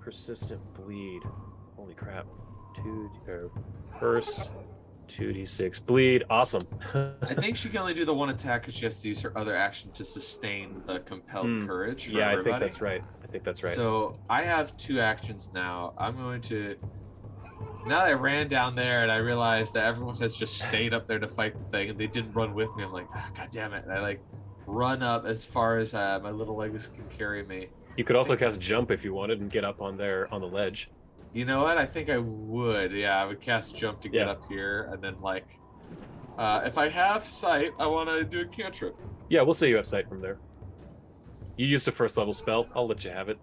persistent bleed. Holy crap. First 2d6 bleed. Awesome. I think she can only do the 1 attack because she has to use her other action to sustain the compelled courage for yeah, everybody. I think that's right. So I have 2 actions now. I'm going to... Now that I ran down there and I realized that everyone has just stayed up there to fight the thing and they didn't run with me, I'm like, God damn it. And I like run up as far as my little legs can carry me. You could also cast jump if you wanted and get up on the ledge. You know what? I think I would. Yeah, I would cast jump to get up here, and then like, if I have sight, I want to do a cantrip. Yeah, we'll say you have sight from there. You used a 1st level spell. I'll let you have it.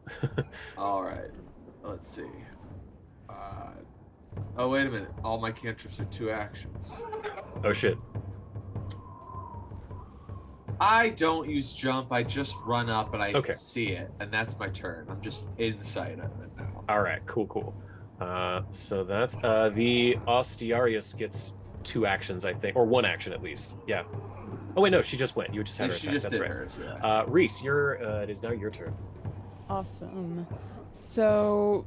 All right. Let's see. Oh wait a minute. All my cantrips are 2 actions. Oh shit. I don't use jump. I just run up and I Okay. see it, and that's my turn. I'm just inside of it now. All right, cool. So that's the Ostiarius gets 2 actions, I think, or 1 action at least. Yeah. Oh wait, no, she just went. You just had her She attack. just That's did right. hers. Yeah. Reese, it is now your turn. Awesome. So,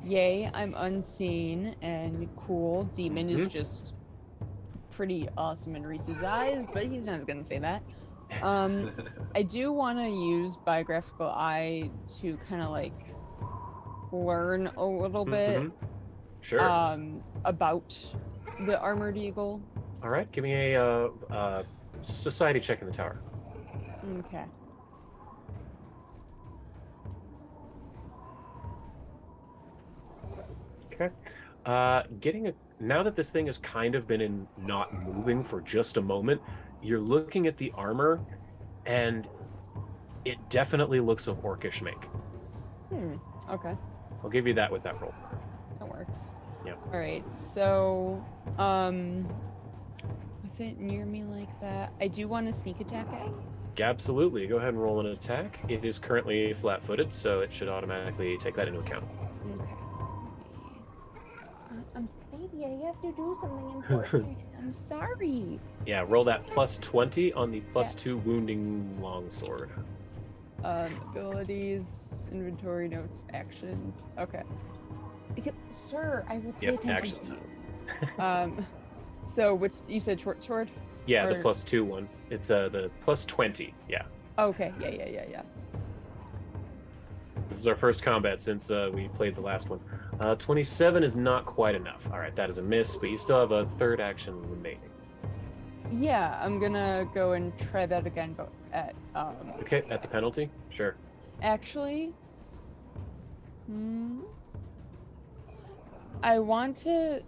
yay, I'm unseen and cool. Demon is just pretty awesome in Reese's eyes, but he's not gonna say that. I do want to use Biographical Eye to kind of like learn a little bit Sure. about the Armored Eagle. All right, give me a society check in the tower. Okay. Okay. Now that this thing has kind of been not moving for just a moment, you're looking at the armor, and it definitely looks of orcish make. Okay. I'll give you that with that roll. That works. Yeah. All right. So, with it near me like that, I do want to sneak attack it. Absolutely. Go ahead and roll an attack. It is currently flat-footed, so it should automatically take that into account. Okay. Baby, I have to do something important. I'm sorry. Yeah, roll that plus 20 on the plus 2 wounding longsword. Abilities, inventory notes, actions. Okay. Sir, I will pay attention actions. to you. So which you said short sword? Yeah, Or- the plus 2 one. It's the plus 20. Yeah. Okay. Yeah. This is our first combat since we played the last one. 27 is not quite enough. All right, that is a miss, but you still have a 3rd action remaining. Yeah, I'm gonna go and try that again, but at Okay, at the penalty? Sure. actually, I want to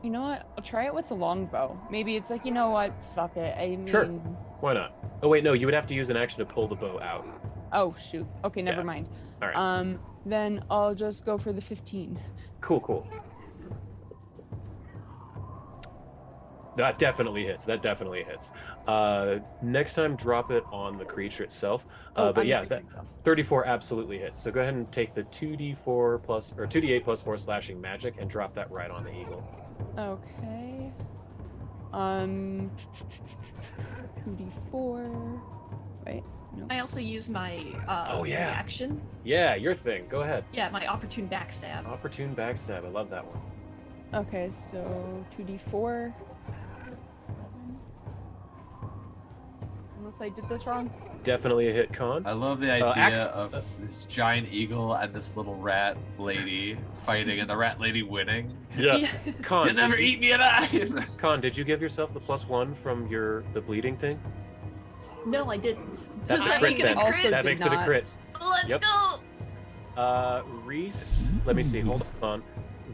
you know what? I'll try it with the longbow. Maybe it's like, you know what? Fuck it. I mean, Sure. Why not? Oh wait, no, you would have to use an action to pull the bow out. Oh shoot. Okay, never Yeah. mind. All right. Then I'll just go for the 15. Cool. That definitely hits. Next time, drop it on the creature itself. But yeah, that 34 absolutely hits. So go ahead and take the 2d4 plus or 2d8 plus 4 slashing magic and drop that right on the eagle. Okay. 2d4. Wait. No. I also use my Oh, yeah. reaction. Yeah, your thing. Go ahead. Yeah, my opportune backstab. Opportune backstab. I love that one. Okay, so 2d4. 7. Unless I did this wrong. Definitely a hit, Con. I love the idea of this giant eagle and this little rat lady fighting, and the rat lady winning. Yeah. Con, You'll never did you- eat me alive. Con, did you give yourself the +1 from the bleeding thing? No, I didn't. That's Does a that crit make it a then. crit? Also That did makes it a not. crit. Let's Yep. go! Reese, let me see. Hold on.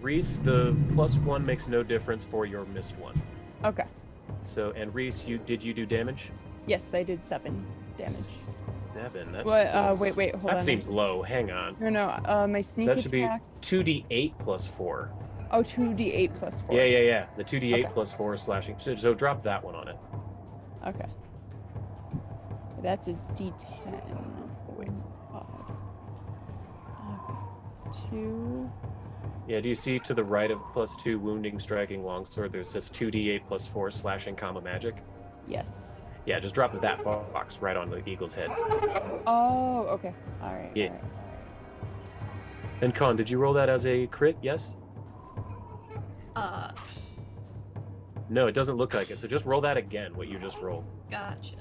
Reese, the +1 makes no difference for your missed one. Okay. So, and Reese, did you do damage? Yes, I did 7 damage. 7. That What? seems, Wait, hold that on. seems low. Hang on. No. My sneak That should attack. be 2d8 plus 4. Oh, 2d8 plus 4. Yeah. The 2d8 Okay. plus 4 slashing. So drop that one on it. Okay. That's a d10. Oh, God. Okay. 2. Yeah, do you see to the right of +2 wounding, striking, longsword, there's this 2d8 plus 4 slashing comma magic? Yes. Yeah, just drop that box right on the eagle's head. Oh, okay. All right. Yeah. All right. And Con, did you roll that as a crit? Yes? No, it doesn't look like it. So just roll that again, what you just rolled. Gotcha.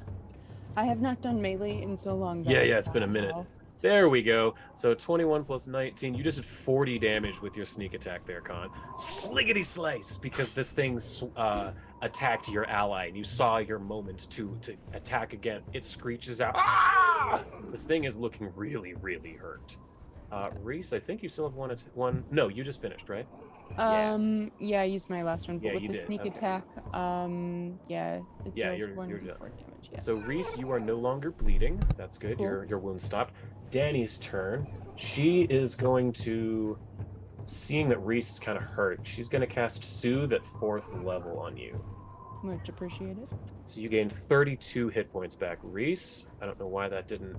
I have not done melee in so long. Yeah, guys. it's been a minute. There we go. So 21 plus 19. You just did 40 damage with your sneak attack there, Con. Sliggity slice, because this thing attacked your ally, and you saw your moment to attack again. It screeches out. Ah! This thing is looking really, really hurt. Reese, I think you still have one. No, you just finished, right? Yeah, I used my last one, but Yeah, with you the did. sneak Okay. attack, it deals you're 1d4 done. damage. Yeah. So Reese, you are no longer bleeding. That's good. Cool. Your wound stopped. Danny's turn. She is going to, seeing that Reese is kind of hurt, she's going to cast Soothe at 4th level on you. Much appreciated. So you gained 32 hit points back. Reese, I don't know why that didn't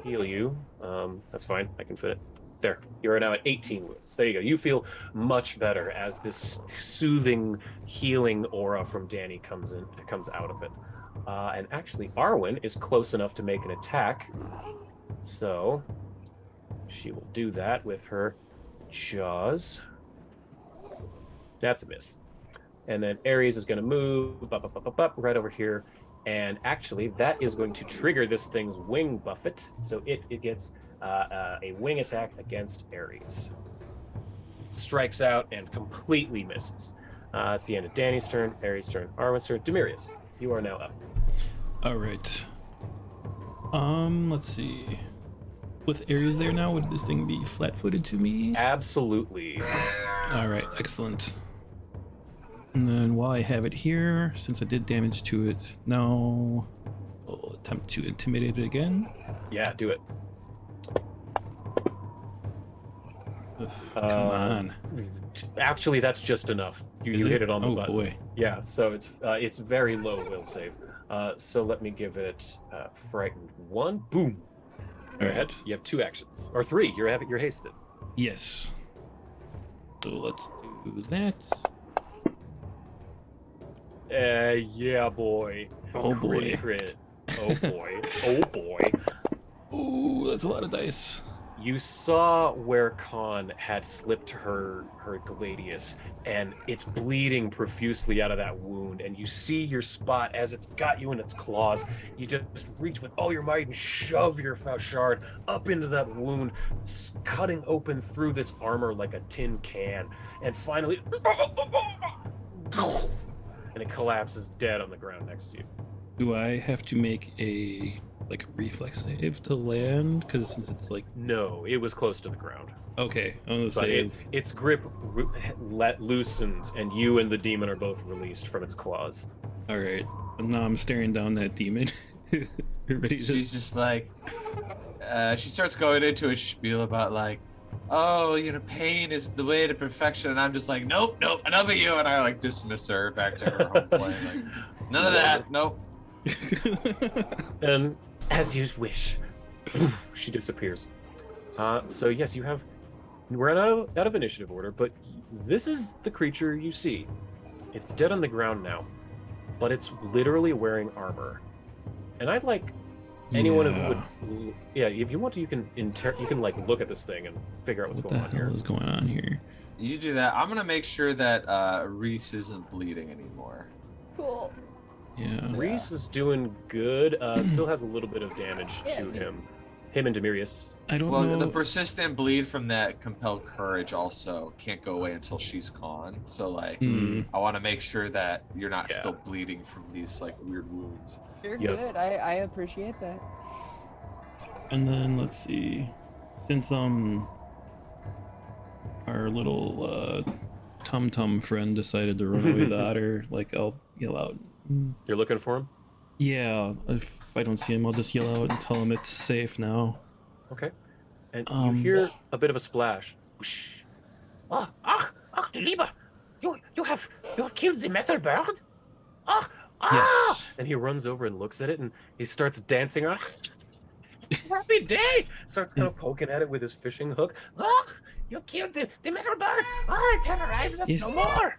heal you. That's fine. I can fit it. There. You are now at 18 wounds. There you go. You feel much better as this soothing, healing aura from Danny comes out of it. And actually, Arwen is close enough to make an attack. So she will do that with her jaws. That's a miss. And then Ares is going to move up, right over here. And actually, that is going to trigger this thing's wing buffet. So it gets a wing attack against Ares. Strikes out and completely misses. It's the end of Danny's turn, Ares' turn, Arwen's turn. Demirius, you are now up. All right. Let's see. With Ares there now, would this thing be flat-footed to me? Absolutely. All right, excellent. And then while I have it here, since I did damage to it, now I'll attempt to intimidate it again. Yeah, do it. Ugh, come on. Actually, that's just enough. You hit it on the button. Oh boy. Yeah, so it's very low will save. So let me give it frightened 1. Boom. All right. You have 2 actions or 3. You're hasted. Yes. So let's do that. Yeah, boy. Oh boy. Crit. Oh boy. Oh boy. Ooh, that's a lot of dice. You saw where Khan had slipped her gladius, and it's bleeding profusely out of that wound, and you see your spot as it's got you in its claws. You just reach with all your might and shove your shard up into that wound, cutting open through this armor like a tin can, and finally, and it collapses dead on the ground next to you. Do I have to make a reflex save to land? Because since it's like... No, it was close to the ground. Okay, I'm gonna say... Its grip loosens, and you and the demon are both released from its claws. Alright, now I'm staring down that demon. She's just like... she starts going into a spiel about like, oh, pain is the way to perfection, and I'm just like, nope, enough of you, and I dismiss her back to her home plane. Like, none of that, nope. And as you wish, she disappears. So yes, we're out of initiative order, but this is the creature you see. It's dead on the ground now, but it's literally wearing armor. And I'd like anyone who would, if you want to, you can look at this thing and figure out what's going on here. What is going on here? You do that. I'm gonna make sure that Reese isn't bleeding anymore. Cool. Yeah. Reese is doing good. Still has a little bit of damage to him. Him and Demirius. I don't know. Well, the persistent bleed from that compelled courage also can't go away until she's gone. So I want to make sure that you're not still bleeding from these weird wounds. You're good. I appreciate that. And then let's see. Since our little Tum Tum friend decided to run away with the otter, I'll yell out. You're looking for him? Yeah, if I don't see him, I'll just yell out and tell him it's safe now. Okay. And you hear a bit of a splash. Du Lieber, you have killed the metal bird? Yes. And he runs over and looks at it, and he starts dancing around. Happy day! Starts kind of poking at it with his fishing hook. You killed the metal bird! Terrorize us no more!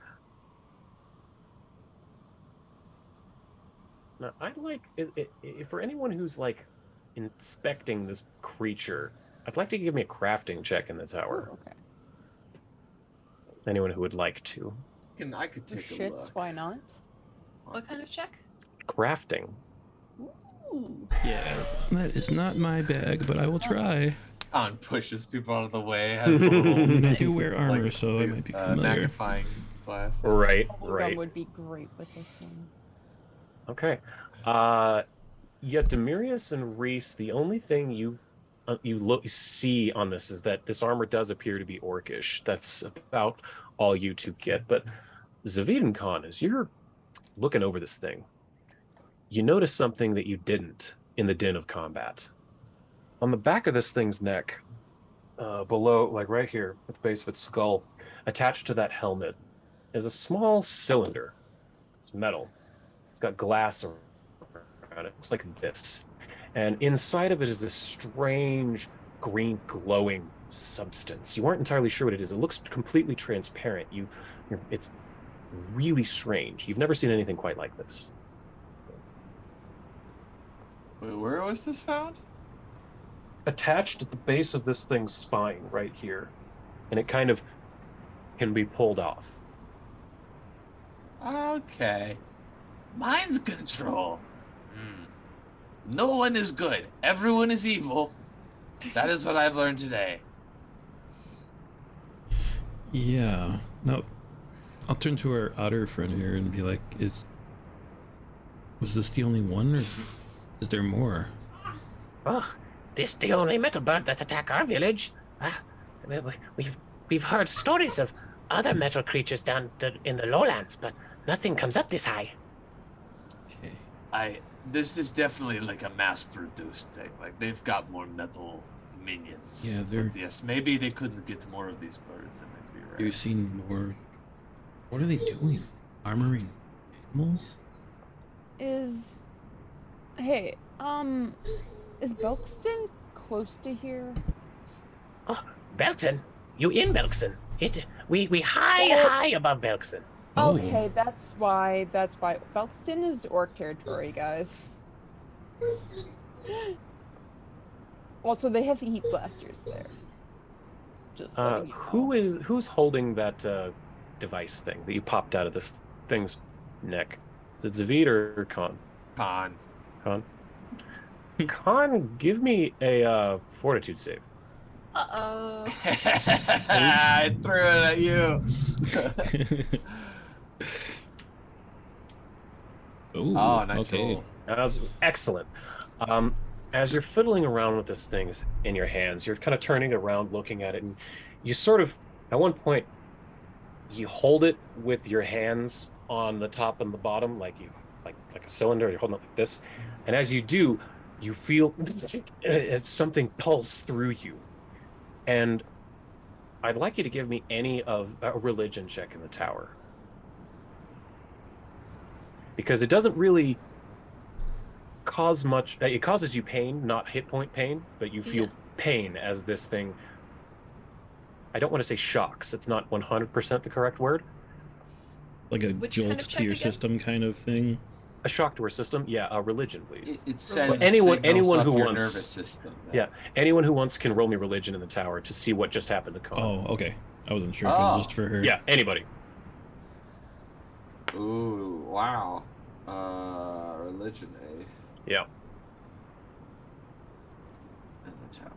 Now, I'd like, for anyone who's inspecting this creature, I'd like to give me a crafting check in the tower. Oh, okay. Anyone who would like to. I could take a look. Why not? What kind of check? Crafting. Ooh. Yeah, that is not my bag, but I will try. Khan pushes people out of the way. Has a little, I do wear armor, so I might be familiar. Magnifying glass. Right. That would be great with this one. Okay. Demirius and Reese, the only thing you see on this is that this armor does appear to be orcish. That's about all you two get. But Zavid and Khan, as you're looking over this thing, you notice something that you didn't in the din of combat. On the back of this thing's neck, below, right here at the base of its skull, attached to that helmet, is a small cylinder. It's metal. It's got glass around it. It looks like this. And inside of it is this strange green glowing substance. You weren't entirely sure what it is. It looks completely transparent. It's really strange. You've never seen anything quite like this. Wait, where was this found? Attached at the base of this thing's spine right here. And it kind of can be pulled off. Okay. Mind control. No one is good. Everyone is evil. That is what I've learned today. Yeah. No. I'll turn to our otter friend here and be like, was this the only one, or is there more? Oh, this the only metal bird that attack our village? We've heard stories of other metal creatures down in the lowlands, but nothing comes up this high. Okay. This is definitely like a mass-produced thing. Like, they've got more metal minions. Yeah, But yes, maybe they couldn't get more of these birds. That might be right. You've seen more. What are they doing? Armoring animals? Is Belkzen close to here? Oh, Belkzen? You in Belkzen? We high above Belkzen. Oh. Okay, that's why Belkzen is orc territory, guys. Also, they have heat blasters there. Just letting you know. Who's holding that device thing that you popped out of this thing's neck? Is it Zavid or Khan? Khan. Khan, give me a fortitude save. Uh-oh. I threw it at you. Ooh, Oh, nice okay. roll. That was excellent. As you're fiddling around with this thing in your hands, you're kind of turning around, looking at it, and you sort of, at one point, you hold it with your hands on the top and the bottom, like a cylinder. You're holding it like this, and as you do, you feel something pulse through you. And I'd like you to give me any of a religion check in the tower, because it doesn't really cause much. It causes you pain, not hit point pain, but you feel pain as this thing, I don't want to say shocks. It's not 100% the correct word. Like a Which jolt kind of to check your again? system kind of thing. A shock to our system. Yeah, a religion, please. It sends anyone signals who up your wants nervous system. Yeah, anyone who wants can roll me religion in the tower to see what just happened to Khan. Oh, okay. I wasn't sure if it was just for her. Yeah, anybody. Ooh, wow. Religion, eh? Yeah. In the tower.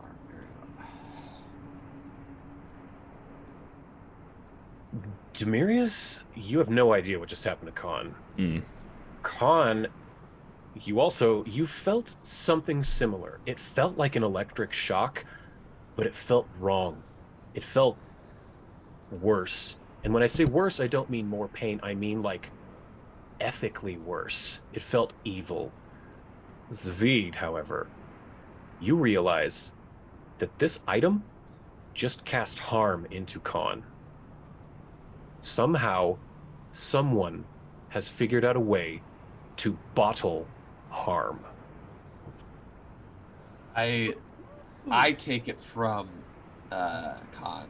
Demirius, you have no idea what just happened to Khan. Mm. Khan, you felt something similar. It felt like an electric shock, but it felt wrong. It felt worse. And when I say worse, I don't mean more pain. I mean like ethically worse. It felt evil. Zavid, however, you realize that this item just cast harm into Khan. Somehow, someone has figured out a way to bottle harm. I take it from Khan,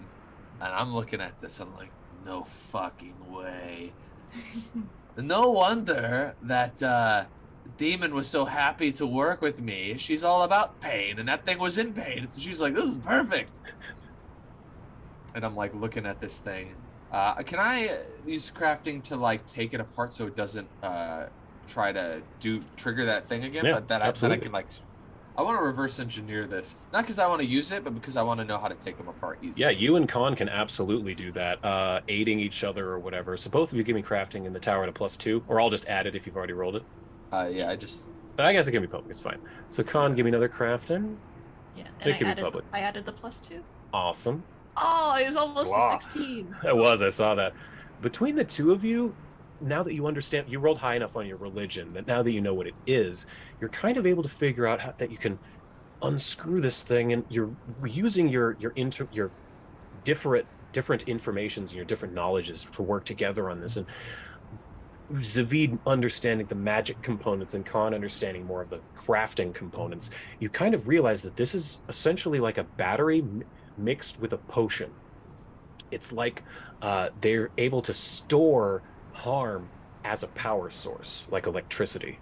and I'm looking at this. I'm like, no fucking way. No wonder that Demon was so happy to work with me. She's all about pain, and that thing was in pain. So she's like, this is perfect. And I'm like looking at this thing. Can I use crafting to like take it apart so it doesn't try to trigger that thing again? Yeah, But that I absolutely. can like, I want to reverse engineer this. Not because I want to use it, but because I want to know how to take them apart easily. Yeah, you and Khan can absolutely do that, aiding each other or whatever. So both of you give me crafting in the tower at a +2, or I'll just add it if you've already rolled it. Yeah, I just. But I guess it can be public. It's fine. So Khan, give me another crafting. Yeah, It and can be public. I added the +2. Awesome. Oh, it was almost Wow. a 16. It was. I saw that. Between the two of you, now that you understand, you rolled high enough on your religion that now that you know what it is, you're kind of able to figure out how that you can unscrew this thing, and you're using your different informations and your different knowledges to work together on this. And Zavid understanding the magic components and Khan understanding more of the crafting components, you kind of realize that this is essentially like a battery mixed with a potion. It's like they're able to store harm as a power source, like electricity.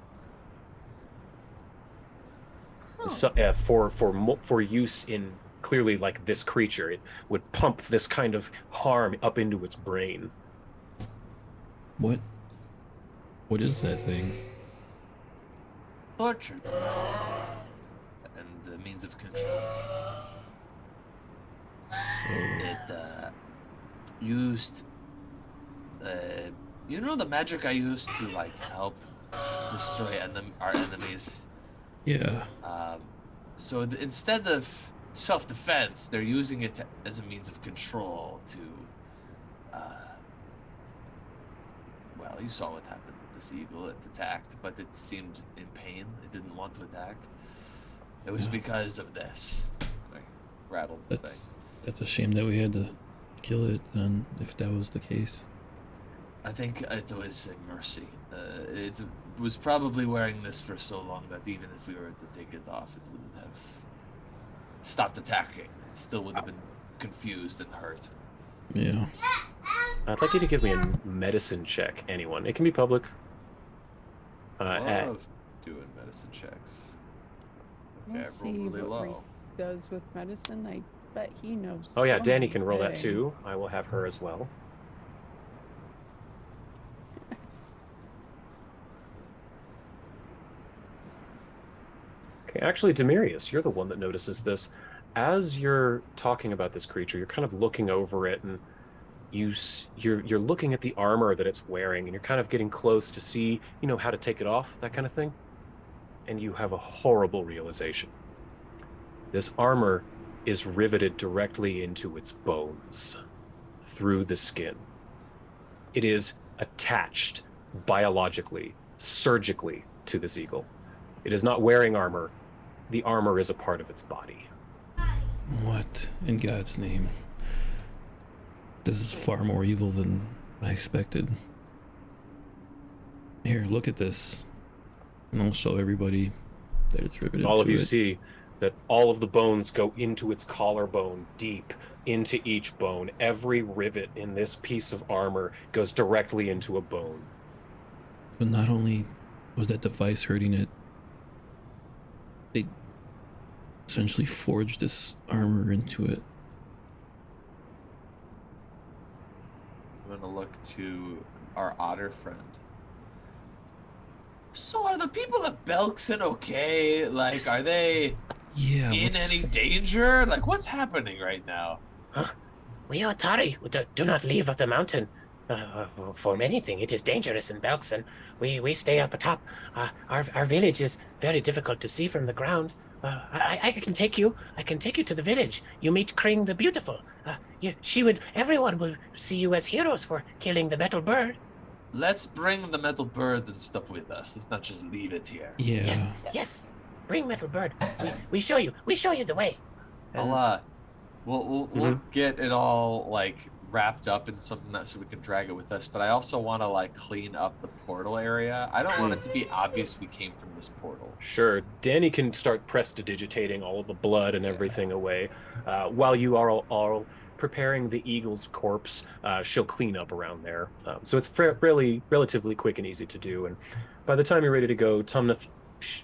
So, for use in clearly like this creature, it would pump this kind of harm up into its brain. What is that thing? Torture device and the means of control. It used you know the magic I used to like help destroy our enemies. Yeah. So instead of self-defense, they're using it as a means of control to. Well, you saw what happened with this eagle. It attacked, but it seemed in pain. It didn't want to attack. It was because of this. Like, rattled the thing. That's a shame that we had to kill it then, if that was the case. I think it was a mercy. It was probably wearing this for so long that even if we were to take it off, it wouldn't have stopped attacking. It still would have been confused and hurt. Yeah. I'd like you to give me a medicine check, anyone. It can be public. I love doing medicine checks. Okay, Let's see really what low. Reese does with medicine. I bet he knows. Oh yeah, so Danny many can roll that things. too. I will have her as well. Okay, actually, Demirius, you're the one that notices this. As you're talking about this creature, you're kind of looking over it, and you're looking at the armor that it's wearing, and you're kind of getting close to see, how to take it off, that kind of thing. And you have a horrible realization. This armor is riveted directly into its bones, through the skin. It is attached biologically, surgically to this eagle. It is not wearing armor. The armor is a part of its body. What in God's name? This is far more evil than I expected. Here, look at this. And I'll show everybody that it's riveted All of to you it. see that all of the bones go into its collarbone, deep into each bone. Every rivet in this piece of armor goes directly into a bone. But not only was that device hurting it, they essentially forged this armor into it. I'm gonna look to our otter friend. So are the people of Belkzen okay? Like, are they in any danger? Like, what's happening right now? We Otari do not leave of the mountain for anything. It is dangerous in Belkzen. We stay up atop. Our village is very difficult to see from the ground. I can take you. I can take you to the village. You meet Kring the Beautiful. Everyone will see you as heroes for killing the metal bird. Let's bring the metal bird and stuff with us. Let's not just leave it here. Yeah. Yes. Bring metal bird. We show you. We show you the way. We'll get it all like wrapped up in something that so we can drag it with us. But I also want to like clean up the portal area. I don't want it to be obvious we came from this portal. Sure, Danny can start prestidigitating all of the blood and everything away, while you are all preparing the eagle's corpse. She'll clean up around there, so it's relatively quick and easy to do. And by the time you're ready to go, Tumnith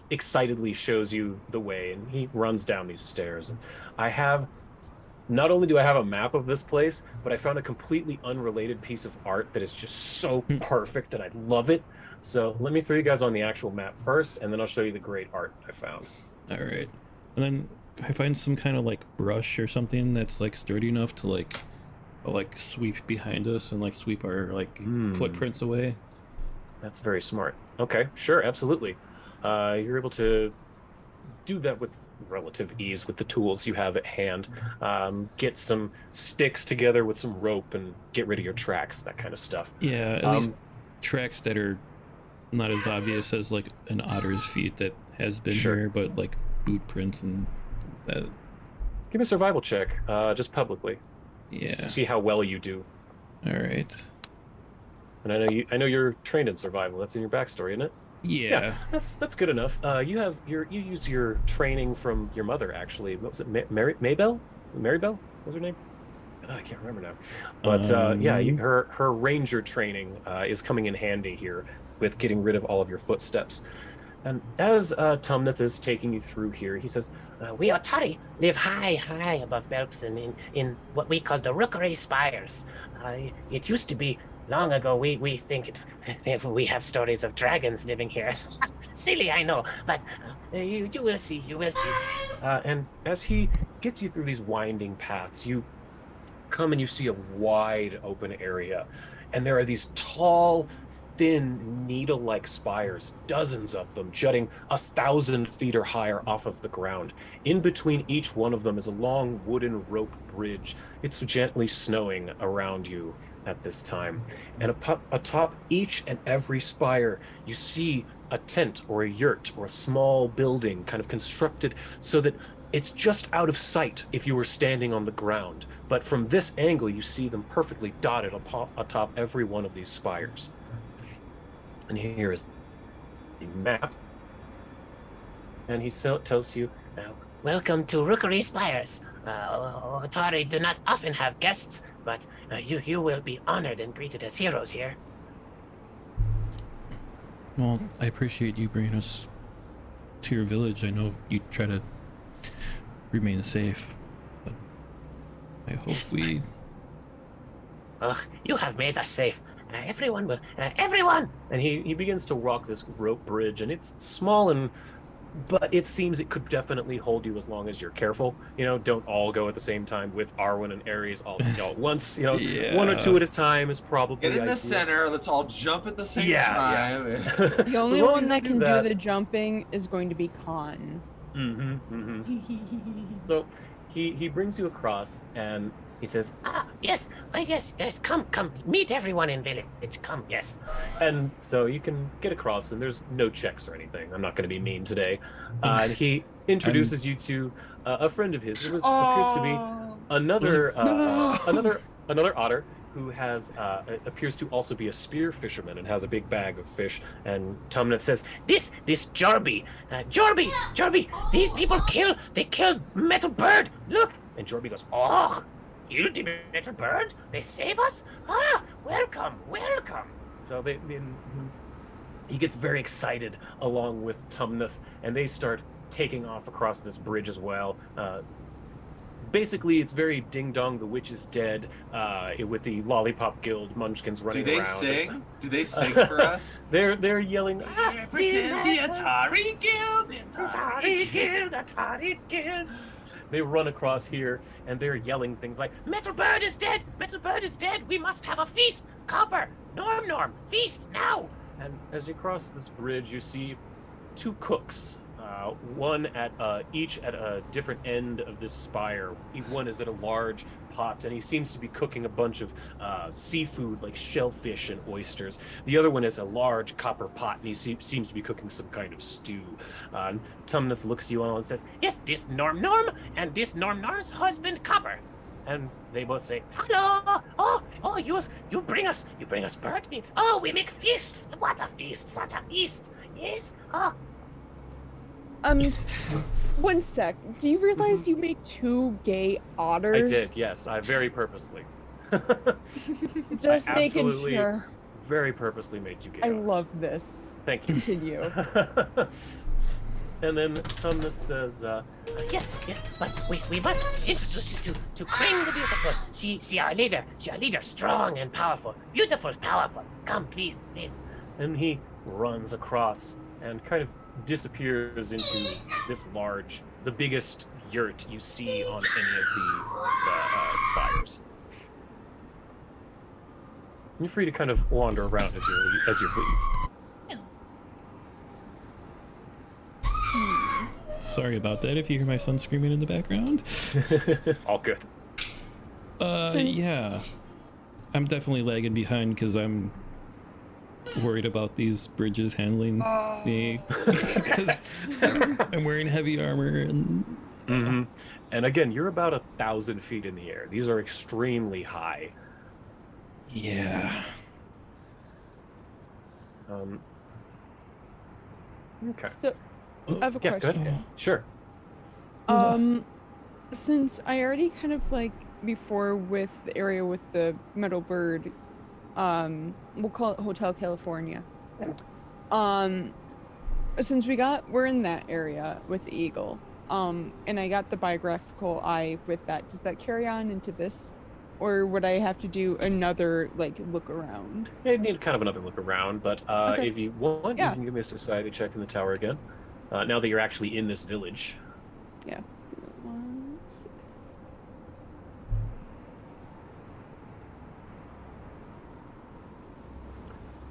excitedly shows you the way, and he runs down these stairs. And not only do I have a map of this place, but I found a completely unrelated piece of art that is just so perfect, and I love it. So let me throw you guys on the actual map first, and then I'll show you the great art I found. All right. And then I find some kind of like brush or something that's like sturdy enough to like sweep behind us and like sweep our like footprints away. That's very smart. Okay, sure, absolutely. You're able to do that with relative ease with the tools you have at hand. Get some sticks together with some rope and get rid of your tracks, that kind of stuff. Yeah, at least tracks that are not as obvious as like an otter's feet that has been here, but like boot prints and that. Give me a survival check, just publicly. Yeah. Just to see how well you do. All right. And I know you're trained in survival. That's in your backstory, isn't it? Yeah. That's good enough. You use your training from your mother, actually. What was it? Maybell? Marybell was her name? Oh, I can't remember now. But her ranger training is coming in handy here with getting rid of all of your footsteps. And as Tumnith is taking you through here, he says, We Otari live high above Belkzen in what we call the Rookery Spires. It used to be long ago. We think we have stories of dragons living here. Silly, I know, but you will see. You will see. And as he gets you through these winding paths, you come and you see a wide open area, and there are these tall, thin, needle-like spires, dozens of them jutting 1,000 feet or higher off of the ground. In between each one of them is a long wooden rope bridge. It's gently snowing around you at this time. And atop each and every spire, you see a tent or a yurt or a small building kind of constructed so that it's just out of sight if you were standing on the ground. But from this angle, you see them perfectly dotted atop every one of these spires. And here is the map. And he tells you, Welcome to Rookery Spires. Otari do not often have guests, but you will be honored and greeted as heroes here. Well, I appreciate you bringing us to your village. I know you try to remain safe, but I hope you have made us safe. Everyone will. Everyone! And he begins to walk this rope bridge, and it's small but it seems it could definitely hold you as long as you're careful. Don't all go at the same time with Arwen and Ares all at once. One or two at a time is probably Get in the ideal. center. Let's all jump at the same time. The only one that can do the jumping is going to be Khan. So he brings you across, and he says, yes, come, meet everyone in village, come, yes. And so you can get across, and there's no checks or anything. I'm not going to be mean today. And he introduces you to a friend of his. It appears to be another otter who appears to also be a spear fisherman and has a big bag of fish. And Tumnith says, This Jorby, these people killed Metal Bird, look. And Jorby goes, oh, killed the Metal Bird? They save us? Welcome. So he gets very excited along with Tumnith, and they start taking off across this bridge as well. Basically, it's very ding dong, the witch is dead, with the Lollipop Guild munchkins running around. Do they sing for us? They're yelling, represent the Atari Guild! Atari Guild! They run across here, and they're yelling things like, Metal Bird is dead! We must have a feast! Copper! Norm! Feast, now! And as you cross this bridge, you see two cooks. One each at a different end of this spire. One is at a large pot, and he seems to be cooking a bunch of seafood like shellfish and oysters. The other one is a large copper pot, and he seems to be cooking some kind of stew. Tumnith looks to you all and says, Yes, this Norm, and this Norm's husband, Copper. And they both say, Hello! Oh, you bring us bird meat. Oh, we make feast. What a feast! Such a feast! Yes. Oh. One sec. Do you realize you made two gay otters? I did, yes. I very purposely. Just making sure. Very purposely made two gay I otters. love this. Thank you. Continue. And then Tumnith says, Yes, but we must introduce you to Kring the Beautiful. She our leader, strong and powerful. Beautiful, powerful. Come, please. And he runs across and kind of disappears into this the biggest yurt you see on any of the spires. You're free to kind of wander around as you please. Sorry about that if you hear my son screaming in the background. All good. Yeah. I'm definitely lagging behind because I'm worried about these bridges handling me because I'm wearing heavy armor and And again, you're about 1,000 feet in the air. These are extremely high. Yeah. Okay. So, I have a Yeah, go question. ahead. Sure. Since I already kind of like before with the area with the metal bird, we'll call it Hotel California. Since we're in that area with the eagle, and I got the biographical eye with that, does that carry on into this? Or would I have to do another like look around? Yeah, you need kind of another look around, but Okay. if you want, Yeah. you can give me a society check in the tower again. Now that you're actually in this village. Yeah. Once.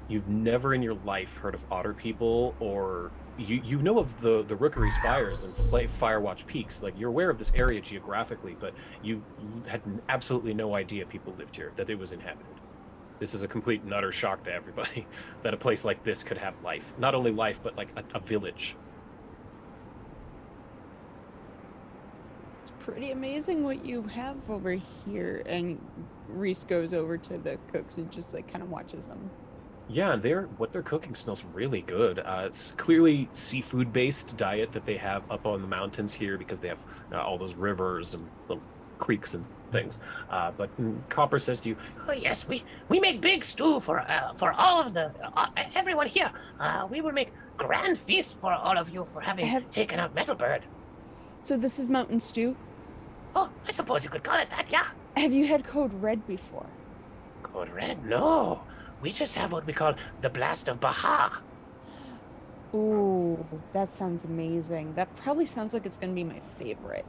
You've never in your life heard of otter people, or you know of the Rookery Spires and Firewatch Peaks. Like, you're aware of this area geographically, but you had absolutely no idea people lived here, that it was inhabited. This is a complete and utter shock to everybody that a place like this could have life. Not only life, but like a village. It's pretty amazing what you have over here. And Reese goes over to the cooks and just like kind of watches them. Yeah, what they're cooking smells really good. It's clearly seafood-based diet that they have up on the mountains here because they have all those rivers and little creeks and things. But Copper says to you, Oh yes, we make big stew for all of the everyone here. We will make grand feast for all of you for having taken out Metal Bird. So this is mountain stew? Oh, I suppose you could call it that, yeah. Have you had Code Red before? Code Red? No. We just have what we call the Blast of Baja. Ooh, that sounds amazing. That probably sounds like it's gonna be my favorite.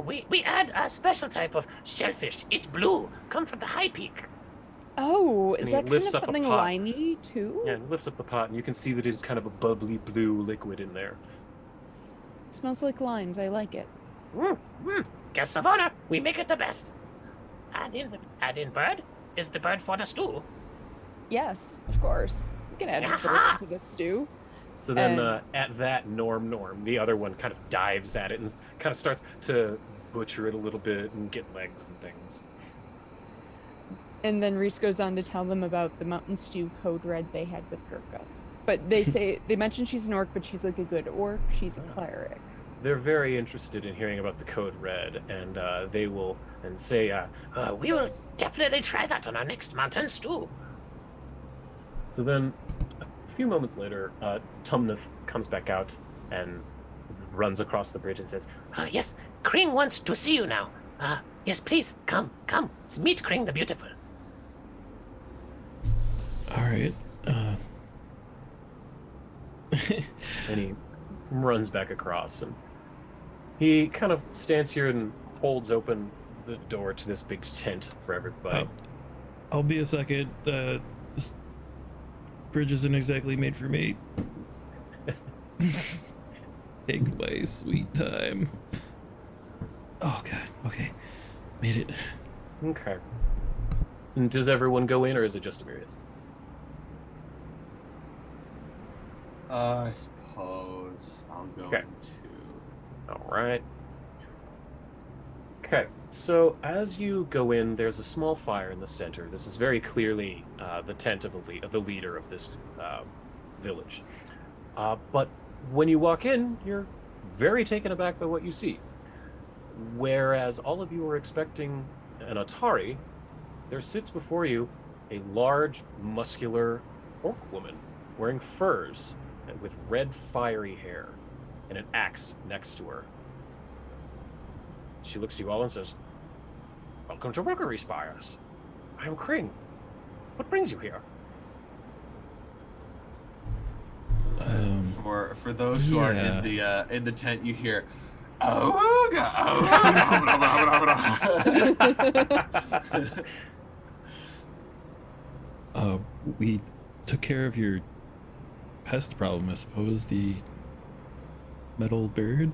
We add a special type of shellfish. It's blue. Come from the high peak. Oh, And is he that kind lifts of up a something pot. limey too? yeah, and lifts up the pot, and you can see that it's kind of a bubbly blue liquid in there. It smells like limes. I like it. Guests of honor, we make it the best. Add in bird. Is the bird for the stew? Yes, of course. You can add a bird Yaha! into the stew. So then And- at that, Norm, the other one, kind of dives at it and kind of starts to butcher it a little bit and get legs and things. And then Reese goes on to tell them about the mountain stew Code Red they had with Gurkha. But they mention she's an orc, but she's like a good orc. She's a cleric. They're very interested in hearing about the Code Red, and they will say, We will definitely try that on our next mountain stew. So then, a few moments later, Tumnith comes back out and runs across the bridge and says, Yes, Kring wants to see you now. Yes, please, come. Meet Kring the Beautiful. All right. and he runs back across, and he kind of stands here and holds open the door to this big tent for everybody. I'll be a second. This bridge isn't exactly made for me. Take my sweet time. Oh god. Okay. Made it. Okay. And does everyone go in, or is it just Amirius? I suppose I'll go Okay. into. All right. Okay, so as you go in, there's a small fire in the center. This is very clearly the tent of the leader of this village. But when you walk in, you're very taken aback by what you see. Whereas all of you are expecting an Atari, there sits before you a large, muscular orc woman wearing furs and with red, fiery hair and an axe next to her. She looks to you all and says, "Welcome to Rookery Spires. I am Kring. What brings you here?" For those who are in the tent, you hear, "Oh god!" We took care of your pest problem, I suppose. The metal bird.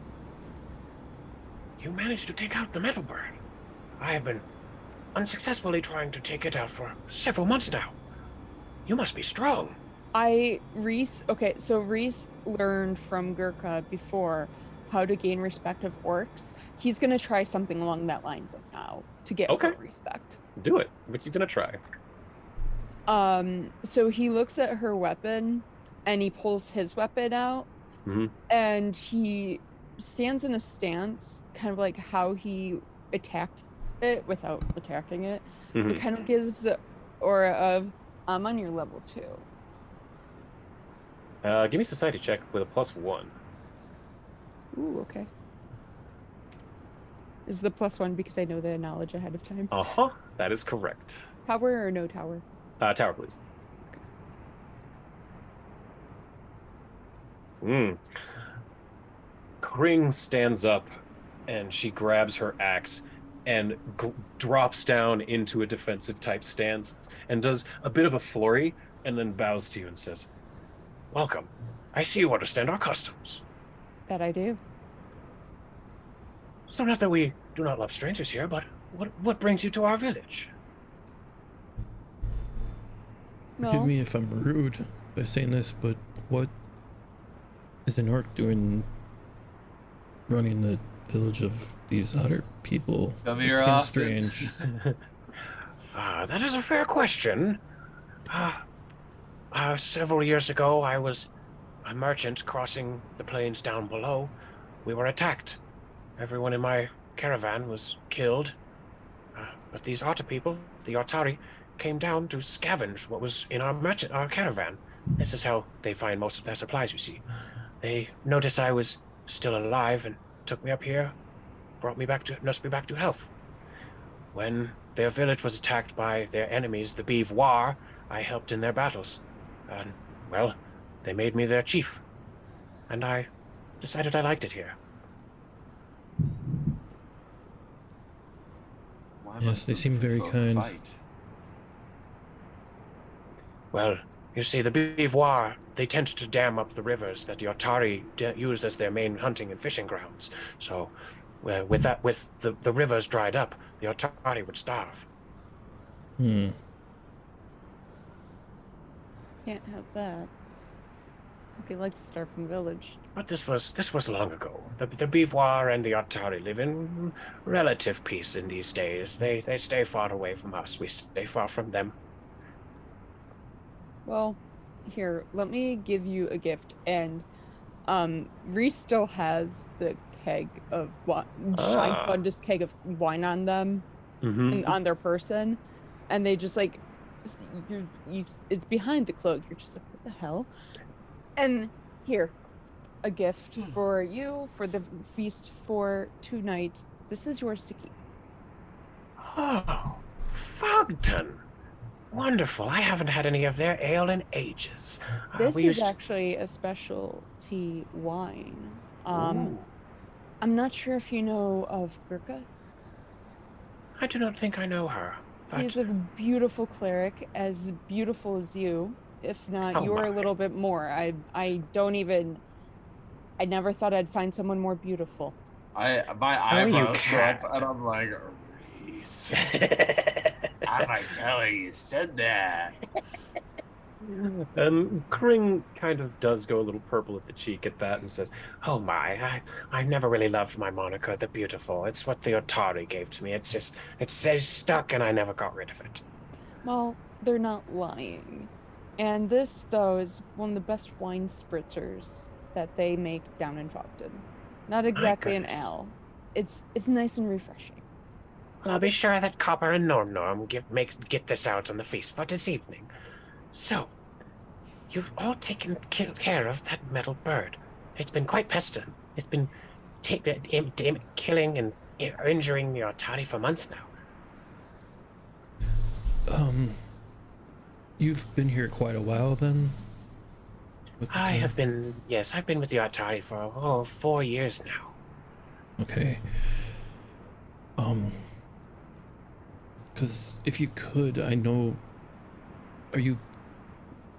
You managed to take out the Metal Bird. I have been unsuccessfully trying to take it out for several months now. You must be strong. Reese learned from Gurkha before how to gain respect of orcs. He's gonna try something along that lines of now to get more respect. Do it. What you gonna try? So he looks at her weapon and he pulls his weapon out and he stands in a stance, kind of like how he attacked it without attacking it. It kind of gives the aura of, I'm on your level 2. Give me a society check with a +1. Ooh, okay. Is the +1 because I know the knowledge ahead of time? That is correct. Tower or no tower? Tower, please. Kring stands up and she grabs her axe and drops down into a defensive type stance and does a bit of a flurry and then bows to you and says, "Welcome. I see you understand our customs." That I do. So not that we do not love strangers here, but what brings you to our village? Forgive me if I'm rude by saying this, but what is an orc doing running the village of these otter people? It seems strange. That is a fair question. Several years ago, I was a merchant crossing the plains down below. We were attacked. Everyone in my caravan was killed. But these otter people, the Otari, came down to scavenge what was in our caravan. This is how they find most of their supplies, you see. They noticed I was still alive and took me up here, nursed me back to health. When their village was attacked by their enemies, the Beevoir, I helped in their battles. And, well, they made me their chief. And I decided I liked it here. Yes, they seem very kind. Well, you see, the Beevoir, they tend to dam up the rivers that the Otari use as their main hunting and fishing grounds. So, with the rivers dried up, the Otari would starve. Can't help that. Hope you like to starve from village. But this was long ago. The Beevoir and the Otari live in relative peace in these days. They stay far away from us. We stay far from them. Well, here, let me give you a gift. And Reese still has the keg of giant fundus keg of wine on them and on their person, and they just like it's behind the cloak. You're just like, what the hell? And here, a gift for you for the feast for tonight. This is yours to keep. Oh, Fogton. Wonderful. I haven't had any of their ale in ages. This is actually a specialty wine. I'm not sure if you know of Gurka. I do not think I know her. But... He's a beautiful cleric, as beautiful as you. If not, you're a little bit more. I never thought I'd find someone more beautiful. My eyebrows go up, and I'm like, Reese. I'm like, tell her you said that. Kring kind of does go a little purple at the cheek at that and says, "Oh my, I never really loved my moniker, the Beautiful. It's what the Otari gave to me. It says stuck, and I never got rid of it." Well, they're not lying. And this, though, is one of the best wine spritzers that they make down in Fogton. Not exactly an ale. It's nice and refreshing. Well, I'll be sure that Copper and Norm get this out on the feast for this evening. So, you've all taken care of that metal bird. It's been quite pestilent. It's been killing and injuring the Otari for months now. You've been here quite a while then? I've been with the Otari for 4 years now. Okay. Because if you could, I know, are you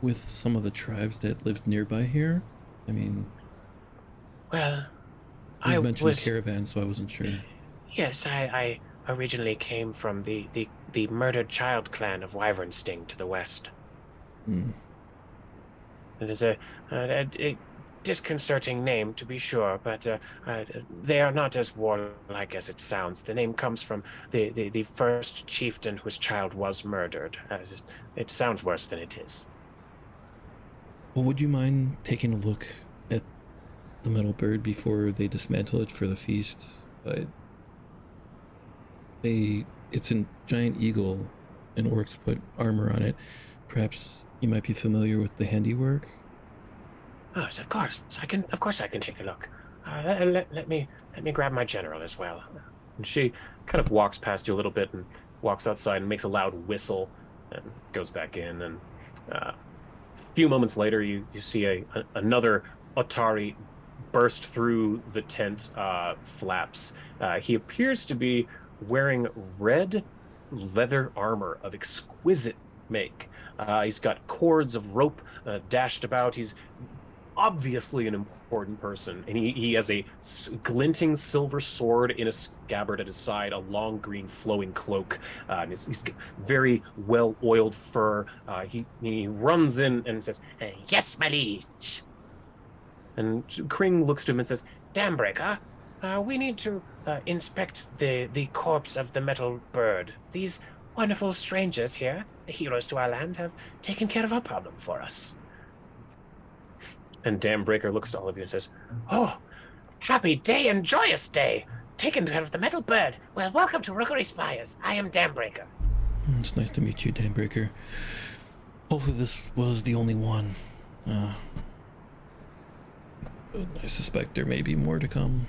with some of the tribes that lived nearby here? I mean, well, you mentioned caravan, so I wasn't sure. Yes, I originally came from the murdered child clan of Wyvern Sting to the west. It is disconcerting name, to be sure, but they are not as warlike as it sounds. The name comes from the first chieftain whose child was murdered. It sounds worse than it is. Well, would you mind taking a look at the metal bird before they dismantle it for the feast? It's a giant eagle, and orcs put armor on it. Perhaps you might be familiar with the handiwork? Oh, of course. I can take a look. Let me grab my general as well. And she kind of walks past you a little bit and walks outside and makes a loud whistle and goes back in. And a few moments later, you see another Atari burst through the tent flaps. He appears to be wearing red leather armor of exquisite make. He's got cords of rope dashed about. He's obviously an important person, and he has a glinting silver sword in a scabbard at his side, a long green flowing cloak, and he's very well oiled fur. He runs in and says, Yes, my liege. and Kring looks to him and says, Dambreaker, we need to inspect the corpse of the metal bird. These wonderful strangers here, the heroes to our land, have taken care of our problem for us. and Dambreaker looks to all of you and says, Oh, happy day and joyous day. Taken care of the metal bird. Well, welcome to Rookery Spires. I am Dambreaker. It's nice to meet you, Dambreaker. Hopefully this was the only one. I suspect there may be more to come.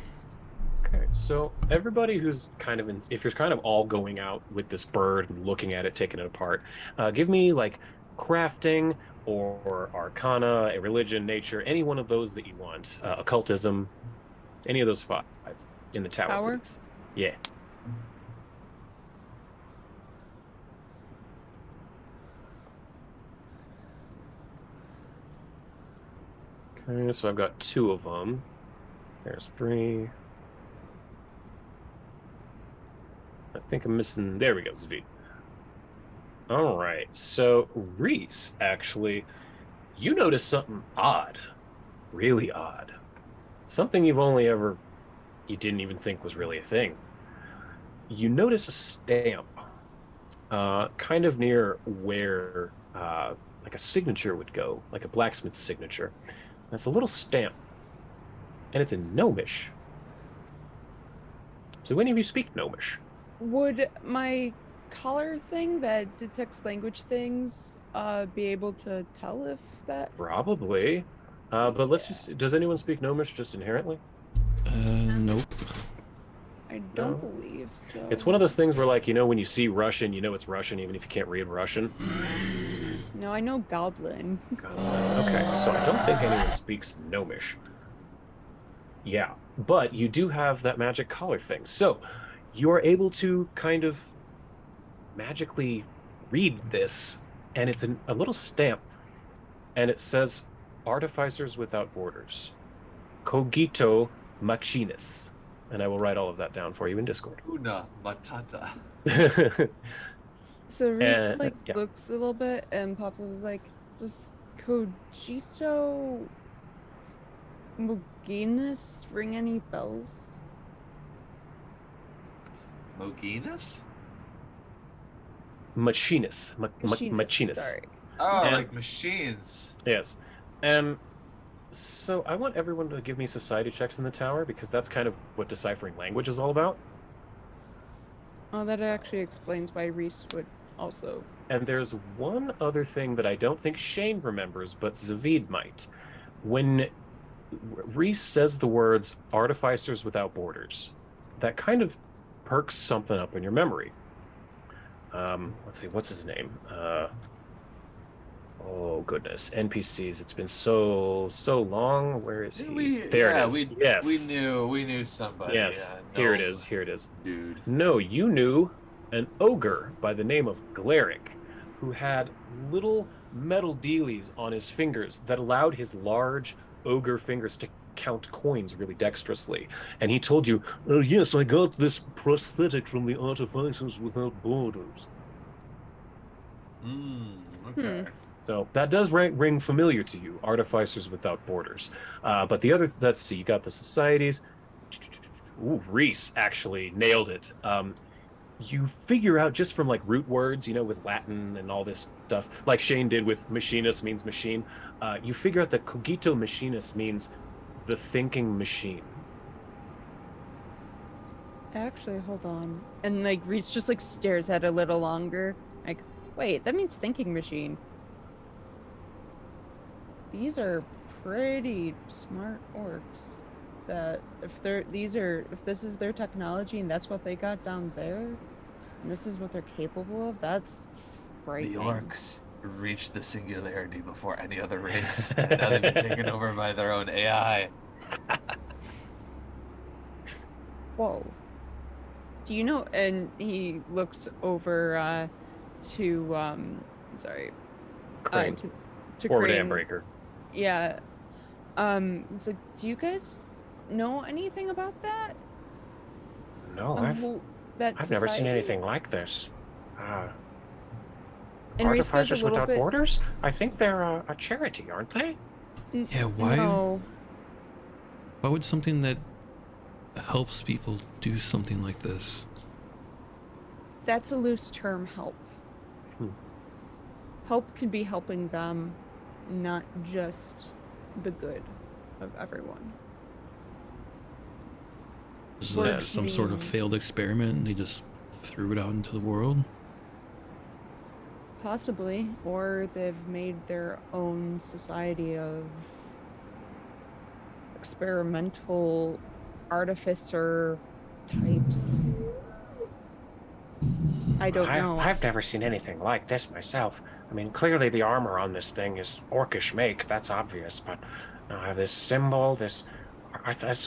Okay, so everybody who's kind of if you're kind of all going out with this bird and looking at it, taking it apart, give me like crafting or arcana, a religion, nature, any one of those that you want. Occultism, any of those 5 in the tower, please. Yeah. Okay, so I've got 2 of them. There's 3. I think I'm missing. There we go, Zvid. All right, so Reese, actually, you noticed something odd, really odd. Something you didn't even think was really a thing. You notice a stamp, kind of near where like a signature would go, like a blacksmith's signature. And it's a little stamp, and it's in Gnomish. So any of you speak Gnomish? Would my collar thing that detects language things be able to tell if that? Probably. But let's just, does anyone speak Gnomish just inherently? Nope. I don't believe so. It's one of those things where, like, when you see Russian, you know it's Russian, even if you can't read Russian. No, I know Goblin. Okay, so I don't think anyone speaks Gnomish. Yeah, but you do have that magic collar thing. So you are able to kind of magically read this, and it's a little stamp, and it says Artificers Without Borders, Cogito Machinis. And I will write all of that down for you in Discord. Una Matata. So Reese looks a little bit and pops up was like, does Cogito Moginus ring any bells? Moginus? Machinus. Machinus. Sorry. Oh, like machines. Yes. And so I want everyone to give me society checks in the tower, because that's kind of what deciphering language is all about. Oh, that actually explains why Reese would also. And there's one other thing that I don't think Shane remembers, but Zavid might. When Reese says the words Artificers Without Borders, that kind of perks something up in your memory. Let's see, what's his name? Oh goodness, NPCs. It's been so long. Where is he? There it is. Yes, we knew somebody. Yes, Yeah, here it is. Here it is. Dude. No, you knew an ogre by the name of Glaric, who had little metal dealies on his fingers that allowed his large ogre fingers to count coins really dexterously. And he told you, "Oh yes, I got this prosthetic from the Artificers Without Borders." Okay. So So that does ring familiar to you, Artificers Without Borders. But the other, let's see, you got the societies. Ooh, Reese actually nailed it. You figure out just from like root words, with Latin and all this stuff, like Shane did with machinus means machine. You figure out that cogito machinus means the thinking machine. Actually, hold on. And like Reese just like stares at it a little longer. Like, wait, that means thinking machine. These are pretty smart orcs. That if this is their technology and that's what they got down there, and this is what they're capable of, that's frightening. The orcs reached the singularity before any other race. And now they've been taken over by their own AI. Whoa. Do you know? And he looks over to Crane. to Or Crane. Dambreaker. Yeah. It's like, do you guys know anything about that? No, I've never seen anything like this. Artificers Without Borders? I think they're a charity, aren't they? Yeah, why? No. Why would something that helps people do something like this? That's a loose term, help. Help can be helping them, not just the good of everyone. Is that some sort of failed experiment and they just threw it out into the world? Possibly. Or they've made their own society of experimental artificer types. I don't know. I've never seen anything like this myself. I mean, clearly the armor on this thing is orcish make, that's obvious, but I have this symbol, it's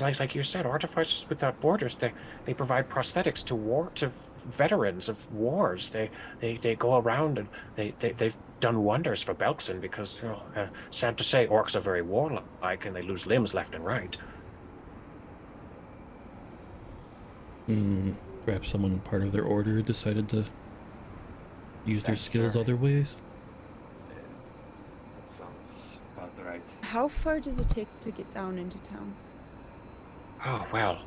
like you said, Artificers Without Borders, they provide prosthetics to veterans of wars. They go around and they've done wonders for Belkzen because, sad to say, orcs are very warlike and they lose limbs left and right. Perhaps someone part of their order decided to use their skills other ways? That sounds about right. How far does it take to get down into town? Oh, well,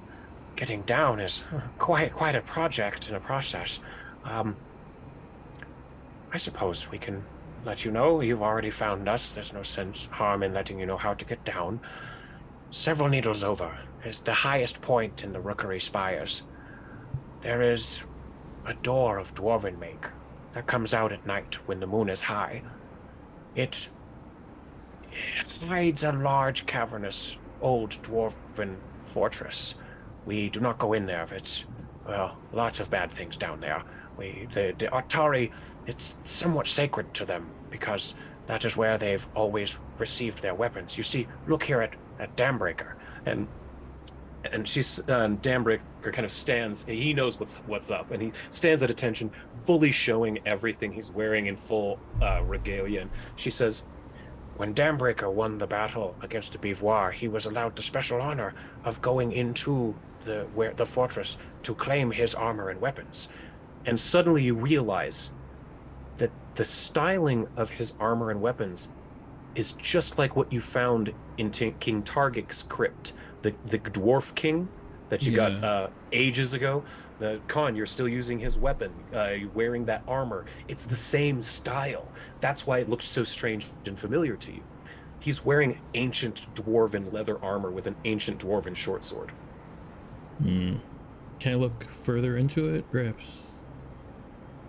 getting down is quite a project and a process. I suppose we can let you know. You've already found us. There's no harm in letting you know how to get down. Several needles over is the highest point in the Rookery Spires. There is a door of dwarven make that comes out at night when the moon is high. It hides a large, cavernous, old dwarven fortress. We do not go in there. It's, lots of bad things down there. The Atari, it's somewhat sacred to them because that is where they've always received their weapons. You see, look here at Dambreaker, and Dambreaker kind of stands. He knows what's up, and he stands at attention, fully showing everything he's wearing in full regalia. And she says, when Dambreaker won the battle against the Beauvoir, he was allowed the special honor of going into the fortress to claim his armor and weapons. And suddenly you realize that the styling of his armor and weapons is just like what you found in King Targic's crypt, the dwarf king that you got ages ago. The Khan, you're still using his weapon, you're wearing that armor. It's the same style. That's why it looks so strange and familiar to you. He's wearing ancient dwarven leather armor with an ancient dwarven short sword. Can I look further into it, perhaps?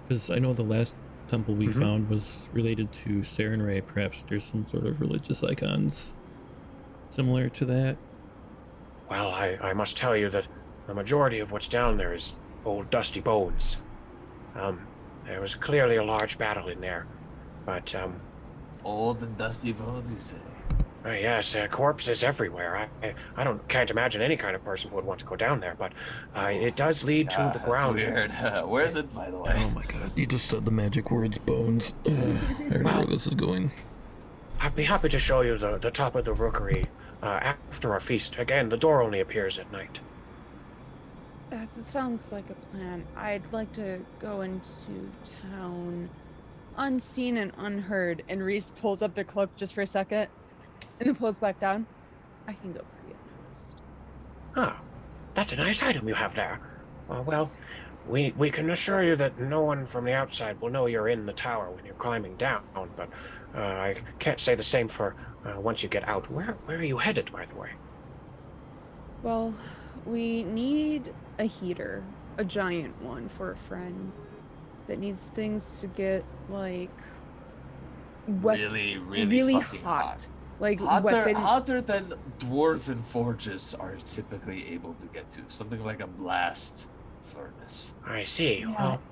Because I know the last temple we found was related to Sarenrae. Perhaps there's some sort of religious icons similar to that. Well, I must tell you that the majority of what's down there is old dusty bones. There was clearly a large battle in there, but Old and dusty bones, you say? Yes, corpses everywhere. I can't imagine any kind of person who would want to go down there, but it does lead to the ground. That's weird. Where is it, by the way? Oh my god, you just said the magic words, bones. I already know where this is going. I'd be happy to show you the top of the rookery after our feast. Again, the door only appears at night. That sounds like a plan. I'd like to go into town unseen and unheard. And Reese pulls up their cloak just for a second and then pulls back down. I can go pretty unnoticed. Ah, that's a nice item you have there. Well, we can assure you that no one from the outside will know you're in the tower when you're climbing down, but I can't say the same for once you get out. Where are you headed, by the way? Well, we need a heater, a giant one for a friend that needs things to get like really fucking hot. Like hotter than dwarven forges are typically able to get to. Something like a blast furnace. I see. Yeah. Well,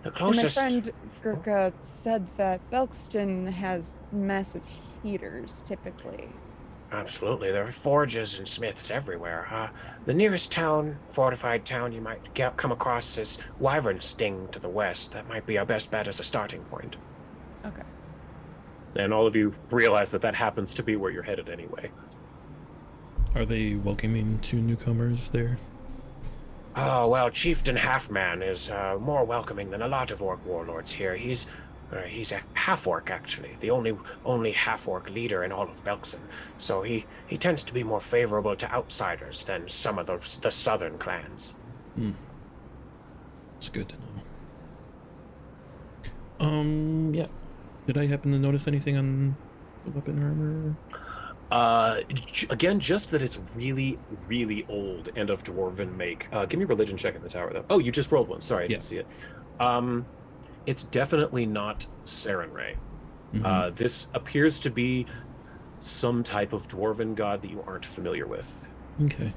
the And my closest. friend Gurka said that Belkzen has massive heaters typically. Absolutely, there are forges and smiths everywhere. The nearest town, fortified town, you might come across is Wyvern Sting to the west. That might be our best bet as a starting point. Okay. And all of you realize that happens to be where you're headed anyway. Are they welcoming to newcomers there? Oh, well, Chieftain Halfman is more welcoming than a lot of orc warlords here. He's a half-orc, actually, the only half-orc leader in all of Belkzen. So he tends to be more favorable to outsiders than some of the southern clans. It's good to know. Yeah. Did I happen to notice anything on the weapon armor? Again, just that it's really, really old and of dwarven make. Give me a religion check in the tower, though. Oh, you just rolled one. Sorry, I didn't see it. It's definitely not Sarenrae. This appears to be some type of dwarven god that you aren't familiar with. Okay.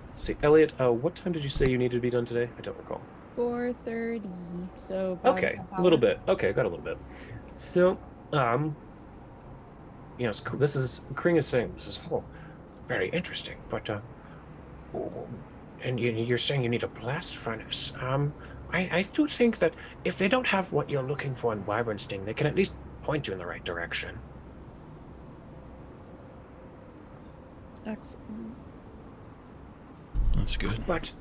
Let's see, Elliot, what time did you say you needed to be done today? I don't recall. 4:30. So Okay, a little bit. Okay, got a little bit. So, yes, this is Kring is saying this is Very interesting, but and you're saying you need a blast furnace. I do think that if they don't have what you're looking for in Wyvern Sting, they can at least point you in the right direction. Excellent. That's good. But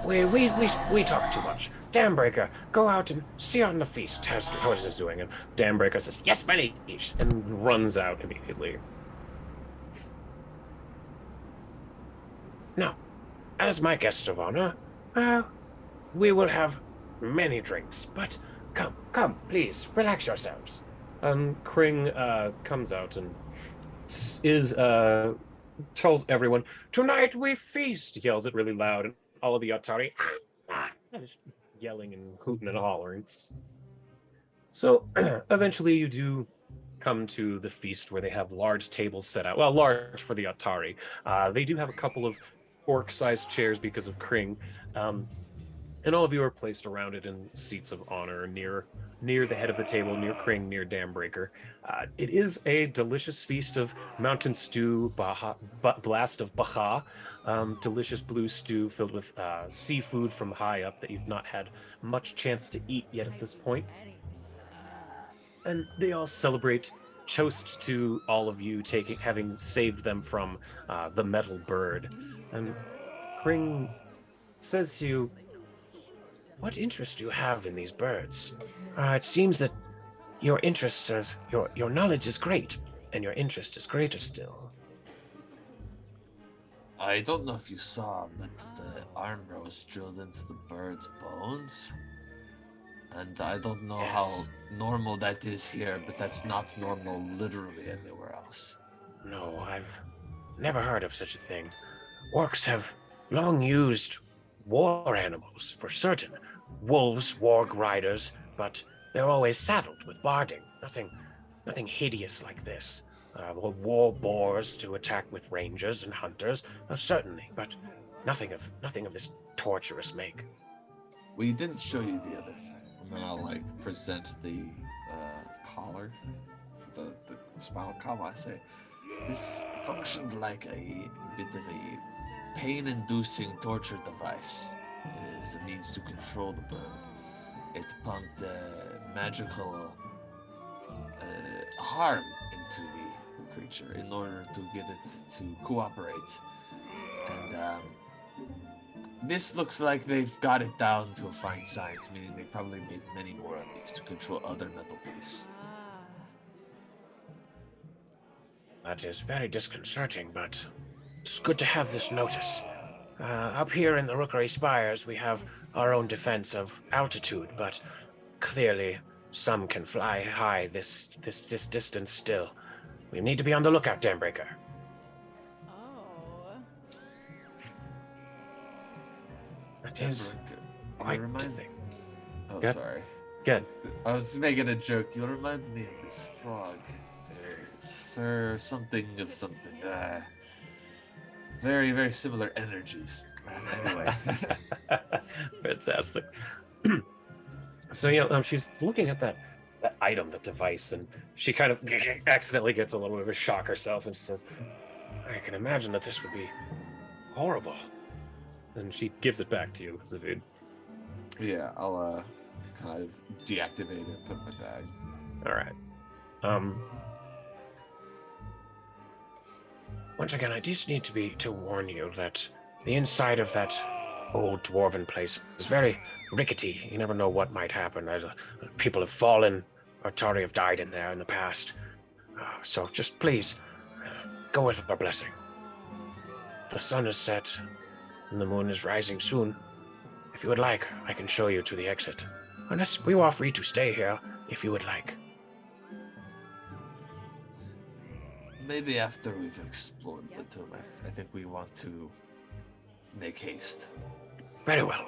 we talk too much. Dambreaker, go out and see on the feast how is this doing. And Dambreaker says, "Yes, my liege," and runs out immediately. Now, as my guests of honor, we will have many drinks, but come, please, relax yourselves. Kring comes out and tells everyone, "Tonight we feast!" He yells it really loud, and all of the Atari just yelling and hooting and hollering. So eventually you do come to the feast where they have large tables set out. Well, large for the Atari. They do have a couple of orc-sized chairs because of Kring. And all of you are placed around it in seats of honor near the head of the table, near Kring, near Dambreaker. It is a delicious feast of mountain stew, blast of Baja, delicious blue stew filled with seafood from high up that you've not had much chance to eat yet at this point. And they all celebrate, toast to all of you having saved them from the metal bird. And Kring says to you, "What interest do you have in these birds? It seems that your knowledge is great, and your interest is greater still." I don't know if you saw, but the armor was drilled into the bird's bones. And I don't know how normal that is here, but that's not normal literally anywhere else. No, I've never heard of such a thing. Orcs have long used war animals, for certain. Wolves, warg riders, but they're always saddled with barding. Nothing hideous like this. War boars to attack with rangers and hunters, certainly, but nothing of this torturous make. We didn't show you the other thing. And then I'll present the collar, the spinal collar. I say, this functioned like a bit of a pain-inducing torture device. It is a means to control the bird. It pumped magical harm into the creature in order to get it to cooperate. And This looks like they've got it down to a fine science, meaning they probably made many more of these to control other metal beasts. That is very disconcerting, but it's good to have this notice. Up here in the Rookery Spires, we have our own defense of altitude, but clearly some can fly high this distance still. We need to be on the lookout, Dambreaker. Oh. That is quite a thing. Oh, Good. sorry. Good. I was making a joke. You'll remind me of this frog. Sir, something of something. Very, very similar energies. Anyway. Fantastic. So, she's looking at that item, that device, and she kind of accidentally gets a little bit of a shock herself, and she says, I can imagine that this would be horrible. And she gives it back to you, Zavid. Yeah, I'll kind of deactivate it, put it in my bag. All right. Once again, I just need to warn you that the inside of that old dwarven place is very rickety. You never know what might happen. People have fallen, or Tari have died in there in the past. So just please, go with our blessing. The sun is set, and the moon is rising soon. If you would like, I can show you to the exit. Unless we are free to stay here, if you would like. Maybe after we've explored the tomb, I think we want to make haste. Very well.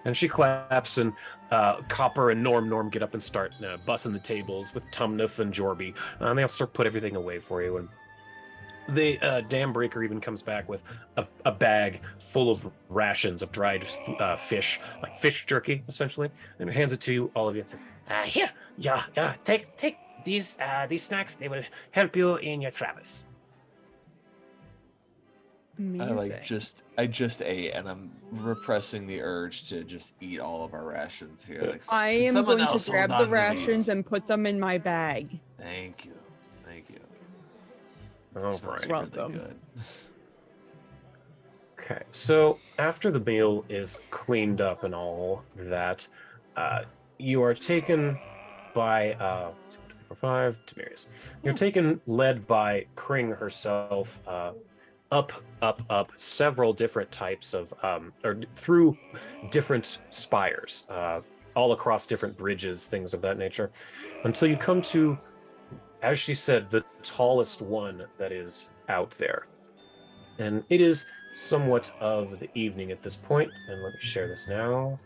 And she claps, and Copper and Norm get up and start bussing the tables with Tumnith and Jorby. And they'll start put everything away for you. And the Dambreaker even comes back with a bag full of rations of dried fish, like fish jerky, essentially, and hands it to you, all of you, and says, Here, take these snacks. They will help you in your travels. Amazing. I just ate, and I'm repressing the urge to just eat all of our rations here. Like, I am someone going to else grab hold the on to rations these. and put them in my bag. Thank you. all Smells right. Welcome. really good. Okay, so after the meal is cleaned up and all that, you are taken by 5, Demirius. You're taken, led by Kring herself, up several different types of, or through different spires, all across different bridges, things of that nature, until you come to, as she said, the tallest one that is out there. And it is somewhat of the evening at this point, and let me share this now.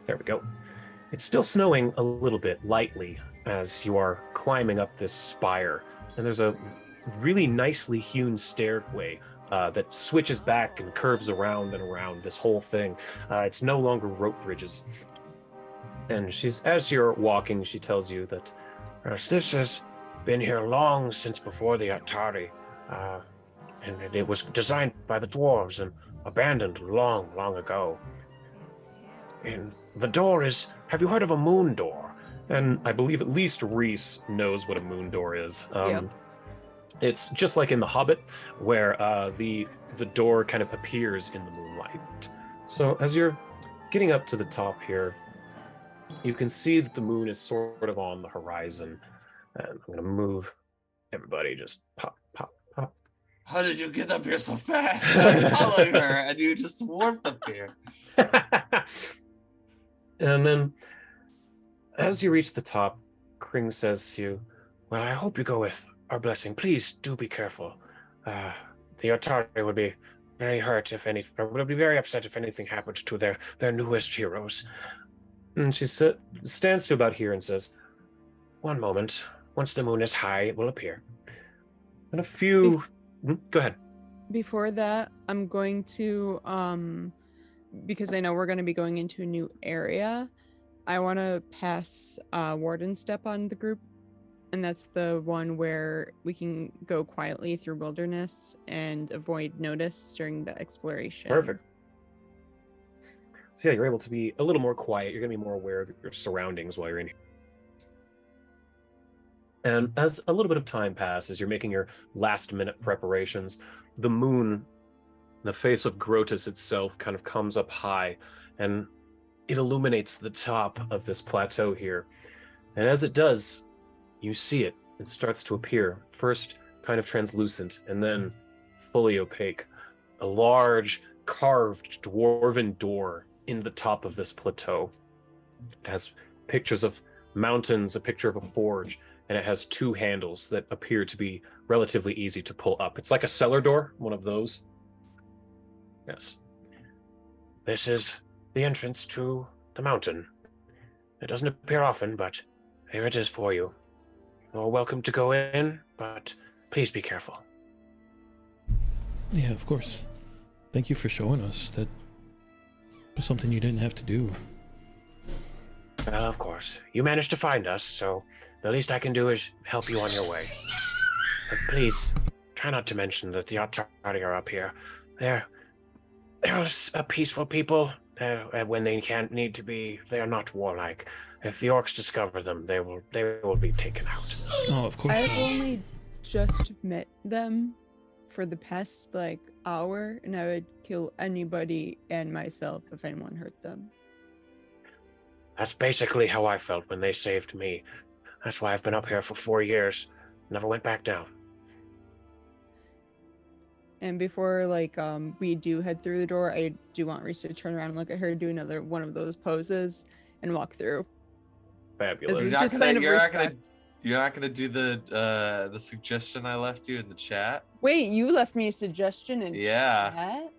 There we go. It's still snowing a little bit, lightly, as you are climbing up this spire, and there's a really nicely hewn stairway that switches back and curves around and around this whole thing. It's no longer rope bridges. And as you're walking, she tells you that This has been here long since before the Atari, and it was designed by the dwarves and abandoned long, long ago. And the door is... Have you heard of a moon door? And I believe at least Reese knows what a moon door is. Yep. It's just like in The Hobbit, where the door kind of appears in the moonlight. So as you're getting up to the top here, you can see that the moon is sort of on the horizon. And I'm going to move everybody, just pop, pop, pop. How did you get up here so fast? I was following her, and you just warped up here. And then, as you reach the top, Kring says to you, Well, I hope you go with our blessing. Please do be careful. The Atari would be very hurt or would be very upset if anything happened to their newest heroes. and she stands to about here and says, One moment. Once the moon is high, it will appear. and a few... Go ahead. Before that, I'm going to, because I know we're going to be going into a new area, I want to pass Warden Step on the group. And that's the one where we can go quietly through wilderness and avoid notice during the exploration. Perfect. So yeah, you're able to be a little more quiet. You're going to be more aware of your surroundings while you're in here. And as a little bit of time passes, you're making your last-minute preparations, the moon The face of Grotus itself kind of comes up high, and it illuminates the top of this plateau here. And as it does, you see it. It starts to appear, first kind of translucent, and then fully opaque. A large, carved dwarven door in the top of this plateau. It has pictures of mountains, a picture of a forge, and it has 2 handles that appear to be relatively easy to pull up. It's like a cellar door, one of those. Yes. This is the entrance to the mountain. It doesn't appear often, but here it is for you. You're welcome to go in, but please be careful. Yeah, of course. Thank you for showing us. That was something you didn't have to do. Well, of course. You managed to find us, so the least I can do is help you on your way. But please, try not to mention that the Atari are up here. They're a peaceful people. When they can't need to be, they are not warlike. If the orcs discover them, they will be taken out. Oh, of course. I've only just met them for the past hour, and I would kill anybody and myself if anyone hurt them. That's basically how I felt when they saved me. That's why I've been up here for 4 years. Never went back down. And before we do head through the door, I do want Reese to turn around and look at her, do another one of those poses, and walk through. Fabulous. You're not gonna do the suggestion I left you in the chat? Wait, you left me a suggestion in chat?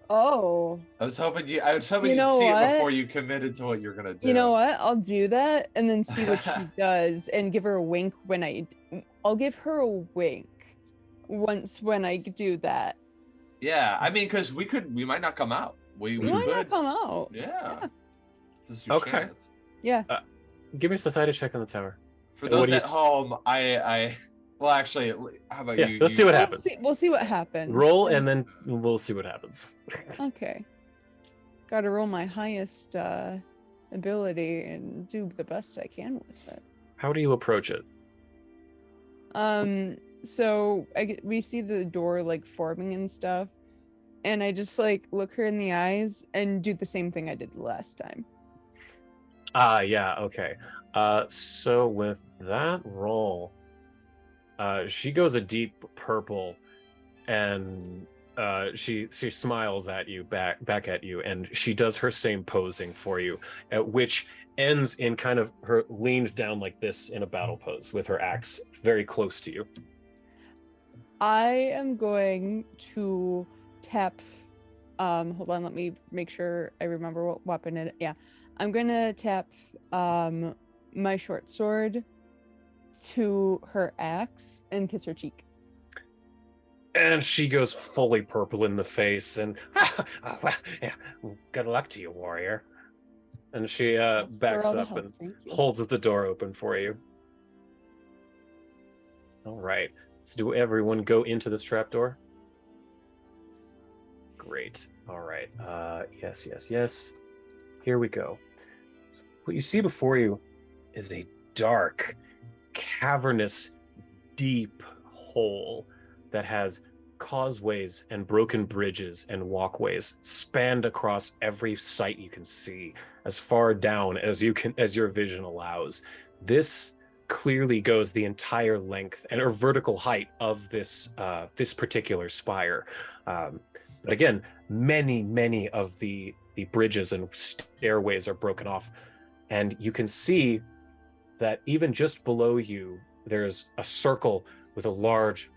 Oh. I was hoping you'd see it before you committed to what you're gonna do. You know what? I'll do that and then see what she does and give her a wink I'll give her a wink when I do that. Yeah, I mean, because we might not come out. We might could. not come out. Yeah. This is your chance. Yeah. Give me a society check on the tower. For those at home, well, actually, how about you? Let's see what happens. We'll see what happens. Roll, and then we'll see what happens. Okay. Gotta roll my highest ability and do the best I can with it. How do you approach it? So we see the door forming and stuff, and I just look her in the eyes and do the same thing I did the last time. Yeah, okay. So with that roll, she goes a deep purple, and she smiles at you back at you, and she does her same posing for you, which ends in kind of her leaned down like this in a battle pose with her axe very close to you. I am going to tap. Hold on, let me make sure I remember what weapon it. Yeah, I'm gonna tap my short sword to her axe and kiss her cheek. And she goes fully purple in the face, and well, yeah, good luck to you, warrior. And she backs up and holds the door open for you. All right, so do everyone go into this trapdoor? Great. All right. Yes. Here we go. So what you see before you is a dark, cavernous, deep hole that has causeways and broken bridges and walkways spanned across every site you can see, as far down as your vision allows. This clearly goes the entire length and or vertical height of this particular spire. But again, many of the bridges and stairways are broken off, and you can see that even just below you, there's a circle with a large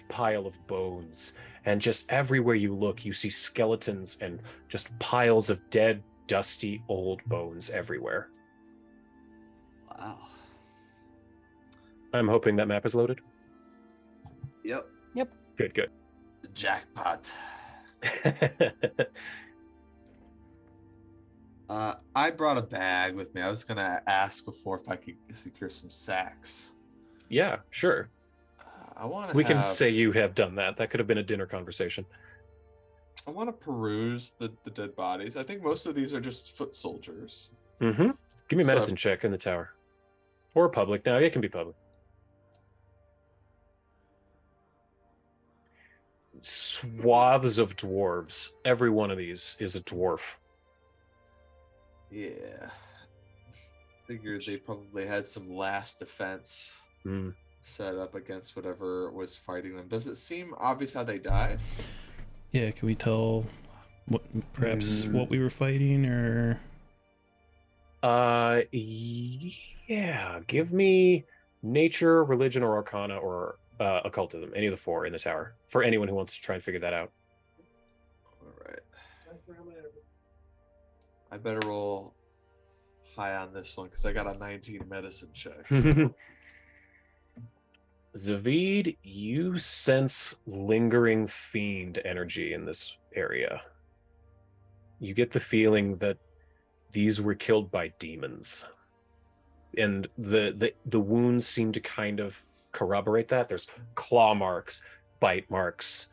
pile of bones, and just everywhere you look, you see skeletons and just piles of dead, dusty, old bones everywhere. Wow. I'm hoping that map is loaded. Yep. Good. Jackpot. I brought a bag with me. I was gonna ask before if I could secure some sacks. Yeah, sure. We can say you have done that. That could have been a dinner conversation. I want to peruse the dead bodies. I think most of these are just foot soldiers. Mm-hmm. Give me a medicine check in the tower. Or public. Now, it can be public. swaths of dwarves. Every one of these is a dwarf. Yeah. Figured they probably had some last defense set up against whatever was fighting them. Does it seem obvious how they died? Yeah, can we tell what what we were fighting, or? Yeah. Give me nature, religion, or arcana, or occultism. Any of the four in the tower. For anyone who wants to try and figure that out. All right. I better roll high on this one because I got a 19 medicine check. So. Zavid, you sense lingering fiend energy in this area. You get the feeling that these were killed by demons. And the wounds seem to kind of corroborate that. There's claw marks, bite marks,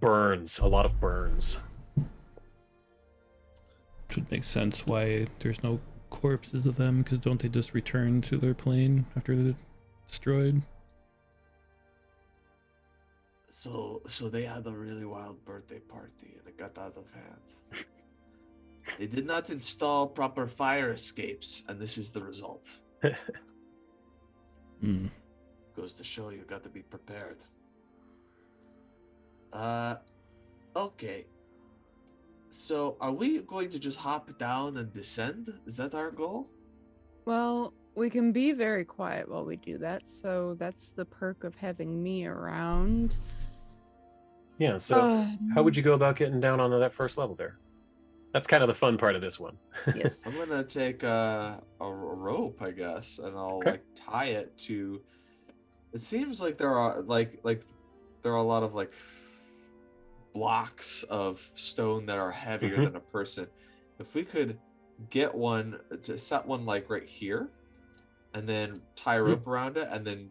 burns, a lot of burns. Should make sense why there's no corpses of them, because don't they just return to their plane after they're destroyed? So they had a really wild birthday party and it got out of hand. They did not install proper fire escapes, and this is the result. Goes to show you got to be prepared. Okay. So are we going to just hop down and descend? Is that our goal? Well, we can be very quiet while we do that, so that's the perk of having me around. Yeah, so how would you go about getting down onto that first level there? That's kind of the fun part of this one. Yes. I'm gonna take a rope, I guess, and I'll like tie it to. It seems like there are like there are a lot of like blocks of stone that are heavier than a person. If we could get one to set one like right here, and then tie a rope around it, and then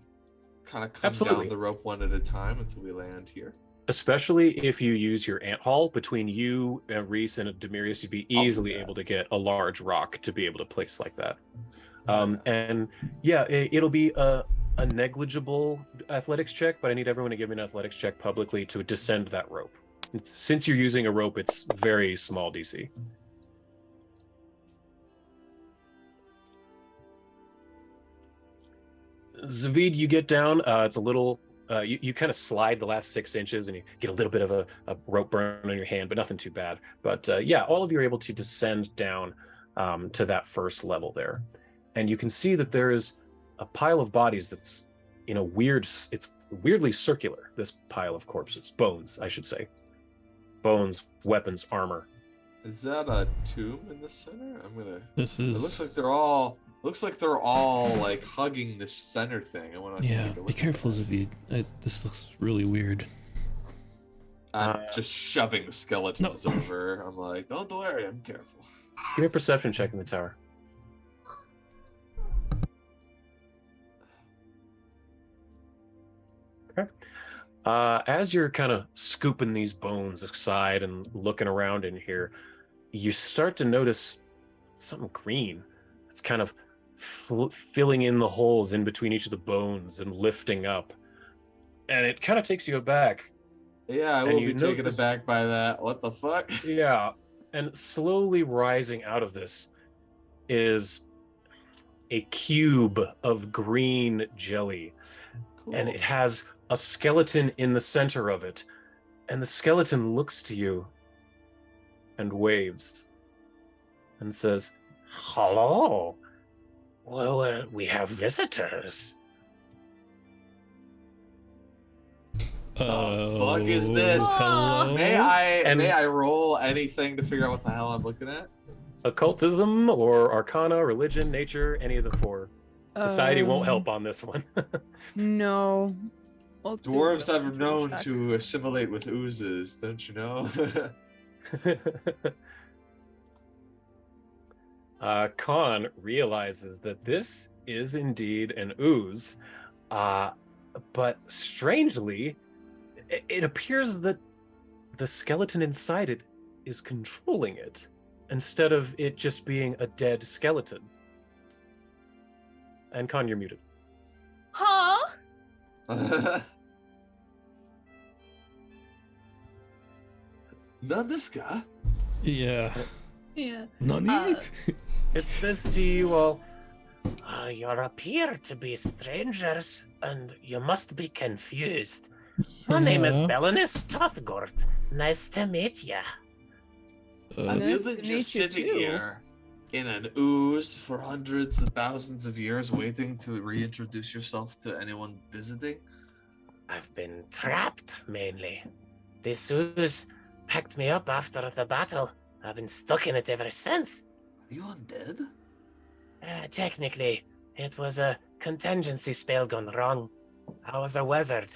kind of come down the rope one at a time until we land here. Especially if you use your ant haul, between you and Reese and Demirius, you'd be easily able to get a large rock to be able to place like that. And yeah, it'll be a negligible athletics check, but I need everyone to give me an athletics check publicly to descend that rope. Since you're using a rope, it's very small DC. Zavid, you get down. It's a little... you kind of slide the last 6 inches and you get a little bit of a rope burn on your hand, but nothing too bad. But yeah, all of you are able to descend down to that first level there. And you can see that there is a pile of bodies that's in a it's weirdly circular, this pile of corpses. Bones, I should say. Bones, weapons, armor. Is that a tomb in the center? This is... It looks like they're all... like hugging this center thing. I want to. Yeah, be careful, Zavid. This looks really weird. I'm just shoving the skeletons over. I'm like, don't worry, I'm careful. Give me a perception check in the tower. Okay. As you're kind of scooping these bones aside and looking around in here, you start to notice something green. It's kind of filling in the holes in between each of the bones and lifting up, and it kind of takes you aback. Yeah, I will be taken aback by that. What the fuck? Yeah, and slowly rising out of this is a cube of green jelly. Cool. And it has a skeleton in the center of it, and the skeleton looks to you and waves and says, "Hello. Well, we have visitors." The fuck is this? Hello? May I roll anything to figure out what the hell I'm looking at? Occultism or Arcana, religion, nature, any of the four. Society won't help on this one. No. Dwarves are known to assimilate with oozes, don't you know? Khan realizes that this is indeed an ooze, but strangely, it appears that the skeleton inside it is controlling it, instead of it just being a dead skeleton. And Khan, you're muted. Huh? Nandeska? Yeah. Yeah. Nani? It says to you all, you appear to be strangers, and you must be confused. My name is Yeah. Belinus Tothgort. Nice to meet ya. Have you Nice been to just meet you sitting too. here in an ooze for hundreds of thousands of years waiting to reintroduce yourself to anyone visiting? I've been trapped, mainly. This ooze packed me up after the battle. I've been stuck in it ever since. Are you undead? Technically, it was a contingency spell gone wrong. I was a wizard.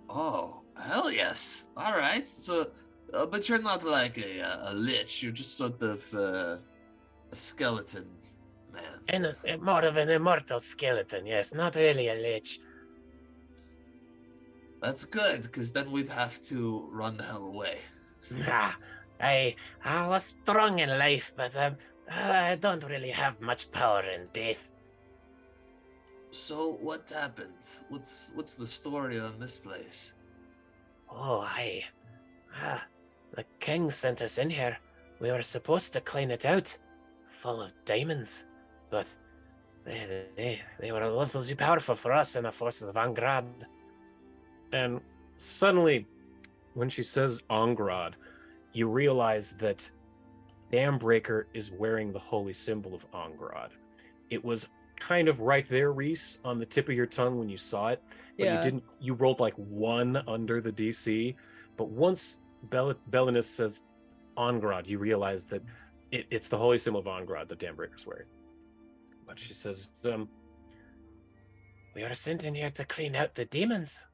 Oh, hell yes. Alright, so, but you're not like a lich, you're just sort of a skeleton man. And more of an immortal skeleton, yes, not really a lich. That's good, because then we'd have to run the hell away. I was strong in life, but I don't really have much power in death. So, what happened? What's the story on this place? Oh, the king sent us in here. We were supposed to clean it out, full of diamonds, but they were a little too powerful for us and the forces of Angrad. And suddenly, when she says Angrad, you realize that Dambreaker is wearing the holy symbol of Angrad. It was kind of right there, Reese, on the tip of your tongue when you saw it, but you rolled like 1 under the DC. But once Belinus says Angrad, you realize that it's the holy symbol of Angrad that Dambreaker's wearing. But she says, we were sent in here to clean out the demons,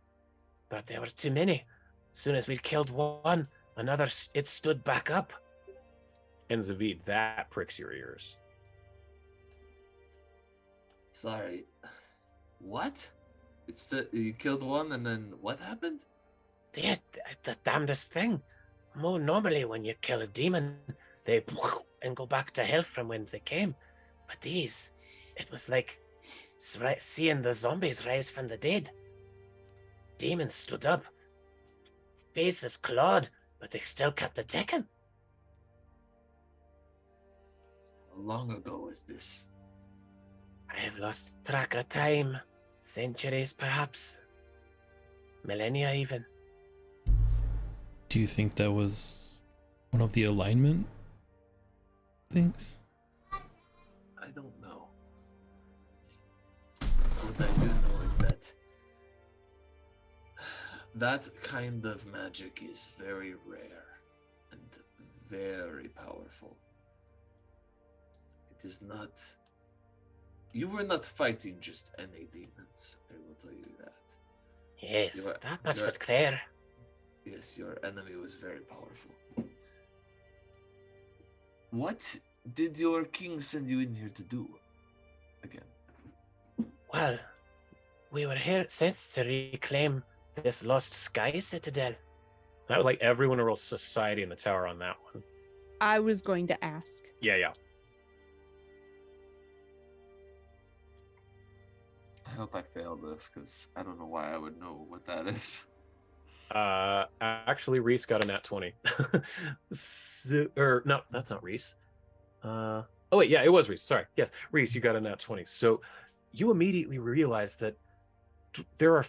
but there were too many. As soon as we killed one, another, it stood back up. And Zavid, that pricks your ears. Sorry. What? You killed one and then what happened? The damnedest thing. More normally when you kill a demon, they and go back to hell from when they came. But these, it was like seeing the zombies rise from the dead. Demons stood up. Faces clawed, but they still kept attacking. How long ago was this? I have lost track of time. Centuries, perhaps. Millennia, even. Do you think that was one of the alignment things? I don't know. What I do know is that that kind of magic is very rare and very powerful. It is not... You were not fighting just any demons, I will tell you that. Yes, that much was clear. Yes, your enemy was very powerful. What did your king send you in here to do? Again. Well, we were here since to reclaim this lost sky citadel. I would like everyone to roll society in the tower on that one. I was going to ask. Yeah. I hope I fail this, because I don't know why I would know what that is. Actually, Reese got a nat 20. No, that's not Reese. Oh wait, yeah, it was Reese. Sorry. Yes, Reese, you got a nat 20. So you immediately realize that there are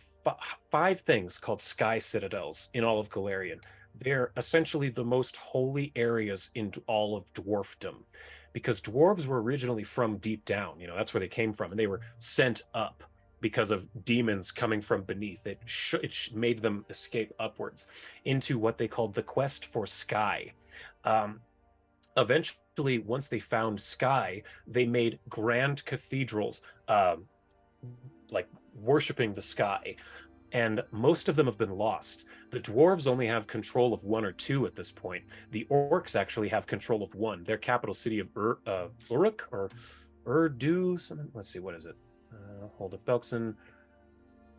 5 things called sky citadels in all of Galarian. They're essentially the most holy areas in all of dwarfdom, because dwarves were originally from deep down. That's where they came from, and they were sent up because of demons coming from beneath. It made them escape upwards into what they called the quest for sky. Eventually, once they found sky, they made grand cathedrals, like worshiping the sky. And most of them have been lost. The dwarves only have control of 1 or 2 at this point. The orcs actually have control of 1. Their capital city of Uruk or Urdu, let's see, what is it? Hold of Belkzen.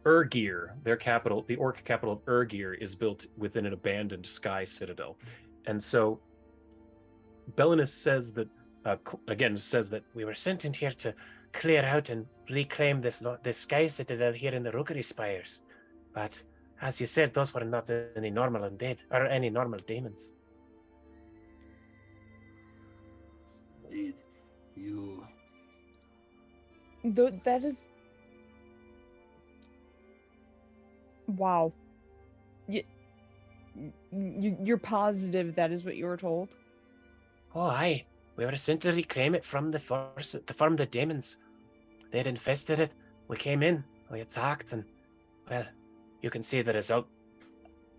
Urgir, their capital, the orc capital of Urgir, is built within an abandoned sky citadel. And so Belinus says that, says that we were sent in here to clear out and reclaim this sky citadel here in the Rookery Spires. But as you said, those were not any normal undead or any normal demons. Indeed. You. That is. Wow. You're positive that is what you were told? Oh, aye. We were sent to reclaim it from the demons. They had infested it. We came in, we attacked, and, well, you can see the result.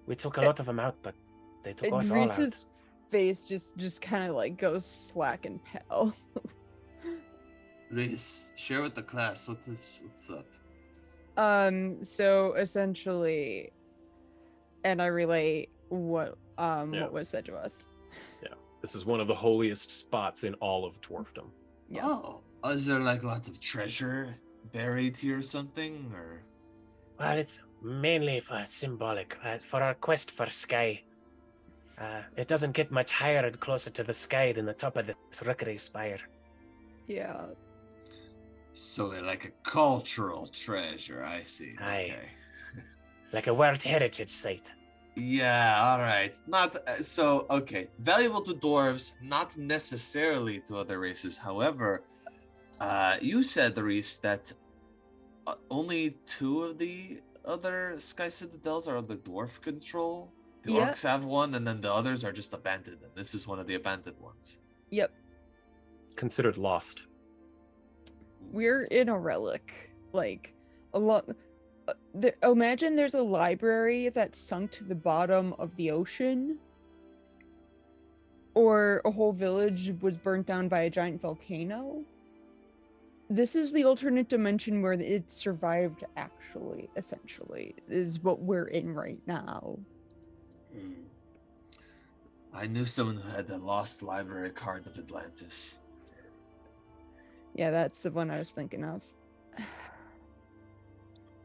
We took a lot of them out, but they took us all out. Reese's face just kind of like goes slack and pale. Reese, share with the class what's up. So essentially, and I relate what was said to us. Yeah, this is one of the holiest spots in all of dwarfdom. Yeah. Oh, is there like lots of treasure buried here or something, or? Well, it's mainly symbolic, for our quest for sky. It doesn't get much higher and closer to the sky than the top of this rookery spire. Yeah. So like a cultural treasure, I see. Aye. Okay. Like a World Heritage Site. Yeah, all right. Not so okay. Valuable to dwarves, not necessarily to other races. However, you said, Reese, that only 2 of the other Sky Citadels are under dwarf control. The orcs have one, and then the others are just abandoned. And this is one of the abandoned ones. Yep. Considered lost. We're in a relic. Like, a lot. Imagine there's a library that's sunk to the bottom of the ocean. Or a whole village was burnt down by a giant volcano. This is the alternate dimension where it survived, actually, essentially, is what we're in right now. I knew someone who had the lost library card of Atlantis. Yeah, that's the one I was thinking of.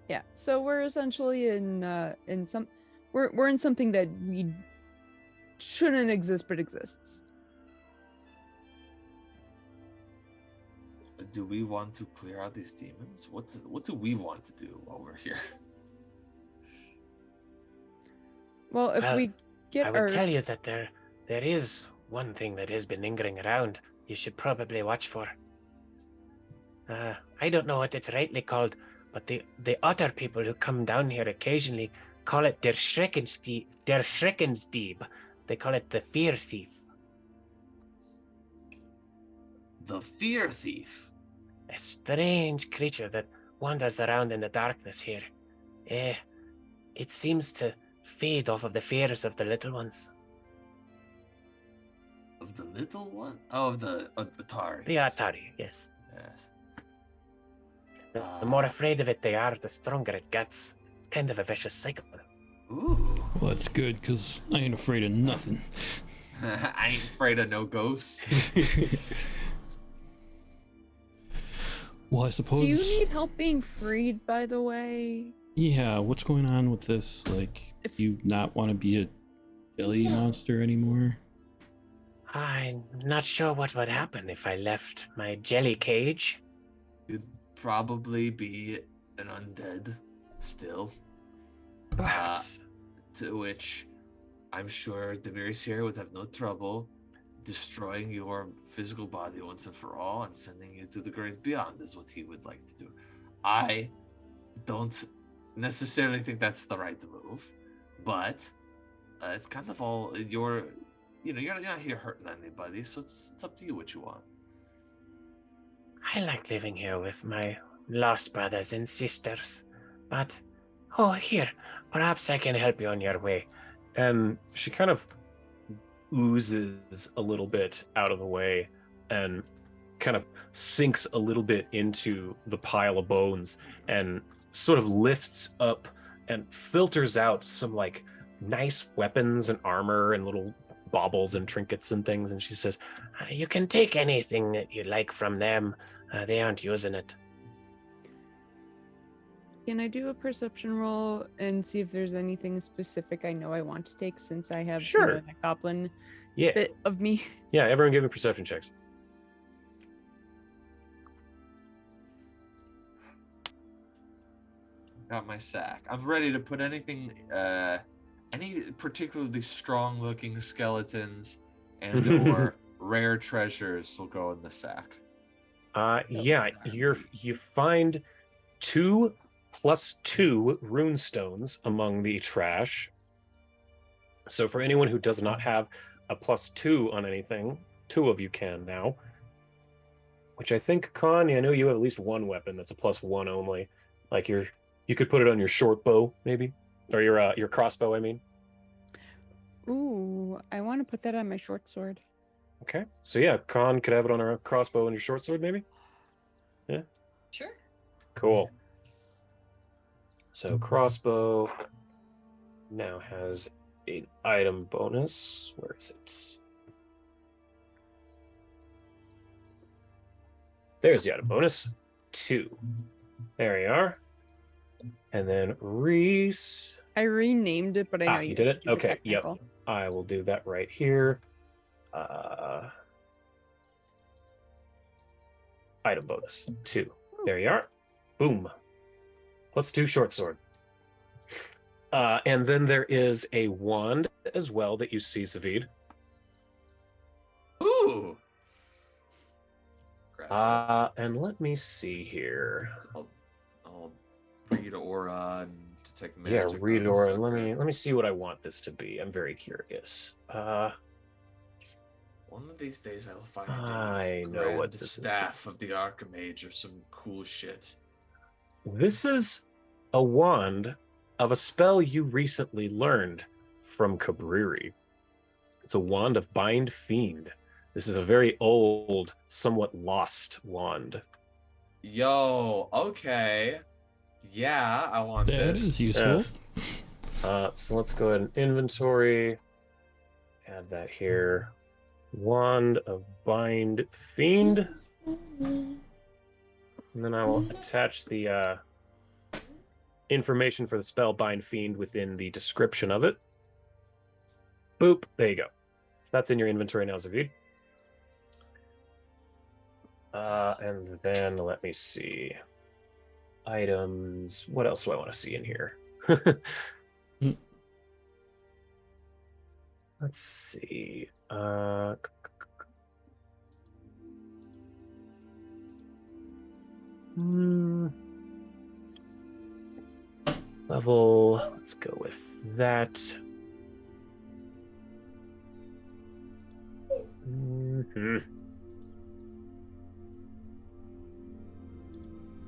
Yeah, so we're essentially in something that we shouldn't exist but exists. Do we want to clear out these demons? What do we want to do while we're here? Well, if we get I would tell you that there is one thing that has been lingering around you should probably watch for. I don't know what it's rightly called, but the other people who come down here occasionally call it der Schreckensdieb. They call it the Fear Thief. The Fear Thief? A strange creature that wanders around in the darkness here. It seems to feed off of the fears of the little ones. Of the little one? Oh, of the Atari. The Atari, yes. Yes. The more afraid of it they are, the stronger it gets. It's kind of a vicious cycle. Ooh. Well, that's good, because I ain't afraid of nothing. I ain't afraid of no ghosts. Well, I suppose... Do you need help being freed, by the way? Yeah, what's going on with this? Like, you not want to be a jelly monster anymore? I'm not sure what would happen if I left my jelly cage. You'd probably be an undead still. Perhaps. To which I'm sure Demiris here would have no trouble destroying your physical body once and for all and sending you to the great beyond is what he would like to do. I don't necessarily think that's the right move, but it's kind of all you're not here hurting anybody, so it's up to you what you want. I like living here with my lost brothers and sisters, but here, perhaps I can help you on your way. And she kind of oozes a little bit out of the way and kind of sinks a little bit into the pile of bones and sort of lifts up and filters out some like nice weapons and armor and little baubles and trinkets and things. And she says, you can take anything that you like from them. They aren't using it. Can I do a perception roll and see if there's anything specific I know I want to take, since I have Sure. that goblin yeah. bit of me? Yeah, everyone give me perception checks. got my sack. I'm ready to put anything, any particularly strong-looking skeletons and or rare treasures will go in the sack. Yeah, you find 2+2 runestones among the trash. So for anyone who does not have a +2 on anything, 2 of you can now. Which I think, Connie, I know you have at least one weapon that's a +1 only. Like you could put it on your short bow, maybe, or your crossbow. I mean. Ooh, I want to put that on my short sword. Okay, so yeah, Con could have it on her crossbow and your short sword, maybe. Yeah. Sure. Cool. So crossbow now has an item bonus. Where is it? There's the item bonus. 2. There you are. And then Reese. I renamed it, but I know you did it? Okay, yep. technical. I will do that right here. Item bonus 2. There you are. Boom. +2 short sword. And then there is a wand as well that you see, Zavid. Ooh. And let me see here. I'll read aura and detect magic. Yeah, read aura. Let me see what I want this to be. I'm very curious. One of these days I will find I know what this staff of the Archimage or some cool shit. This is a wand of a spell you recently learned from Cabriri. It's a wand of Bind Fiend. This is a very old, somewhat lost wand. Yo, okay. Yeah, I want this. That is useful. Yes. So let's go ahead and inventory. Add that here. Wand of Bind Fiend. And then I will attach the information for the spell Bind Fiend within the description of it. Boop. There you go. So that's in your inventory now, Zavid. And then let me see. Items. What else do I want to see in here? Let's see. Level. Let's go with that.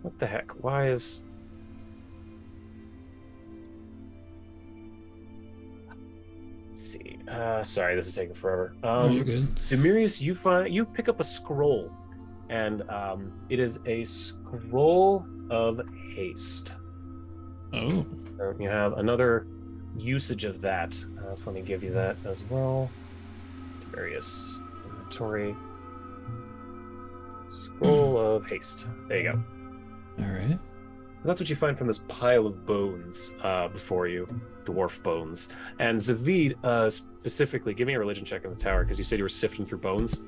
What the heck? Why is... Let's see. Sorry, this is taking forever. You're good. Demirius, you pick up a scroll, and it is a scroll of haste. Oh. So you have another usage of that. So let me give you that as well. Demirius inventory. Scroll of haste. There you go. All right. That's what you find from this pile of bones before you, dwarf bones. And Zavid, specifically, give me a religion check in the tower, because you said you were sifting through bones.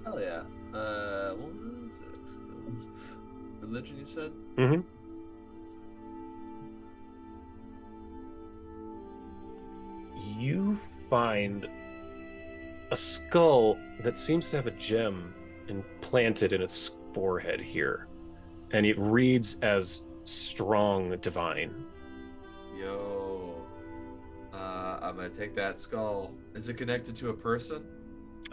Hell yeah. 1, 6. Religion, you said? Mm-hmm. You find a skull that seems to have a gem implanted in its forehead here. And it reads as strong divine. Yo. I'm gonna take that skull. Is it connected to a person?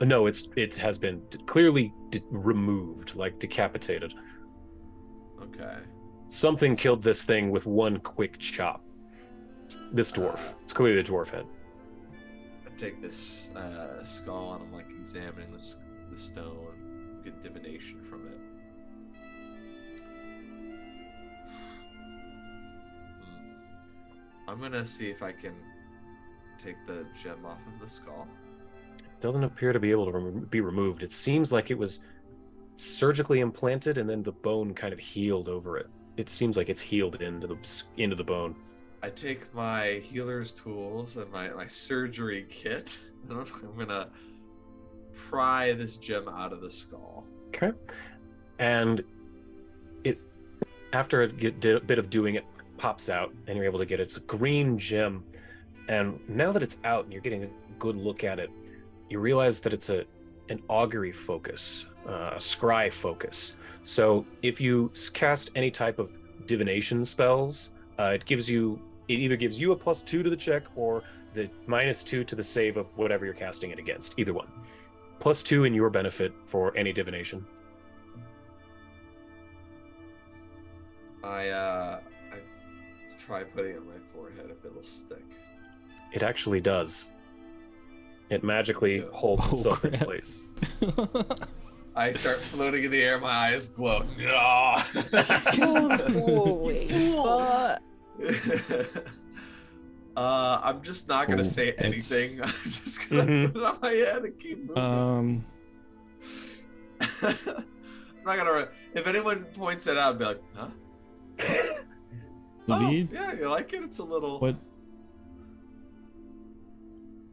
No, it has been clearly removed, like decapitated. Okay. Something killed this thing with one quick chop. This dwarf. It's clearly the dwarf head. I take this skull and I'm like examining the stone, get divination from it. I'm gonna see if I can take the gem off of the skull. It doesn't appear to be able to be removed. It seems like it was surgically implanted and then the bone kind of healed over it. It seems like it's healed into the bone. I take my healer's tools and my surgery kit. I'm gonna pry this gem out of the skull. Okay. And it, after a bit of doing it, pops out, and you're able to get it. It's a green gem. And now that it's out and you're getting a good look at it, you realize that it's an augury focus, a scry focus. So if you cast any type of divination spells, it either gives you a +2 to the check or the -2 to the save of whatever you're casting it against. Either one. +2 in your benefit for any divination. I try putting it on my forehead if it'll stick. It actually does. It magically holds itself in place. I start floating in the air, my eyes glow. Holy fuck. I'm just not gonna say anything. I'm just gonna put it on my head and keep moving. I'm not gonna. If anyone points it out, I'd be like, huh? Oh, yeah, you like it? It's a little. What?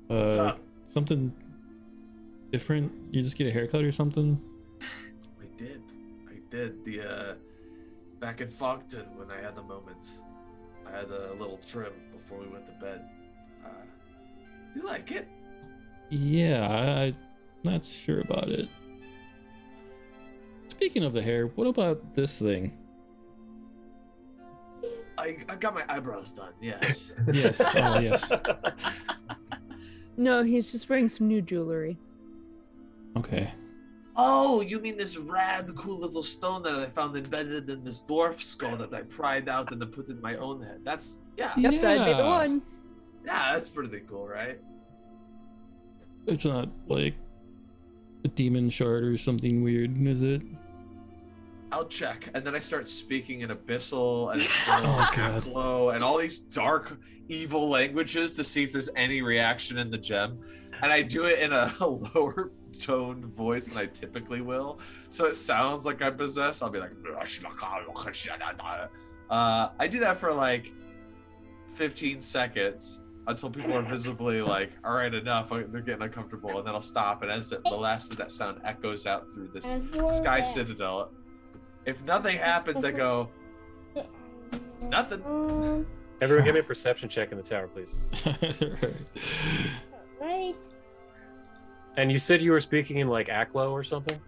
What's up? Something different? You just get a haircut or something? I did. The back in Fogton when I had the moment, I had a little trim before we went to bed. Do you like it? Yeah, I'm not sure about it. Speaking of the hair, what about this thing? I got my eyebrows done. Yes. Yes. Oh, yes. No, he's just wearing some new jewelry. Okay. Oh, you mean this rad, cool little stone that I found embedded in this dwarf skull that I pried out and then put in my own head? That's Yep, that'd be the one. Yeah, that's pretty cool, right? It's not like a demon shard or something weird, is it? I'll check, and then I start speaking in Abyssal and Aklo and all these dark, evil languages to see if there's any reaction in the gem. And I do it in a lower toned voice than I typically will, so it sounds like I'm possessed. I'll be like, I do that for like 15 seconds until people are visibly like, all right, enough. They're getting uncomfortable, and then I'll stop. And as the last of that sound echoes out through this sky citadel, if nothing happens, I go, nothing. Everyone give me a perception check in the tower, please. Right. And you said you were speaking in like Aklo or something?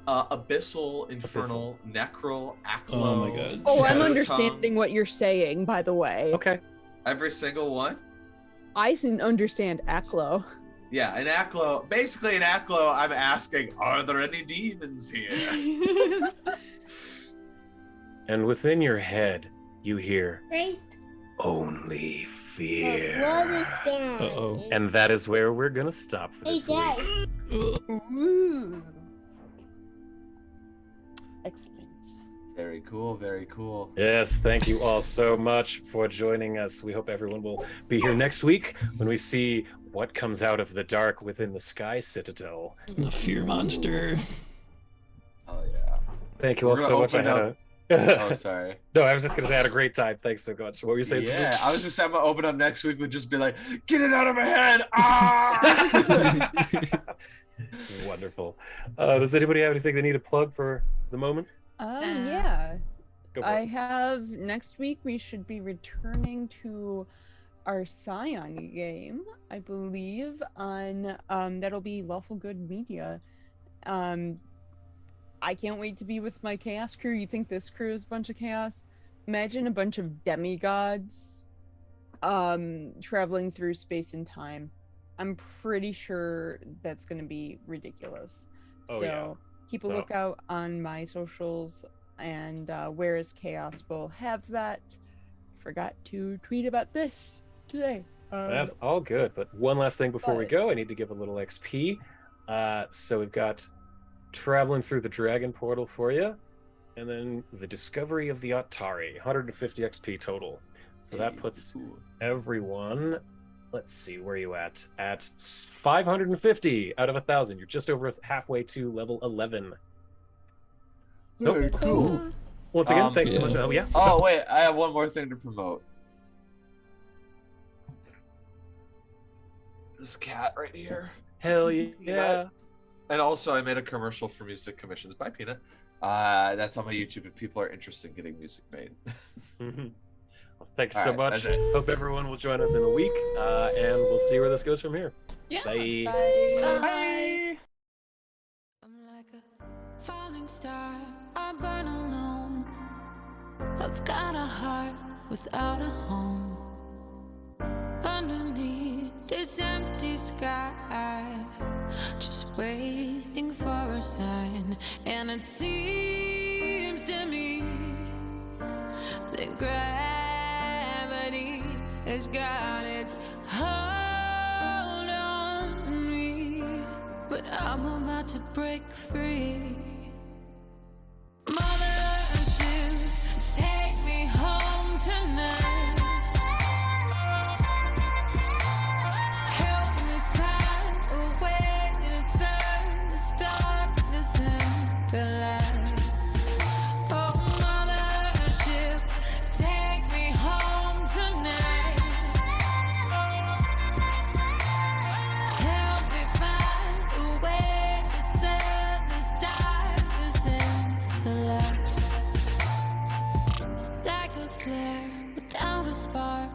Abyssal, Infernal, Necral, Aklo. Oh my god. Oh, I'm understanding what you're saying, by the way. Okay. Every single one? I can understand Aklo. Yeah, in Aklo, basically in Aklo, I'm asking, are there any demons here? And within your head, you hear, Right. only fear. What is that? Uh-oh. And that is where we're going to stop for Hey, this Dad. week. Ooh. Excellent. Very cool, very cool. Yes, thank you all so much for joining us. We hope everyone will be here next week when we see what comes out of the dark within the Sky Citadel. The fear monster. Oh, yeah. Thank you all so much. Oh, sorry. No, I was just going to say I had a great time. Thanks so much. What were you saying? Yeah, I was just saying I'm going to open up next week with just be like, get it out of my head. Ah! Wonderful. Does anybody have anything they need to plug for the moment? Yeah. Go for I it. have next week we should be returning to our Scion game, I believe, on that'll be Lawful Good Media. I can't wait to be with my chaos crew. You think this crew is a bunch of chaos? Imagine a bunch of demigods traveling through space and time. I'm pretty sure that's going to be ridiculous. Oh, so yeah. keep a lookout on my socials, and Where is Chaos will have that. Forgot to tweet about this today. That's all good. But one last thing before we go, I need to give a little XP. So we've got Traveling Through the Dragon Portal for you, and then the Discovery of the Atari, 150 XP total. So that puts everyone, let's see, where are you at? At 550 out of 1,000. You're just over halfway to level 11. So, Very cool. Once again, thanks so much. Oh, yeah. Oh, wait, I have one more thing to promote. This cat right here. Hell yeah. And also, I made a commercial for Music Commissions by Peanut. That's on my YouTube if people are interested in getting music made. Well, thanks All so right, much. that's it. Hope everyone will join us in a week, and we'll see where this goes from here. Yeah. Bye. Bye. I'm like a falling star, I burn alone. I've got a heart without a home. Underneath this empty sky, just waiting for a sign. And it seems to me that gravity has got its hold on me, but I'm about to break free. Mothership, take me home tonight. Help me find a way to turn this darkness into light. Oh, mothership, take me home tonight. Help me find a way to turn this darkness into light. Like a flare without a spark,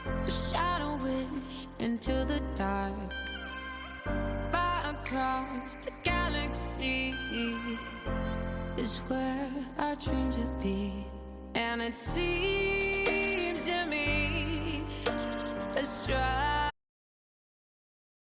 a shadow wish into the dark. Far across the galaxy is where our dreams would be. And it seems to me a stride